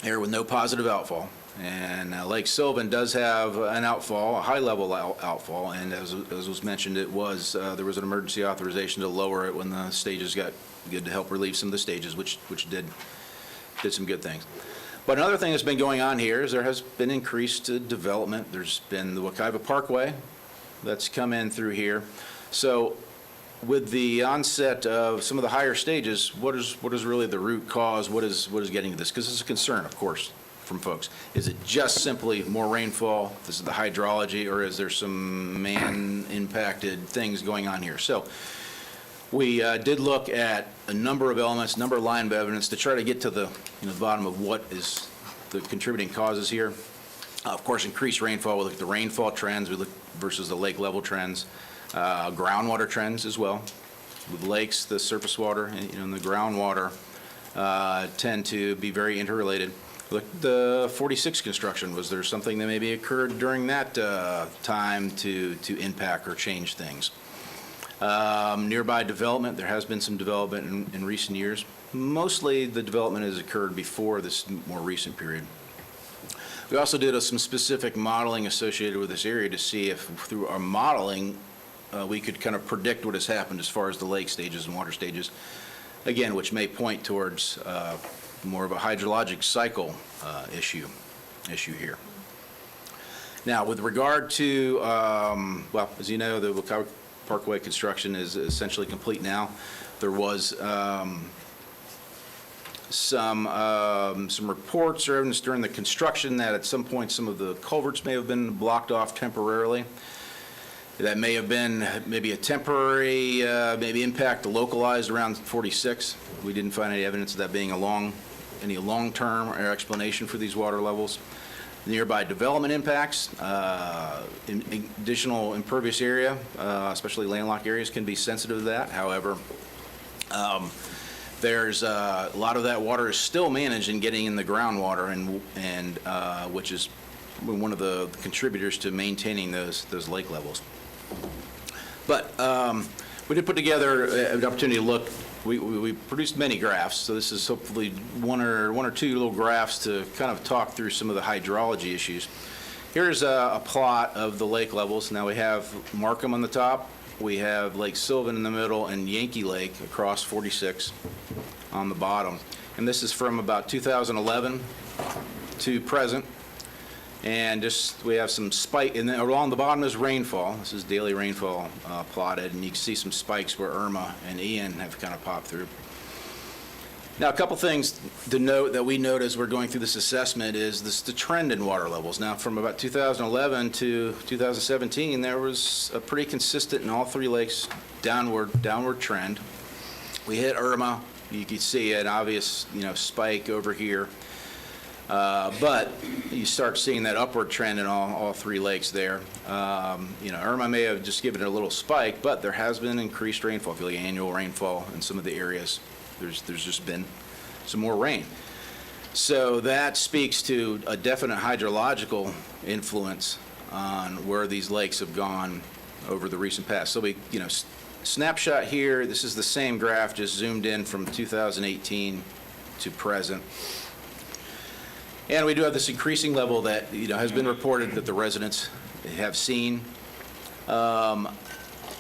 here with no positive outfall. And Lake Sylvan does have an outfall, a high-level outfall, and as was mentioned, there was an emergency authorization to lower it when the stages got good, to help relieve some of the stages, which did some good things. But another thing that's been going on here is there has been increased development. There's been the Wekiva Parkway that's come in through here. So with the onset of some of the higher stages, what is really the root cause? What is getting to this? Because it's a concern, of course, from folks. Is it just simply more rainfall? This is the hydrology, or is there some man-impacted things going on here? So we did look at a number of elements, a number of line of evidence to try to get to the bottom of what is the contributing causes here. Of course, increased rainfall. We look at the rainfall trends. We look versus the lake level trends, groundwater trends as well. With lakes, the surface water and the groundwater tend to be very interrelated. Look, the 46 construction, was there something that maybe occurred during that time to impact or change things? Nearby development, there has been some development in recent years. Mostly the development has occurred before this more recent period. We also did some specific modeling associated with this area to see if through our modeling we could kind of predict what has happened as far as the lake stages and water stages, again, which may point towards more of a hydrologic cycle issue here. Now, with regard to, well, as you know, the Wekiva Parkway construction is essentially complete now. There was some reports or evidence during the construction that at some point some of the culverts may have been blocked off temporarily. That may have been maybe a temporary, maybe impact localized around 46. We didn't find any evidence of that being any long-term explanation for these water levels. Nearby development impacts, additional impervious area, especially landlocked areas, can be sensitive to that. However, there's a lot of that water is still managed and getting in the groundwater, and which is one of the contributors to maintaining those lake levels. But we did put together an opportunity to look we produced many graphs, so this is hopefully one or two little graphs to kind of talk through some of the hydrology issues. Here's a plot of the lake levels. Now we have Markham on the top, we have Lake Sylvan in the middle, and Yankee Lake across 46 on the bottom. And this is from about 2011 to present. And just, we have some spike, and then along the bottom is rainfall. This is daily rainfall plotted, and you can see some spikes where Irma and Ian have kind of popped through. Now, a couple things to note that we note as we're going through this assessment is the trend in water levels. Now, from about 2011 to 2017, there was a pretty consistent in all three lakes downward trend. We hit Irma. You can see an obvious, spike over here. But you start seeing that upward trend in all three lakes there. Irma may have just given it a little spike, but there has been increased rainfall. If you look at annual rainfall in some of the areas, there's just been some more rain. So that speaks to a definite hydrological influence on where these lakes have gone over the recent past. So snapshot here, this is the same graph, just zoomed in from 2018 to present. And we do have this increasing level that has been reported that the residents have seen.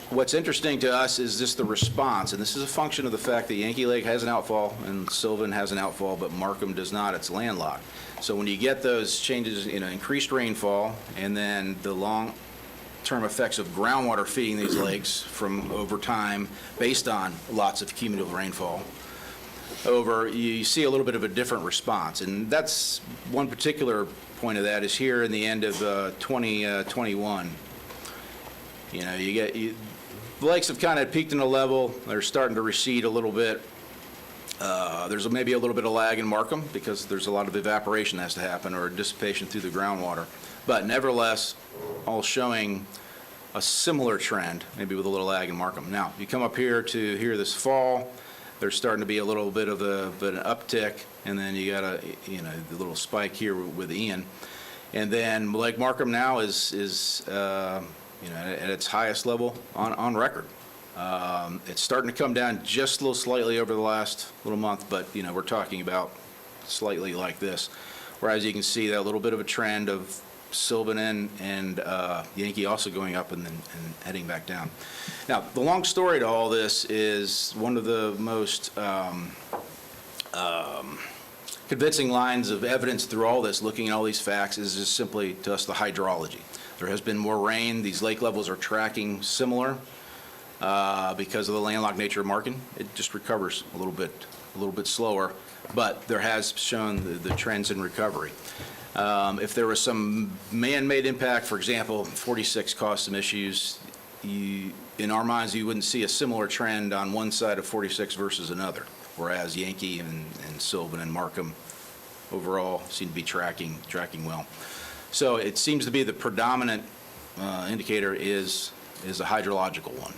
What's interesting to us is just the response, and this is a function of the fact that Yankee Lake has an outfall and Sylvan has an outfall, but Markham does not. It's landlocked. So when you get those changes, increased rainfall, and then the long-term effects of groundwater feeding these lakes from over time, based on lots of cumulative rainfall, you see a little bit of a different response. And that's one particular point of that is here in the end of 2021. The lakes have kind of peaked in a level. They're starting to recede a little bit. There's maybe a little bit of lag in Markham because there's a lot of evaporation that has to happen or dissipation through the groundwater. But nevertheless, all showing a similar trend, maybe with a little lag in Markham. Now, you come up here to here this fall, there's starting to be a little bit of an uptick, and then you got the little spike here with Ian. And then Lake Markham now is at its highest level on record. It's starting to come down just a little slightly over the last little month, but we're talking about slightly like this. Whereas you can see that little bit of a trend of Sylvan and Yankee also going up and then heading back down. Now, the long story to all this is one of the most convincing lines of evidence through all this, looking at all these facts, is just simply to us the hydrology. There has been more rain. These lake levels are tracking similar because of the landlocked nature of Markham. It just recovers a little bit slower, but there has shown the trends in recovery. If there was some man-made impact, for example, 46 caused some issues, in our minds you wouldn't see a similar trend on one side of 46 versus another, whereas Yankee and Sylvan and Markham overall seem to be tracking well. So it seems to be the predominant indicator is a hydrological one.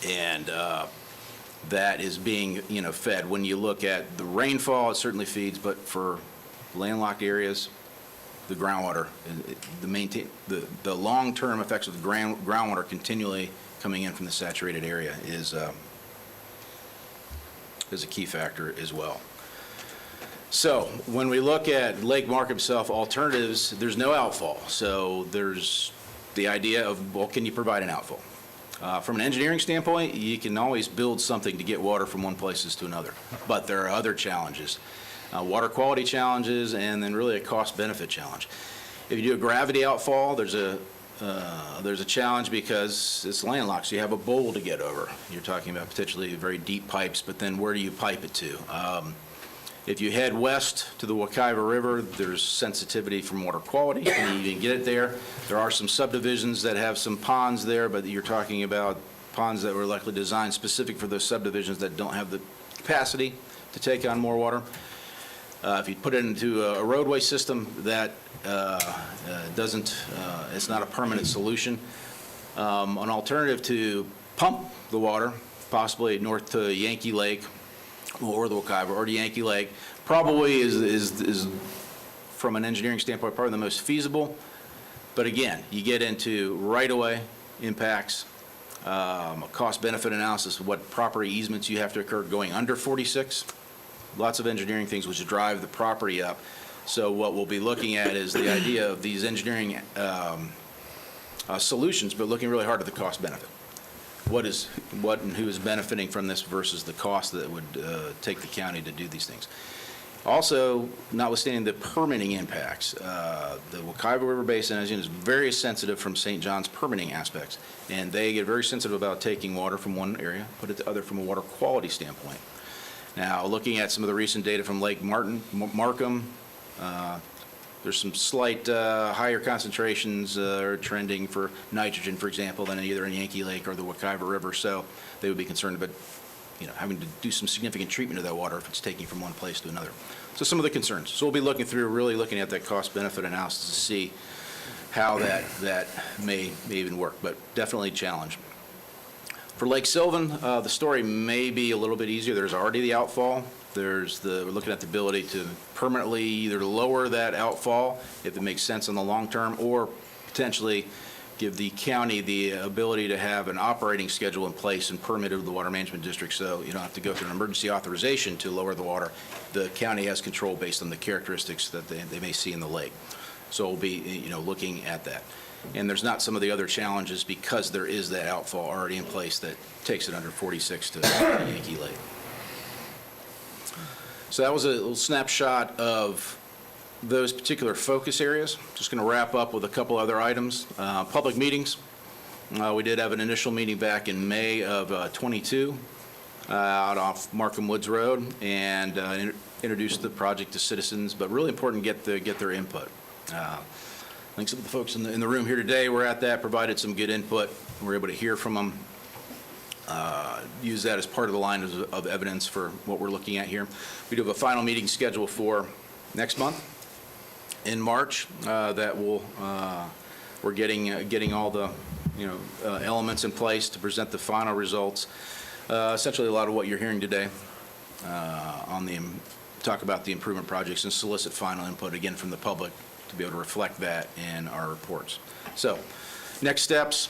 And that is being fed. When you look at the rainfall, it certainly feeds, but for landlocked areas, the groundwater, the long-term effects of the groundwater continually coming in from the saturated area is a key factor as well. So when we look at Lake Markham itself, alternatives, there's no outfall. So there's the idea of, well, can you provide an outfall? From an engineering standpoint, you can always build something to get water from one place to another, but there are other challenges. Water quality challenges, and then really a cost-benefit challenge. If you do a gravity outfall, there's a challenge because it's landlocked, so you have a bowl to get over. You're talking about potentially very deep pipes, but then where do you pipe it to? If you head west to the Wekiva River, there's sensitivity from water quality, and you can get it there. There are some subdivisions that have some ponds there, but you're talking about ponds that were likely designed specific for those subdivisions that don't have the capacity to take on more water. If you put it into a roadway system, that it's not a permanent solution. An alternative to pump the water, possibly north to Yankee Lake or the Wekiva or to Yankee Lake, probably is from an engineering standpoint, probably the most feasible. But again, you get into right-of-way impacts, a cost-benefit analysis of what property easements you have to occur going under 46. Lots of engineering things which drive the property up. So what we'll be looking at is the idea of these engineering solutions, but looking really hard at the cost-benefit. What and who is benefiting from this versus the cost that it would take the county to do these things. Also, notwithstanding the permitting impacts, the Wekiva River Basin, as you know, is very sensitive from St. John's permitting aspects, and they get very sensitive about taking water from one area, put it to other from a water quality standpoint. Now, looking at some of the recent data from Lake Markham, there's some slight higher concentrations are trending for nitrogen, for example, than either in Yankee Lake or the Wekiva River, so they would be concerned about having to do some significant treatment of that water if it's taking from one place to another. So some of the concerns. So we'll be really looking at that cost-benefit analysis to see how that may even work, but definitely a challenge. For Lake Sylvan, the story may be a little bit easier. There's already the outfall. We're looking at the ability to permanently either lower that outfall if it makes sense in the long term, or potentially give the county the ability to have an operating schedule in place and permitted with the Water Management District, so you don't have to go through an emergency authorization to lower the water. The county has control based on the characteristics that they may see in the lake. So we'll be looking at that. And there's not some of the other challenges because there is that outfall already in place that takes it under 46 to Yankee Lake. So that was a little snapshot of those particular focus areas. Just going to wrap up with a couple other items. Public meetings. We did have an initial meeting back in May of 22 out off Markham Woods Road, and introduced the project to citizens, but really important to get their input. I think some of the folks in the room here today were at that, provided some good input. We were able to hear from them. Use that as part of the line of evidence for what we're looking at here. We do have a final meeting scheduled for next month in March. We're getting all the elements in place to present the final results. Essentially, a lot of what you're hearing today talk about the improvement projects and solicit final input again from the public to be able to reflect that in our reports. So, next steps.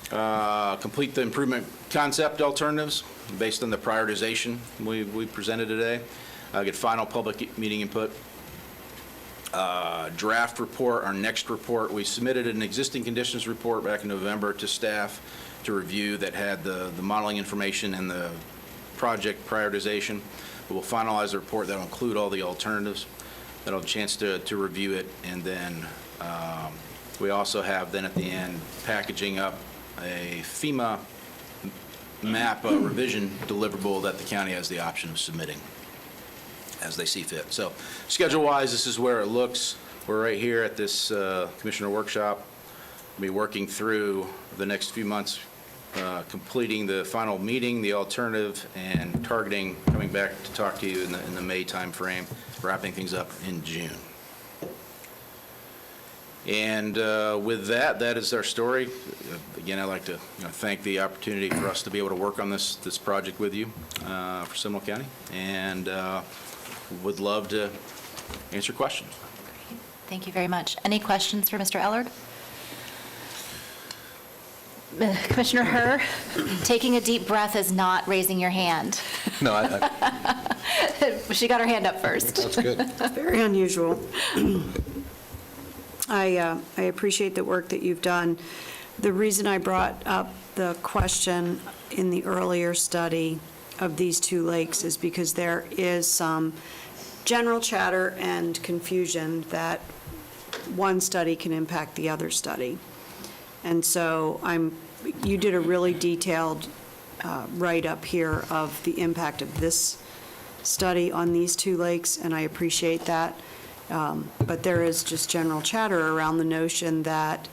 Complete the improvement concept alternatives based on the prioritization we presented today. Get final public meeting input. Draft report, our next report. We submitted an existing conditions report back in November to staff to review that had the modeling information and the project prioritization. We'll finalize the report that will include all the alternatives. That'll have a chance to review it, and then we also have then at the end packaging up a FEMA map revision deliverable that the county has the option of submitting as they see fit. So schedule-wise, this is where it looks. We're right here at this commissioner workshop. We'll be working through the next few months, completing the final meeting, the alternative, and targeting coming back to talk to you in the May timeframe, wrapping things up in June. And with that is our story. Again, I'd like to thank the opportunity for us to be able to work on this project with you for Seminole County, and would love to answer questions. Thank you very much. Any questions for Mr. Ellard? Commissioner Herr, taking a deep breath is not raising your hand. No, She got her hand up first. That's good. Very unusual. I appreciate the work that you've done. The reason I brought up the question in the earlier study of these two lakes is because there is some general chatter and confusion that one study can impact the other study. And so you did a really detailed write-up here of the impact of this study on these two lakes, and I appreciate that. But there is just general chatter around the notion that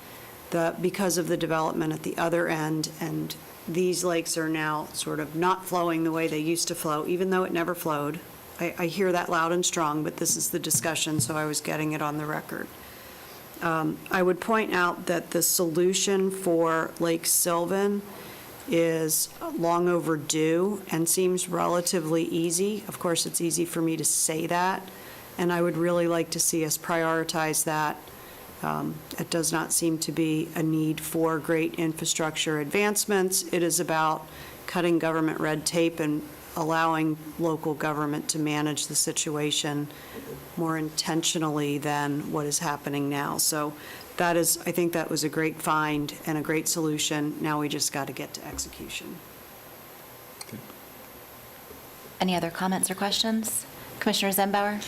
because of the development at the other end, and these lakes are now sort of not flowing the way they used to flow, even though it never flowed. I hear that loud and strong, but this is the discussion, so I was getting it on the record. I would point out that the solution for Lake Sylvan is long overdue and seems relatively easy. Of course, it's easy for me to say that, and I would really like to see us prioritize that It does not seem to be a need for great infrastructure advancements. It is about cutting government red tape and allowing local government to manage the situation more intentionally than what is happening now. So that is, I think that was a great find and a great solution. Now we just got to get to execution. Any other comments or questions? Commissioner Zembauer?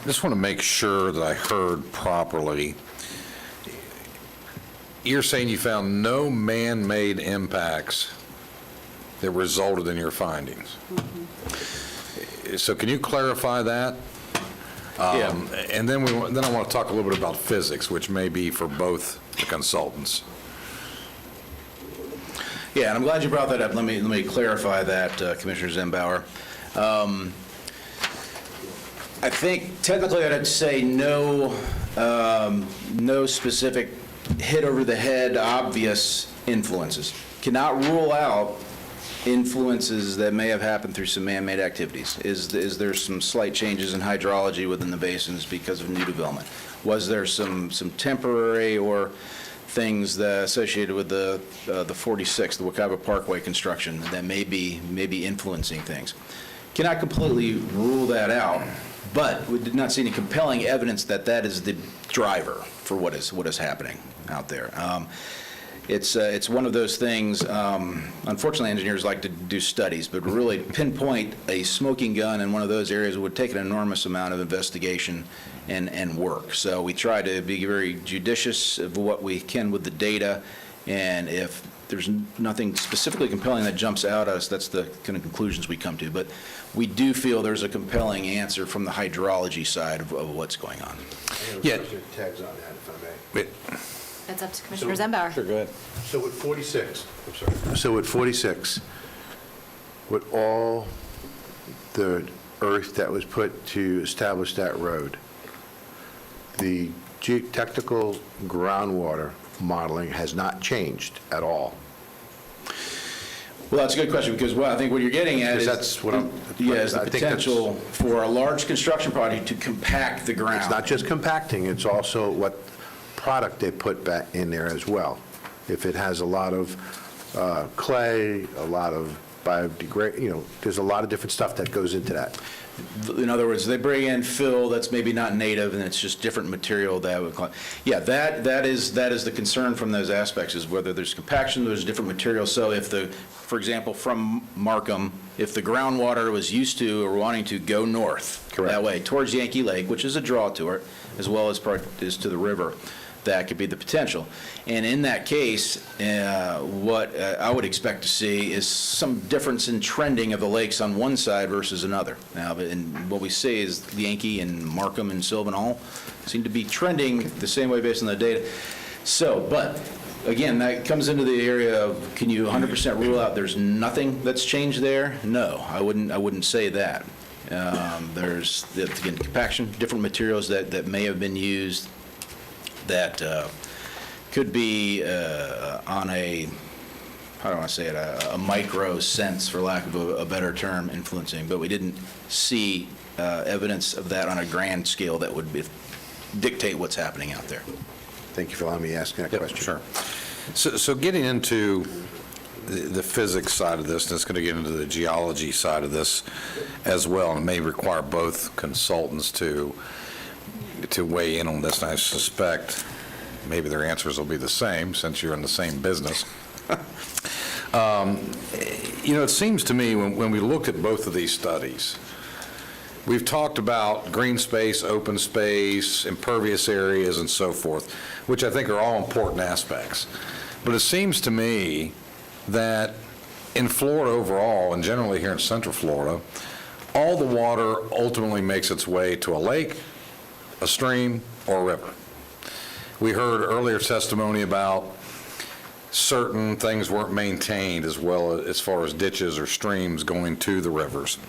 Just want to make sure that I heard properly. You're saying you found no man-made impacts that resulted in your findings? So can you clarify that? Yeah. And then I want to talk a little bit about physics, which may be for both the consultants. Yeah, and I'm glad you brought that up. Let me clarify that, Commissioner Zembauer. I think technically I'd say no specific hit over the head obvious influences. Cannot rule out influences that may have happened through some man-made activities. Is there some slight changes in hydrology within the basins because of new development? Was there some temporary or things that associated with the 46, the Wekiva Parkway construction that may be influencing things? Cannot completely rule that out, but we did not see any compelling evidence that that is the driver for what is happening out there. It's one of those things, unfortunately engineers like to do studies, but really pinpoint a smoking gun in one of those areas would take an enormous amount of investigation and work. So we try to be very judicious of what we can with the data, and if there's nothing specifically compelling that jumps out at us, that's the kind of conclusions we come to. But we do feel there's a compelling answer from the hydrology side of what's going on. Yeah. Tags on that, if I may. That's up to Commissioner Zembauer. Sure, go ahead. So with 46, So with 46, with all the earth that was put to establish that road, the geotechnical groundwater modeling has not changed at all. Well, that's a good question, because I think what you're getting at is, That's what I'm- is the I think that's- potential for a large construction project to compact the ground. It's not just compacting, it's also what product they put back in there as well. If it has a lot of clay, a lot of there's a lot of different stuff that goes into that. In other words, they bring in fill that's maybe not native, and it's just different material that would. Yeah, that is the concern from those aspects, is whether there's compaction, there's different material. So if for example, from Markham, if the groundwater was used to or wanting to go north that way towards Yankee Lake, which is a draw to it, as well as part is to the river, that could be the potential. And in that case, what I would expect to see is some difference in trending of the lakes on one side versus another. Now, and what we see is Yankee and Markham and Sylvan all seem to be trending the same way based on the data. So, but again, that comes into the area of, can you 100% rule out there's nothing that's changed there? No, I wouldn't say that. There's, again, compaction, different materials that may have been used that could be on a, how do I want to say it, a micro sense, for lack of a better term, influencing. But we didn't see evidence of that on a grand scale that would dictate what's happening out there. Thank you for allowing me to ask that question. Sure. So getting into the physics side of this, and it's going to get into the geology side of this as well, and it may require both consultants to weigh in on this, and I suspect maybe their answers will be the same since you're in the same business. It seems to me when we looked at both of these studies, we've talked about green space, open space, impervious areas, and so forth, which I think are all important aspects. But it seems to me that in Florida overall, and generally here in Central Florida, all the water ultimately makes its way to a lake, a stream, or a river. We heard earlier testimony about certain things weren't maintained as well as far as ditches or streams going to the rivers.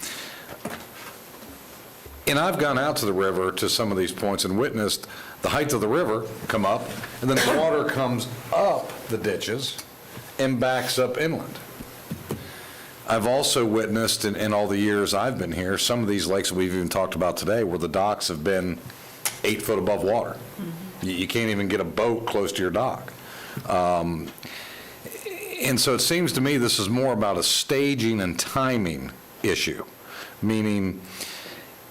And I've gone out to the river to some of these points and witnessed the height of the river come up, and then the water comes up the ditches and backs up inland. I've also witnessed in all the years I've been here, some of these lakes that we've even talked about today where the docks have been 8 foot above water. You can't even get a boat close to your dock. And so it seems to me this is more about a staging and timing issue, meaning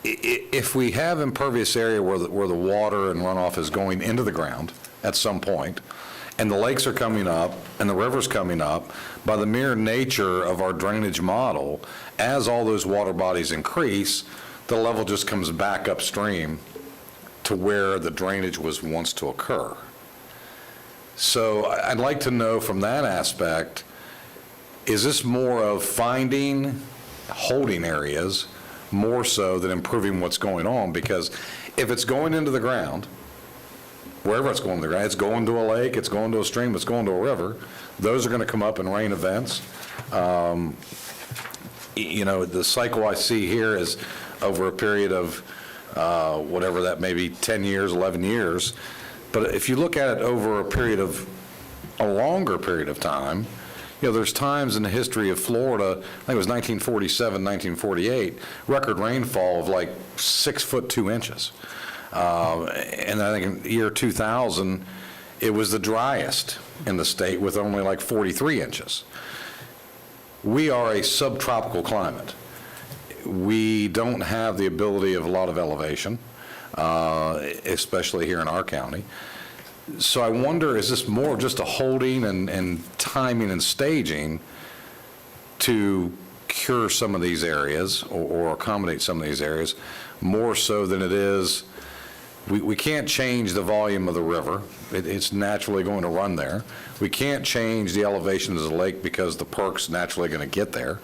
if we have impervious area where the water and runoff is going into the ground at some point, and the lakes are coming up and the river's coming up, by the mere nature of our drainage model, as all those water bodies increase, the level just comes back upstream to where the drainage was once to occur. So I'd like to know from that aspect, is this more of finding holding areas more so than improving what's going on? Because if it's going into the ground, wherever it's going to the ground, it's going to a lake, it's going to a stream, it's going to a river, those are going to come up in rain events. The cycle I see here is over a period of whatever that may be, 10 years, 11 years. But if you look at it over a longer period of time, there's times in the history of Florida, I think it was 1947, 1948, record rainfall of like 6 foot 2 inches. And I think in the year 2000, it was the driest in the state with only like 43 inches. We are a subtropical climate. We don't have the ability of a lot of elevation, especially here in our county. So I wonder, is this more just a holding and timing and staging to cure some of these areas or accommodate some of these areas, more so than it is, we can't change the volume of the river. It's naturally going to run there. We can't change the elevation of the lake because the perk's naturally going to get there.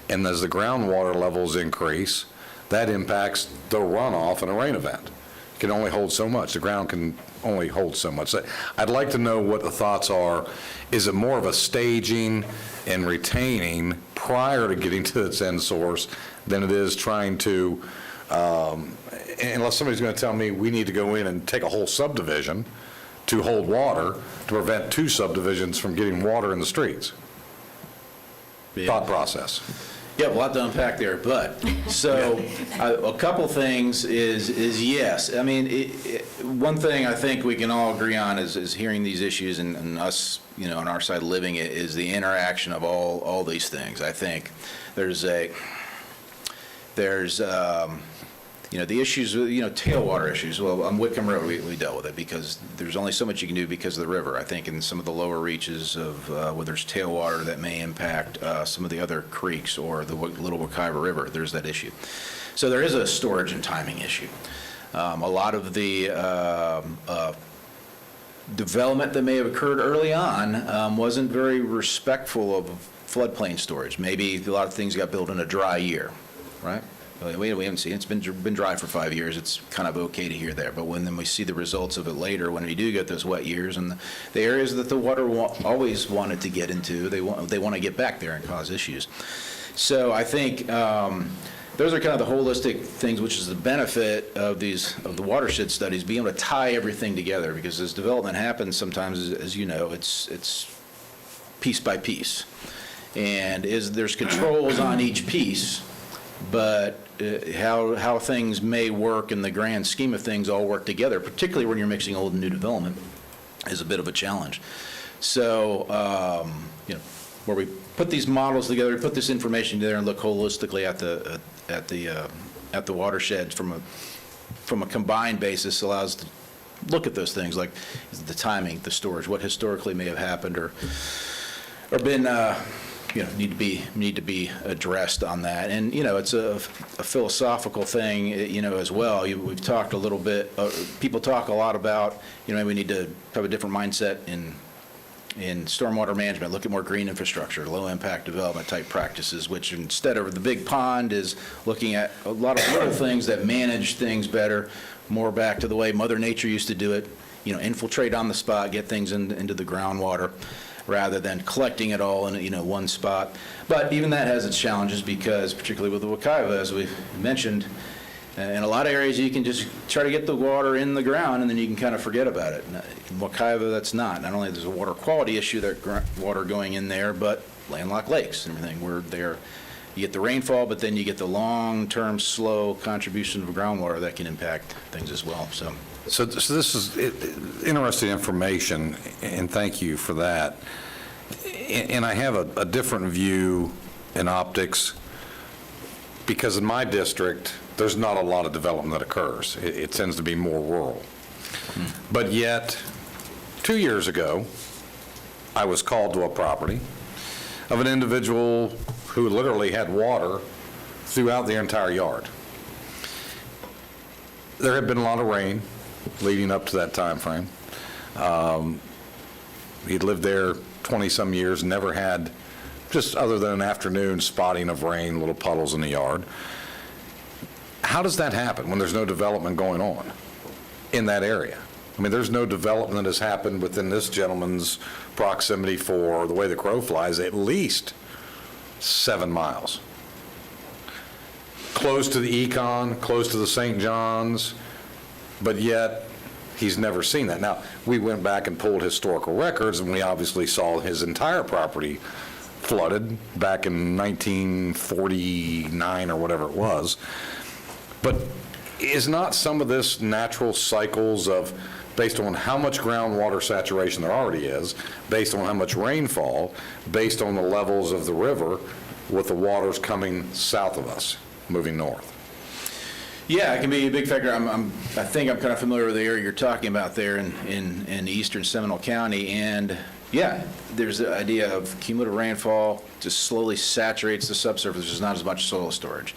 And as the groundwater levels increase, that impacts the runoff in a rain event. It can only hold so much. The ground can only hold so much. I'd like to know what the thoughts are. Is it more of a staging and retaining prior to getting to its end source than it is trying to, unless somebody's going to tell me we need to go in and take a whole subdivision to hold water to prevent 2 subdivisions from getting water in the streets? Thought process. Yeah, a lot to unpack there, but, so, a couple things is yes. I mean, one thing I think we can all agree on is hearing these issues and us, on our side living it, is the interaction of all these things. I think there's the issues, tailwater issues. Well, on Whitcomb Road, we dealt with it because there's only so much you can do because of the river. I think in some of the lower reaches of where there's tailwater that may impact some of the other creeks or the Little Wekiva River, there's that issue. So there is a storage and timing issue. A lot of the development that may have occurred early on wasn't very respectful of floodplain storage. Maybe a lot of things got built in a dry year, right? We haven't seen it. It's been dry for 5 years. It's kind of okay to hear there. But then we see the results of it later, when we do get those wet years and the areas that the water always wanted to get into, they want to get back there and cause issues. So I think those are kind of the holistic things, which is the benefit of the watershed studies, being able to tie everything together. Because as development happens, sometimes, as you know, it's piece by piece, and there's controls on each piece. But how things may work in the grand scheme of things all work together, particularly when you're mixing old and new development, is a bit of a challenge. So, where we put these models together, put this information together, and look holistically at the watershed from a combined basis, allows us to look at those things like the timing, the storage, what historically may have happened or been. Need to be addressed on that. And, it's a philosophical thing, as well. We've talked a little bit, people talk a lot about, we need to have a different mindset in stormwater management, look at more green infrastructure, low impact development type practices, which instead of the big pond is looking at a lot of little things that manage things better, more back to the way Mother Nature used to do it, infiltrate on the spot, get things into the groundwater, rather than collecting it all in one spot. But even that has its challenges because, particularly with the Wekiva, as we've mentioned, in a lot of areas you can just try to get the water in the ground and then you can kind of forget about it. In Wekiva, that's not. Not only there's a water quality issue, that water going in there, but landlocked lakes and everything, where they're you get the rainfall, but then you get the long-term slow contribution of groundwater that can impact things as well, so. So this is interesting information, and thank you for that. And I have a different view in optics, because in my district, there's not a lot of development that occurs. It tends to be more rural. But yet, 2 years ago, I was called to a property of an individual who literally had water throughout the entire yard. There had been a lot of rain leading up to that time frame. He'd lived there 20-some years, never had, just other than an afternoon spotting of rain, little puddles in the yard. How does that happen when there's no development going on in that area? I mean, there's no development that has happened within this gentleman's proximity for, the way the crow flies, at least 7 miles. Close to the Econ, close to the St. John's, but yet he's never seen that. Now, we went back and pulled historical records, and we obviously saw his entire property flooded back in 1949 or whatever it was. But is not some of this natural cycles of, based on how much groundwater saturation there already is, based on how much rainfall, based on the levels of the river, with the waters coming south of us, moving north? Yeah, it can be a big factor. I think I'm kind of familiar with the area you're talking about there in eastern Seminole County, and yeah, there's the idea of cumulative rainfall just slowly saturates the subsurface. There's not as much soil storage.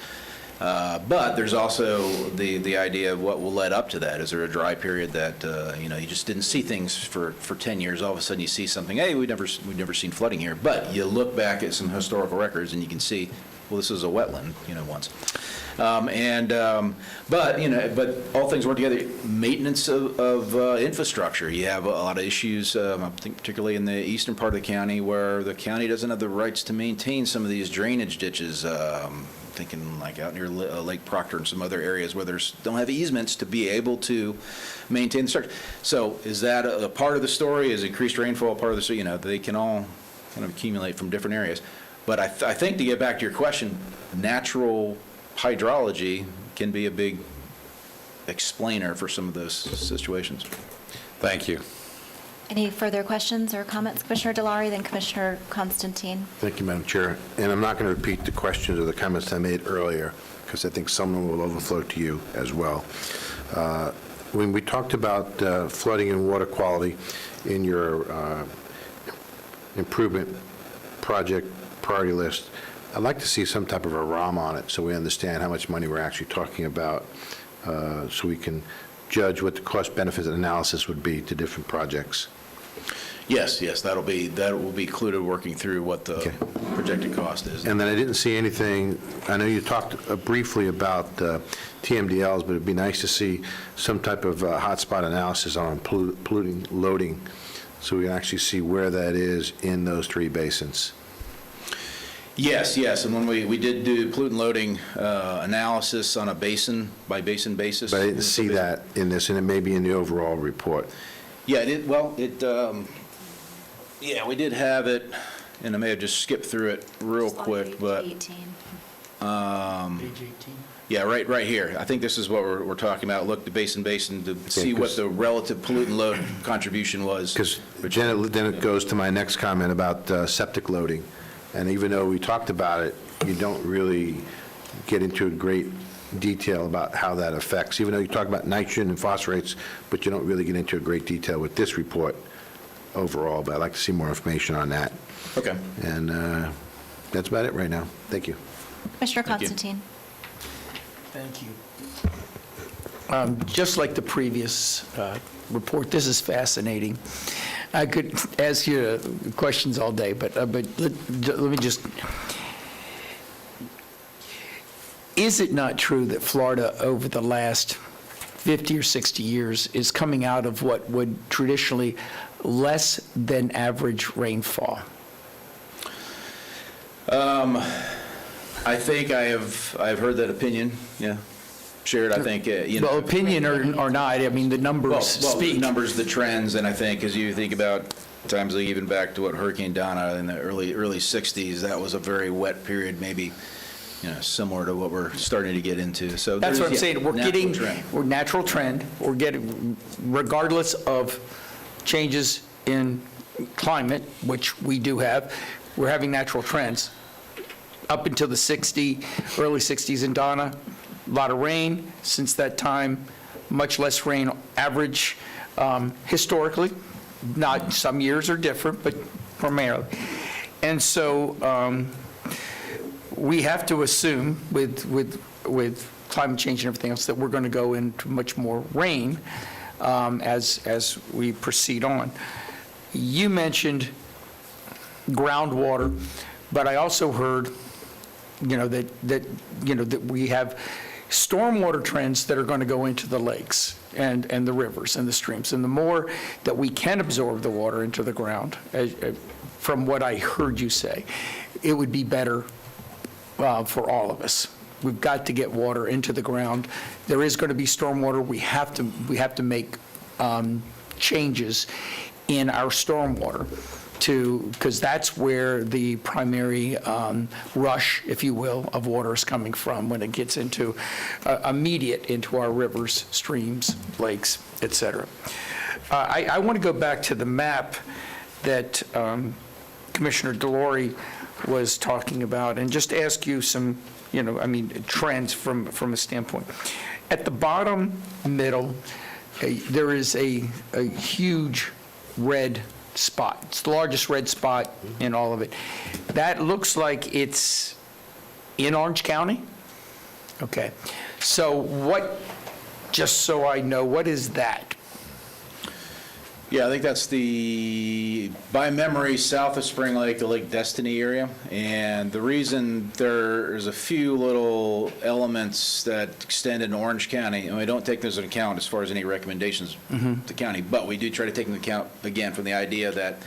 But there's also the idea of what will lead up to that. Is there a dry period that you just didn't see things for 10 years? All of a sudden you see something. Hey, we've never seen flooding here. But you look back at some historical records and you can see, well, this was a wetland, once. But all things work together. Maintenance of infrastructure. You have a lot of issues, I think particularly in the eastern part of the county, where the county doesn't have the rights to maintain some of these drainage ditches. Thinking like out near Lake Proctor and some other areas where don't have easements to be able to maintain the structure. So is that a part of the story? Is increased rainfall a part of the story? They can all kind of accumulate from different areas. But I think, to get back to your question, natural hydrology can be a big explainer for some of those situations. Thank you. Any further questions or comments? Commissioner Delary, then Commissioner Constantine. Thank you, Madam Chair. And I'm not going to repeat the questions or the comments I made earlier, because I think some of them will overflow to you as well. When we talked about flooding and water quality in your improvement project priority list, I'd like to see some type of a ROM on it so we understand how much money we're actually talking about, so we can judge what the cost-benefit analysis would be to different projects. Yes, that will be included working through what the projected cost is. And then I didn't see anything, I know you talked briefly about TMDLs, but it'd be nice to see some type of hotspot analysis on polluting loading, so we can actually see where that is in those 3 basins. Yes, and when we did do pollutant loading analysis on a basin-by-basin basis. But I didn't see that in this, and it may be in the overall report. Yeah, we did have it, and I may have just skipped through it real quick, but. Page 18. Page 18? Yeah, right here. I think this is what we're talking about. Look, the basin to see what the relative pollutant load contribution was. Because then it goes to my next comment about septic loading. And even though we talked about it, you don't really get into a great detail about how that affects, even though you talk about nitrogen and phosphorates, but you don't really get into a great detail with this report overall. But I'd like to see more information on that. Okay. And that's about it right now. Thank you. Commissioner Constantine. Thank you. Just like the previous report, this is fascinating. I could ask you questions all day, but let me just, is it not true that Florida over the last 50 or 60 years is coming out of what would traditionally less than average rainfall? I think I've heard that opinion, yeah. Shared, I think, Well, opinion or not, I mean, the numbers speak. The numbers, the trends, and I think as you think about times even back to what Hurricane Donna in the early 60s, that was a very wet period, maybe, similar to what we're starting to get into. So That's what I'm saying. We're natural trend. we're natural trend. We're getting, regardless of changes in climate, which we do have, we're having natural trends. Up until the early 60s in Donna, a lot of rain. Since that time, much less rain average historically. Not, some years are different, but primarily. And so we have to assume with climate change and everything else that we're going to go into much more rain as we proceed on. You mentioned groundwater, but I also heard, that we have stormwater trends that are going to go into the lakes and the rivers and the streams. And the more that we can absorb the water into the ground, from what I heard you say, it would be better for all of us. We've got to get water into the ground. There is going to be stormwater. We have to make changes in our stormwater because that's where the primary rush, if you will, of water is coming from when it gets into immediate into our rivers, streams, lakes, et cetera. I want to go back to the map that Commissioner Delory was talking about and just ask you some, trends from a standpoint. At the bottom middle, there is a huge red spot. It's the largest red spot in all of it. That looks like it's in Orange County? Okay. So just so I know, what is that? Yeah, I think that's by memory, south of Spring Lake, the Lake Destiny area. And the reason there's a few little elements that extend in Orange County, and we don't take those into account as far as any recommendations to the county, but we do try to take into account, again, from the idea that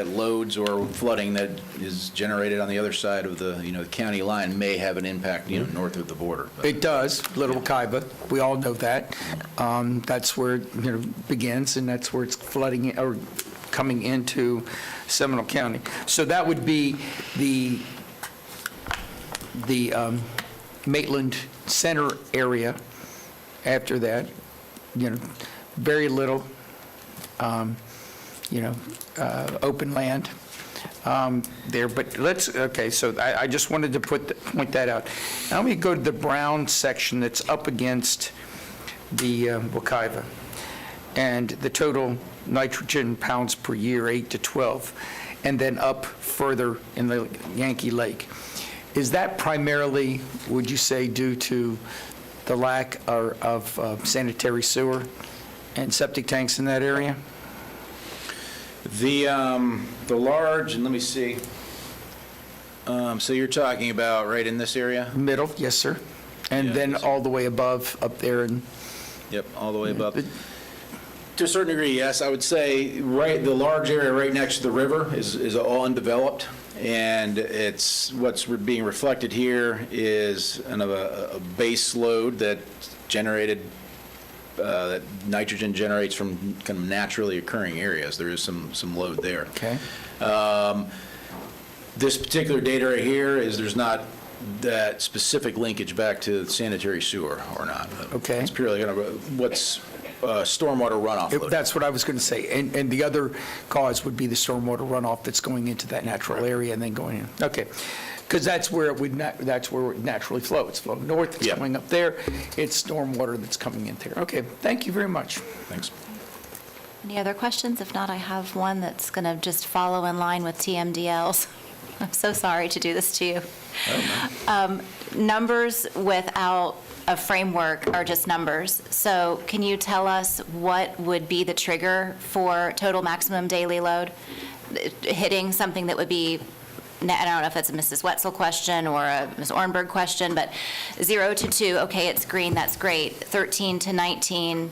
loads or flooding that is generated on the other side of the, the county line may have an impact, north of the border. It does, Little Kaiba. We all know that. That's where it begins, and that's where it's flooding or coming into Seminole County. So that would be the Maitland Center area. After that, very little. Open land there, but okay, so I just wanted to point that out. Now let me go to the brown section that's up against the Wekiva, and the total nitrogen pounds per year, 8 to 12, and then up further in the Yankee Lake. Is that primarily, would you say, due to the lack of sanitary sewer and septic tanks in that area? The large, and let me see. So you're talking about right in this area? Middle, yes, sir. And then all the way above, up there. And yep, all the way above. To a certain degree, yes. I would say the large area right next to the river is all undeveloped. And what's being reflected here is kind of a base load that that nitrogen generates from kind of naturally occurring areas. There is some load there. Okay. This particular data right here there's not that specific linkage back to sanitary sewer or not. Okay. It's purely kind of what's stormwater runoff load. That's what I was going to say. And the other cause would be the stormwater runoff that's going into that natural area and then going in. Okay. Because that's where it naturally flows. It's flowing north, it's coming up there. It's stormwater that's coming in there. Okay, thank you very much. Thanks. Any other questions? If not, I have one that's going to just follow in line with TMDLs. I'm so sorry to do this to you. Numbers without a framework are just numbers. So can you tell us what would be the trigger for total maximum daily load? Hitting something that would be, I don't know if it's a Mrs. Wetzel question or a Ms. Ornberg question, but 0 to 2, okay, it's green, that's great. 13 to 19,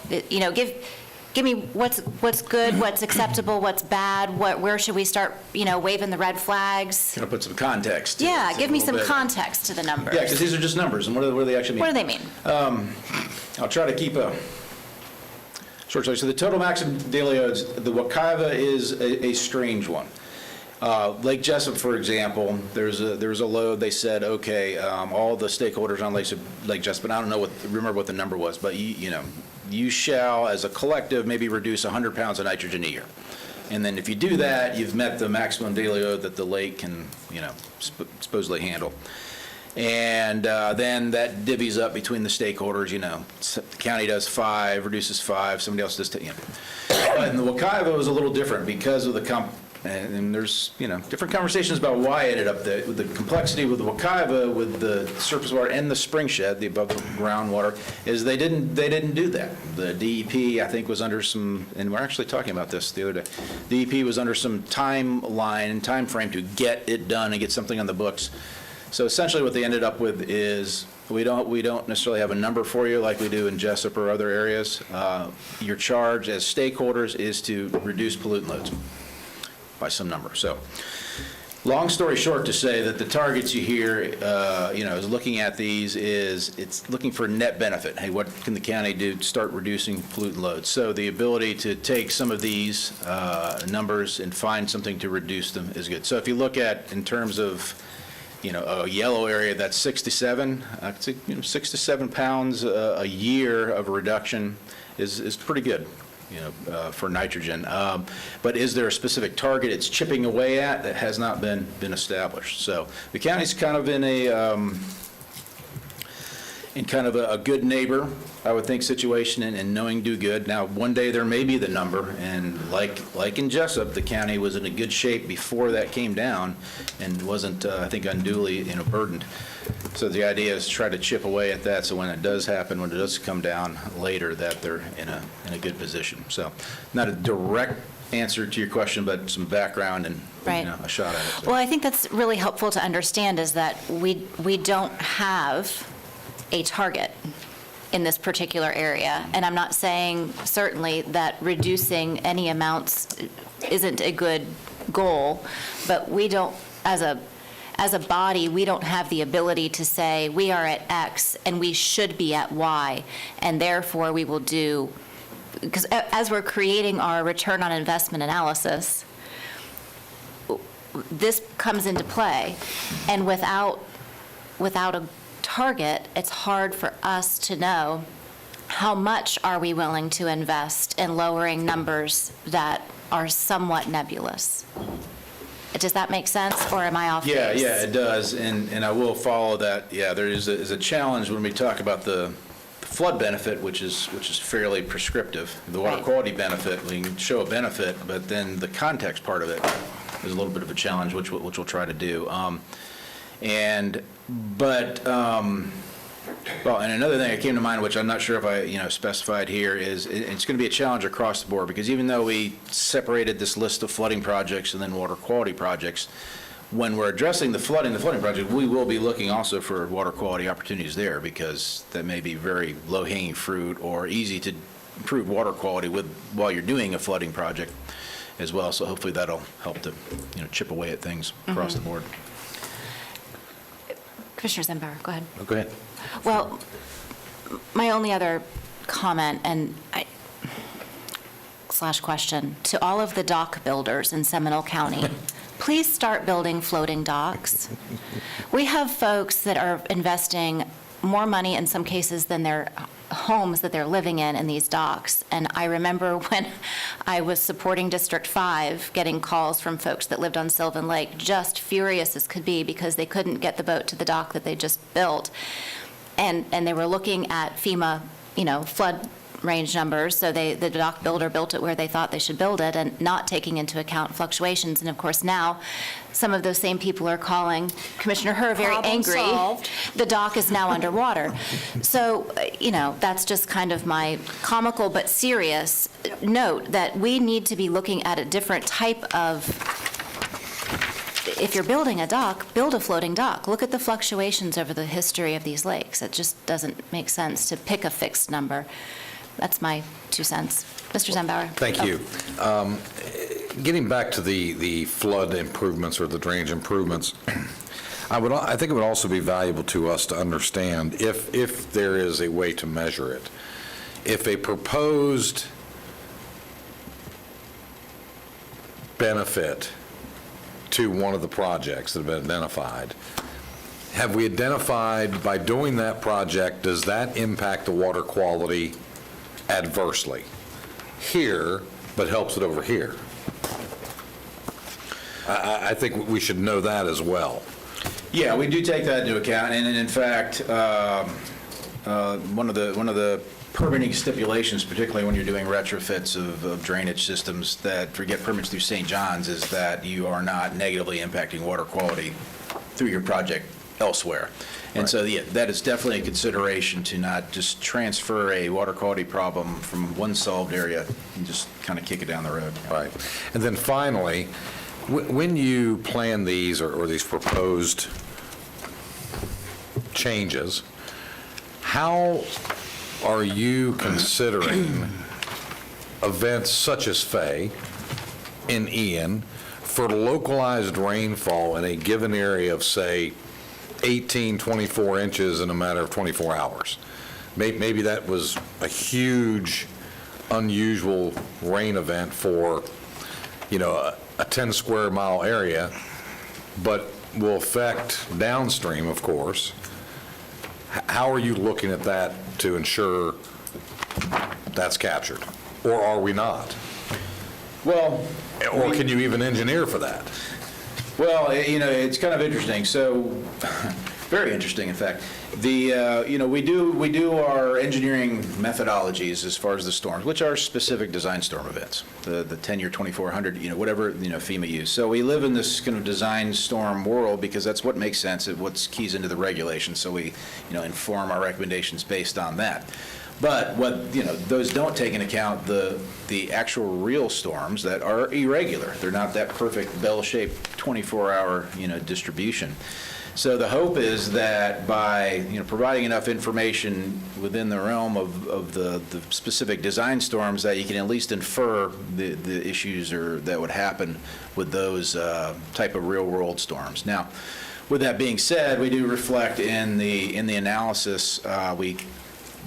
give me what's good, what's acceptable, what's bad, where should we start, waving the red flags? Kind of put some context. Yeah, give me some bit. context to the numbers. Yeah, because these are just numbers, and what do they actually mean? What do they mean? I'll try to keep Short story. So the total maximum daily loads, the Wekiva is a strange one. Lake Jessup, for example, there was a load, they said, okay, all the stakeholders on Lake Jessup, and I don't remember what the number was, but you shall, as a collective, maybe reduce 100 pounds of nitrogen a year. And then if you do that, you've met the maximum daily load that the lake can, supposedly handle. And then that divvies up between the stakeholders, the county does 5, reduces 5, somebody else does 10. But in the Wekiva was a little different because of and there's, different conversations about why it ended up there. With the complexity with the Wekiva, with the surface water and the spring shed, the above ground water, is they didn't do that. The DEP, I think, was under some, and we're actually talking about this the other day, DEP was under some timeline and time frame to get it done and get something on the books. So essentially what they ended up with is we don't necessarily have a number for you like we do in Jessup or other areas. Your charge as stakeholders is to reduce pollutant loads by some number. So long story short, to say that the targets you hear, is looking at these it's looking for net benefit. Hey, what can the county do to start reducing pollutant loads? So the ability to take some of these numbers and find something to reduce them is good. So if you look at in terms of a yellow area, that's 67. 6 to 7 pounds a year of reduction is pretty good, for nitrogen. But is there a specific target it's chipping away at that has not been established? So the county's kind of in a good neighbor, I would think, situation and knowing do good. Now, one day there may be the number, and like in Jessup, the county was in a good shape before that came down and wasn't, I think, unduly burdened. So the idea is to try to chip away at that, so when it does happen, when it does come down later, that they're in a good position. So not a direct answer to your question, but some background and Right. a shot at it. So. Well, I think that's really helpful to understand is that we don't have a target in this particular area. And I'm not saying certainly that reducing any amounts isn't a good goal, but we don't, as a body, we don't have the ability to say we are at X and we should be at Y, and therefore we will do, because as we're creating our return on investment analysis, this comes into play, and without a target, it's hard for us to know how much are we willing to invest in lowering numbers that are somewhat nebulous. Does that make sense, or am I off base? Yeah, it does, and I will follow that. Yeah, there is a challenge when we talk about the flood benefit, which is fairly prescriptive. The water quality benefit, we can show a benefit, but then the context part of it is a little bit of a challenge, which we'll try to do. Well, and another thing that came to mind, which I'm not sure if I specified here, is it's going to be a challenge across the board, because even though we separated this list of flooding projects and then water quality projects, when we're addressing the flooding project, we will be looking also for water quality opportunities there, because that may be very low-hanging fruit or easy to improve water quality while you're doing a flooding project as well. So hopefully that'll help to chip away at things across the board. Commissioner Zembauer, go ahead. Oh, go ahead. Well, my only other comment / question to all of the dock builders in Seminole County, please start building floating docks. We have folks that are investing more money in some cases than their homes that they're living in these docks. And I remember when I was supporting District 5, getting calls from folks that lived on Sylvan Lake, just furious as could be because they couldn't get the boat to the dock that they just built. And they were looking at FEMA, flood range numbers, so the dock builder built it where they thought they should build it and not taking into account fluctuations. And of course now, some of those same people are calling Commissioner Herr very Problem angry. solved. The dock is now underwater. So, that's just kind of my comical but serious note that we need to be looking at a different type of, if you're building a dock, build a floating dock. Look at the fluctuations over the history of these lakes. It just doesn't make sense to pick a fixed number. That's my 2 cents. Mr. Zembauer. Thank you. Getting back to the flood improvements or the drainage improvements, I think it would also be valuable to us to understand if there is a way to measure it. If a proposed benefit to one of the projects that have been identified, have we identified, by doing that project, does that impact the water quality adversely here, but helps it over here? I think we should know that as well. Yeah, we do take that into account, and in fact, one of the permitting stipulations, particularly when you're doing retrofits of drainage systems that get permits through St. John's, is that you are not negatively impacting water quality through your project elsewhere. And so, yeah, that is definitely a consideration, to not just transfer a water quality problem from one solved area and just kind of kick it down the road. Right. And then finally, when you plan these or these proposed changes, how are you considering events such as Faye and Ian for localized rainfall in a given area of, say, 18, 24 inches in a matter of 24 hours? Maybe that was a huge, unusual rain event for, a 10 square mile area, but will affect downstream, of course. How are you looking at that to ensure that's captured? Or are we not? Well, or can you even engineer for that? Well, it's kind of interesting. So, very interesting, in fact. We do our engineering methodologies as far as the storms, which are specific design storm events, the 10-year, 2400, whatever, FEMA used. So we live in this kind of design storm world because that's what makes sense, and what keys into the regulations. So we, inform our recommendations based on that. But those don't take into account the actual real storms that are irregular. They're not that perfect bell-shaped 24-hour, distribution. So the hope is that by, providing enough information within the realm of the specific design storms, that you can at least infer the issues that would happen with those type of real-world storms. Now, with that being said, we do reflect in the analysis, we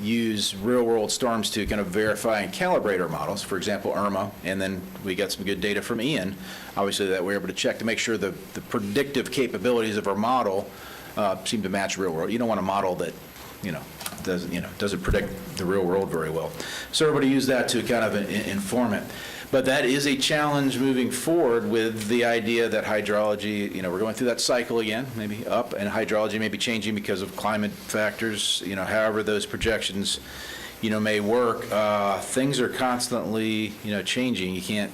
use real-world storms to kind of verify and calibrate our models, for example, Irma, and then we got some good data from Ian, obviously, that we're able to check to make sure the predictive capabilities of our model seem to match real world. You don't want a model that, doesn't predict the real world very well. So everybody use that to kind of inform it. But that is a challenge moving forward with the idea that hydrology, we're going through that cycle again, maybe up, and hydrology may be changing because of climate factors, however those projections, may work. Things are constantly, changing. You can't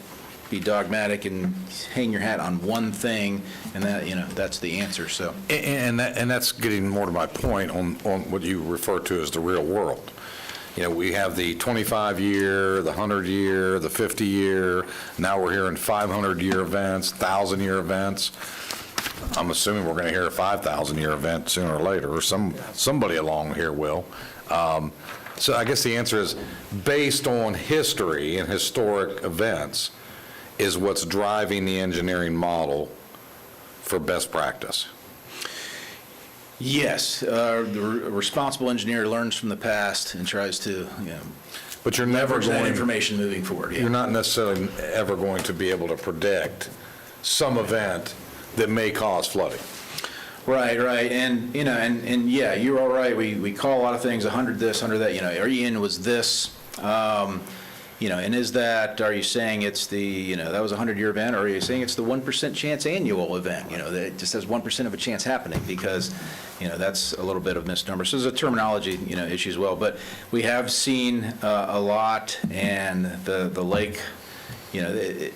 be dogmatic and hang your hat on one thing, and that, that's the answer, so. And that's getting more to my point on what you refer to as the real world. We have the 25-year, the 100-year, the 50-year. Now we're hearing 500-year events, 1,000-year events. I'm assuming we're going to hear a 5,000-year event sooner or later, or somebody along here will. So I guess the answer is, based on history and historic events, is what's driving the engineering model for best practice. Yes, the responsible engineer learns from the past and tries to, but you're never leverage that going information moving forward. Yeah. You're not necessarily ever going to be able to predict some event that may cause flooding. Right, and and yeah, you're all right. We call a lot of things 100 this, 100 that. Or Ian was this. And is that, are you saying it's the, that was a 100-year event, or are you saying it's the 1% chance annual event, that it just has 1% of a chance happening, because, that's a little bit of misnomer. So there's a terminology, issue as well. But we have seen a lot, and the lake, the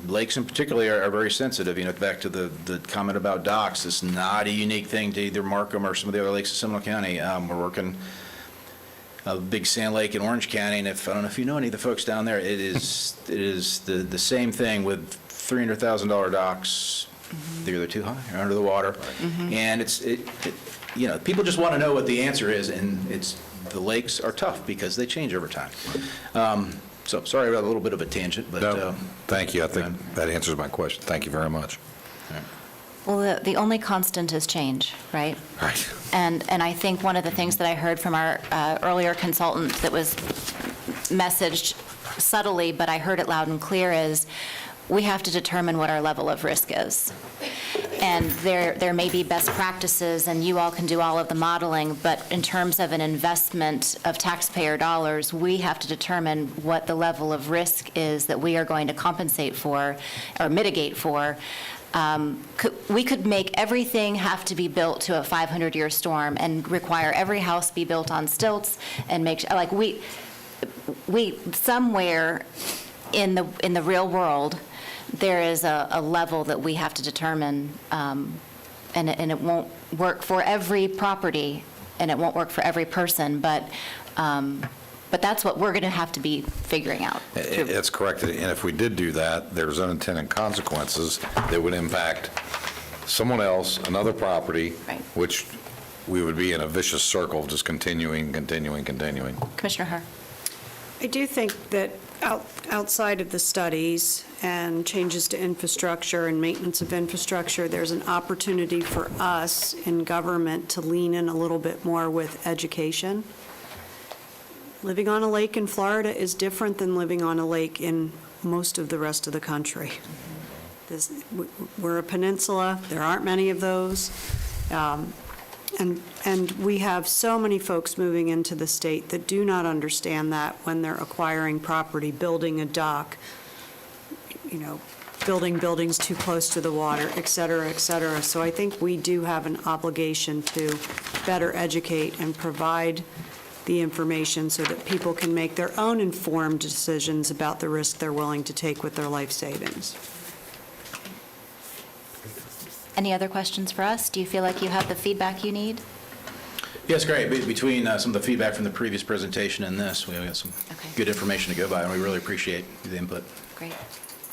lakes in particular are very sensitive. Back to the comment about docks, it's not a unique thing to either Markham or some of the other lakes in Seminole County. We're working a big sand lake in Orange County, and I don't know if you know any of the folks down there, it is the same thing with $300,000 docks. They're either too high or under the water, and people just want to know what the answer is, and the lakes are tough because they change over time. So sorry about a little bit of a tangent, but no, thank you. I think that answers my question. Thank you very much. Well, the only constant is change, right? Right. And I think one of the things that I heard from our earlier consultant that was messaged subtly, but I heard it loud and clear, is we have to determine what our level of risk is. And there may be best practices, and you all can do all of the modeling, but in terms of an investment of taxpayer dollars, we have to determine what the level of risk is that we are going to compensate for or mitigate for. We could make everything have to be built to a 500-year storm and require every house be built on stilts and make, like, we somewhere in the real world, there is a level that we have to determine, and it won't work for every property, and it won't work for every person, but that's what we're going to have to be figuring out. It's correct, and if we did do that, there's unintended consequences that would impact someone else, another property, which we would be in a vicious circle of just continuing. Commissioner Herr. I do think that outside of the studies and changes to infrastructure and maintenance of infrastructure, there's an opportunity for us in government to lean in a little bit more with education. Living on a lake in Florida is different than living on a lake in most of the rest of the country. We're a peninsula. There aren't many of those. And we have so many folks moving into the state that do not understand that when they're acquiring property, building a dock, building buildings too close to the water, et cetera, et cetera. So I think we do have an obligation to better educate and provide the information so that people can make their own informed decisions about the risk they're willing to take with their life savings. Any other questions for us? Do you feel like you have the feedback you need? Yes, great. Between some of the feedback from the previous presentation and this, we got some good information to go by, and we really appreciate the input. Great.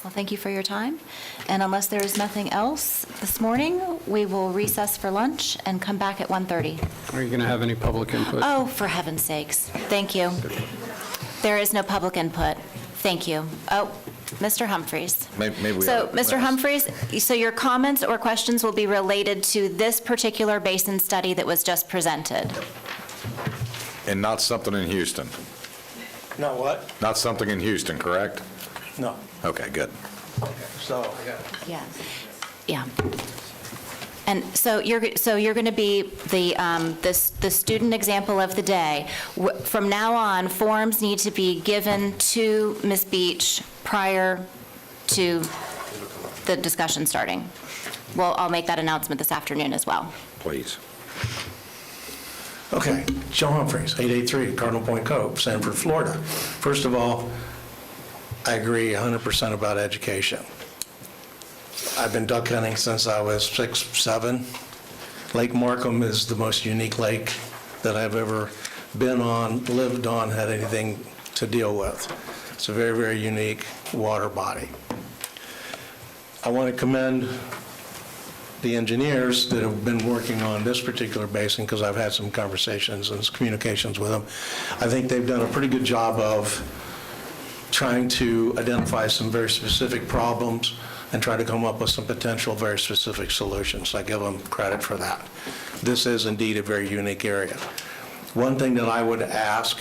Well, thank you for your time. And unless there is nothing else this morning, we will recess for lunch and come back at 1:30. Are you going to have any public input? Oh, for heaven's sakes. Thank you. There is no public input. Thank you. Oh, Mr. Humphreys. Maybe we So, ought to- Mr. Humphreys, so your comments or questions will be related to this particular basin study that was just presented? And not something in Houston? Not what? Not something in Houston, correct? No. Okay, good. So, Yeah. Yeah. And so you're going to be the student example of the day. From now on, forms need to be given to Ms. Beach prior to the discussion starting. Well, I'll make that announcement this afternoon as well. Please. Okay, Joe Humphreys, 883 Cardinal Point Cove, Sanford, Florida. First of all, I agree 100% about education. I've been duck hunting since I was 6, 7. Lake Markham is the most unique lake that I've ever been on, lived on, had anything to deal with. It's a very, very unique water body. I want to commend the engineers that have been working on this particular basin, because I've had some conversations and communications with them. I think they've done a pretty good job of trying to identify some very specific problems and try to come up with some potential very specific solutions. I give them credit for that. This is indeed a very unique area. One thing that I would ask,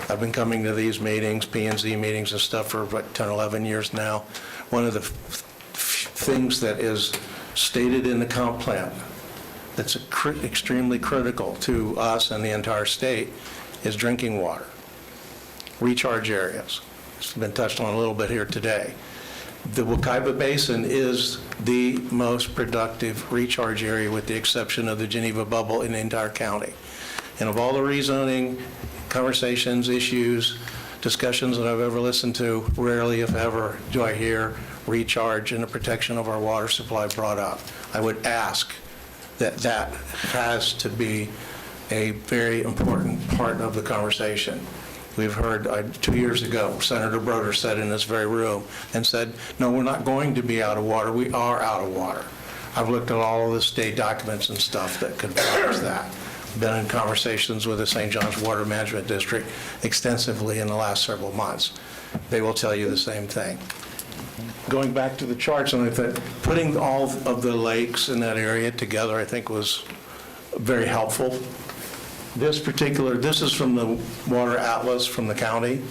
I've been coming to these meetings, P&Z meetings and stuff for about 10, 11 years now. One of the things that is stated in the comp plan that's extremely critical to us and the entire state is drinking water, recharge areas. It's been touched on a little bit here today. The Wekiva Basin is the most productive recharge area with the exception of the Geneva Bubble in the entire county. And of all the rezoning conversations, issues, discussions that I've ever listened to, rarely, if ever, do I hear recharge and the protection of our water supply brought up. I would ask that that has to be a very important part of the conversation. We've heard 2 years ago, Senator Broder said in this very room and said, no, we're not going to be out of water. We are out of water. I've looked at all of the state documents and stuff that confirms that. Been in conversations with the St. John's Water Management District extensively in the last several months. They will tell you the same thing. Going back to the charts, and I thought putting all of the lakes in that area together, I think was very helpful. This is from the Water Atlas from the county,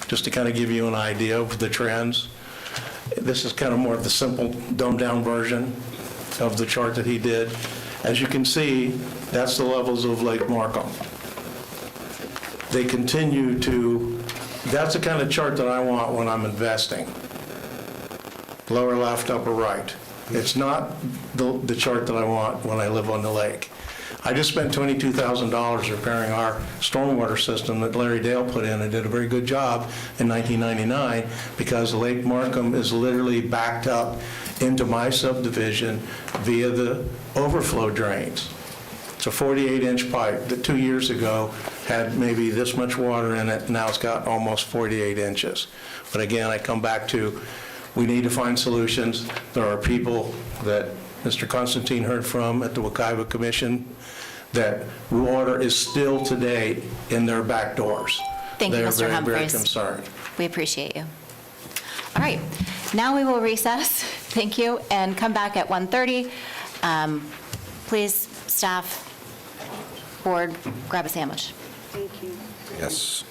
just to kind of give you an idea of the trends. This is kind of more of the simple, dumbed-down version of the chart that he did. As you can see, that's the levels of Lake Markham. They continue to, that's the kind of chart that I want when I'm investing. Lower left, upper right. It's not the chart that I want when I live on the lake. I just spent $22,000 repairing our stormwater system that Larry Dale put in and did a very good job in 1999 because Lake Markham is literally backed up into my subdivision via the overflow drains. It's a 48-inch pipe that 2 years ago had maybe this much water in it. Now it's got almost 48 inches. But again, I come back to, we need to find solutions. There are people that Mr. Constantine heard from at the Wekiva Commission that water is still today in their back doors. Thank you, Mr. They're very, very Humphreys. concerned. We appreciate you. All right, now we will recess, thank you, and come back at 1:30. Please, staff, board, grab a sandwich. Thank you. Yes.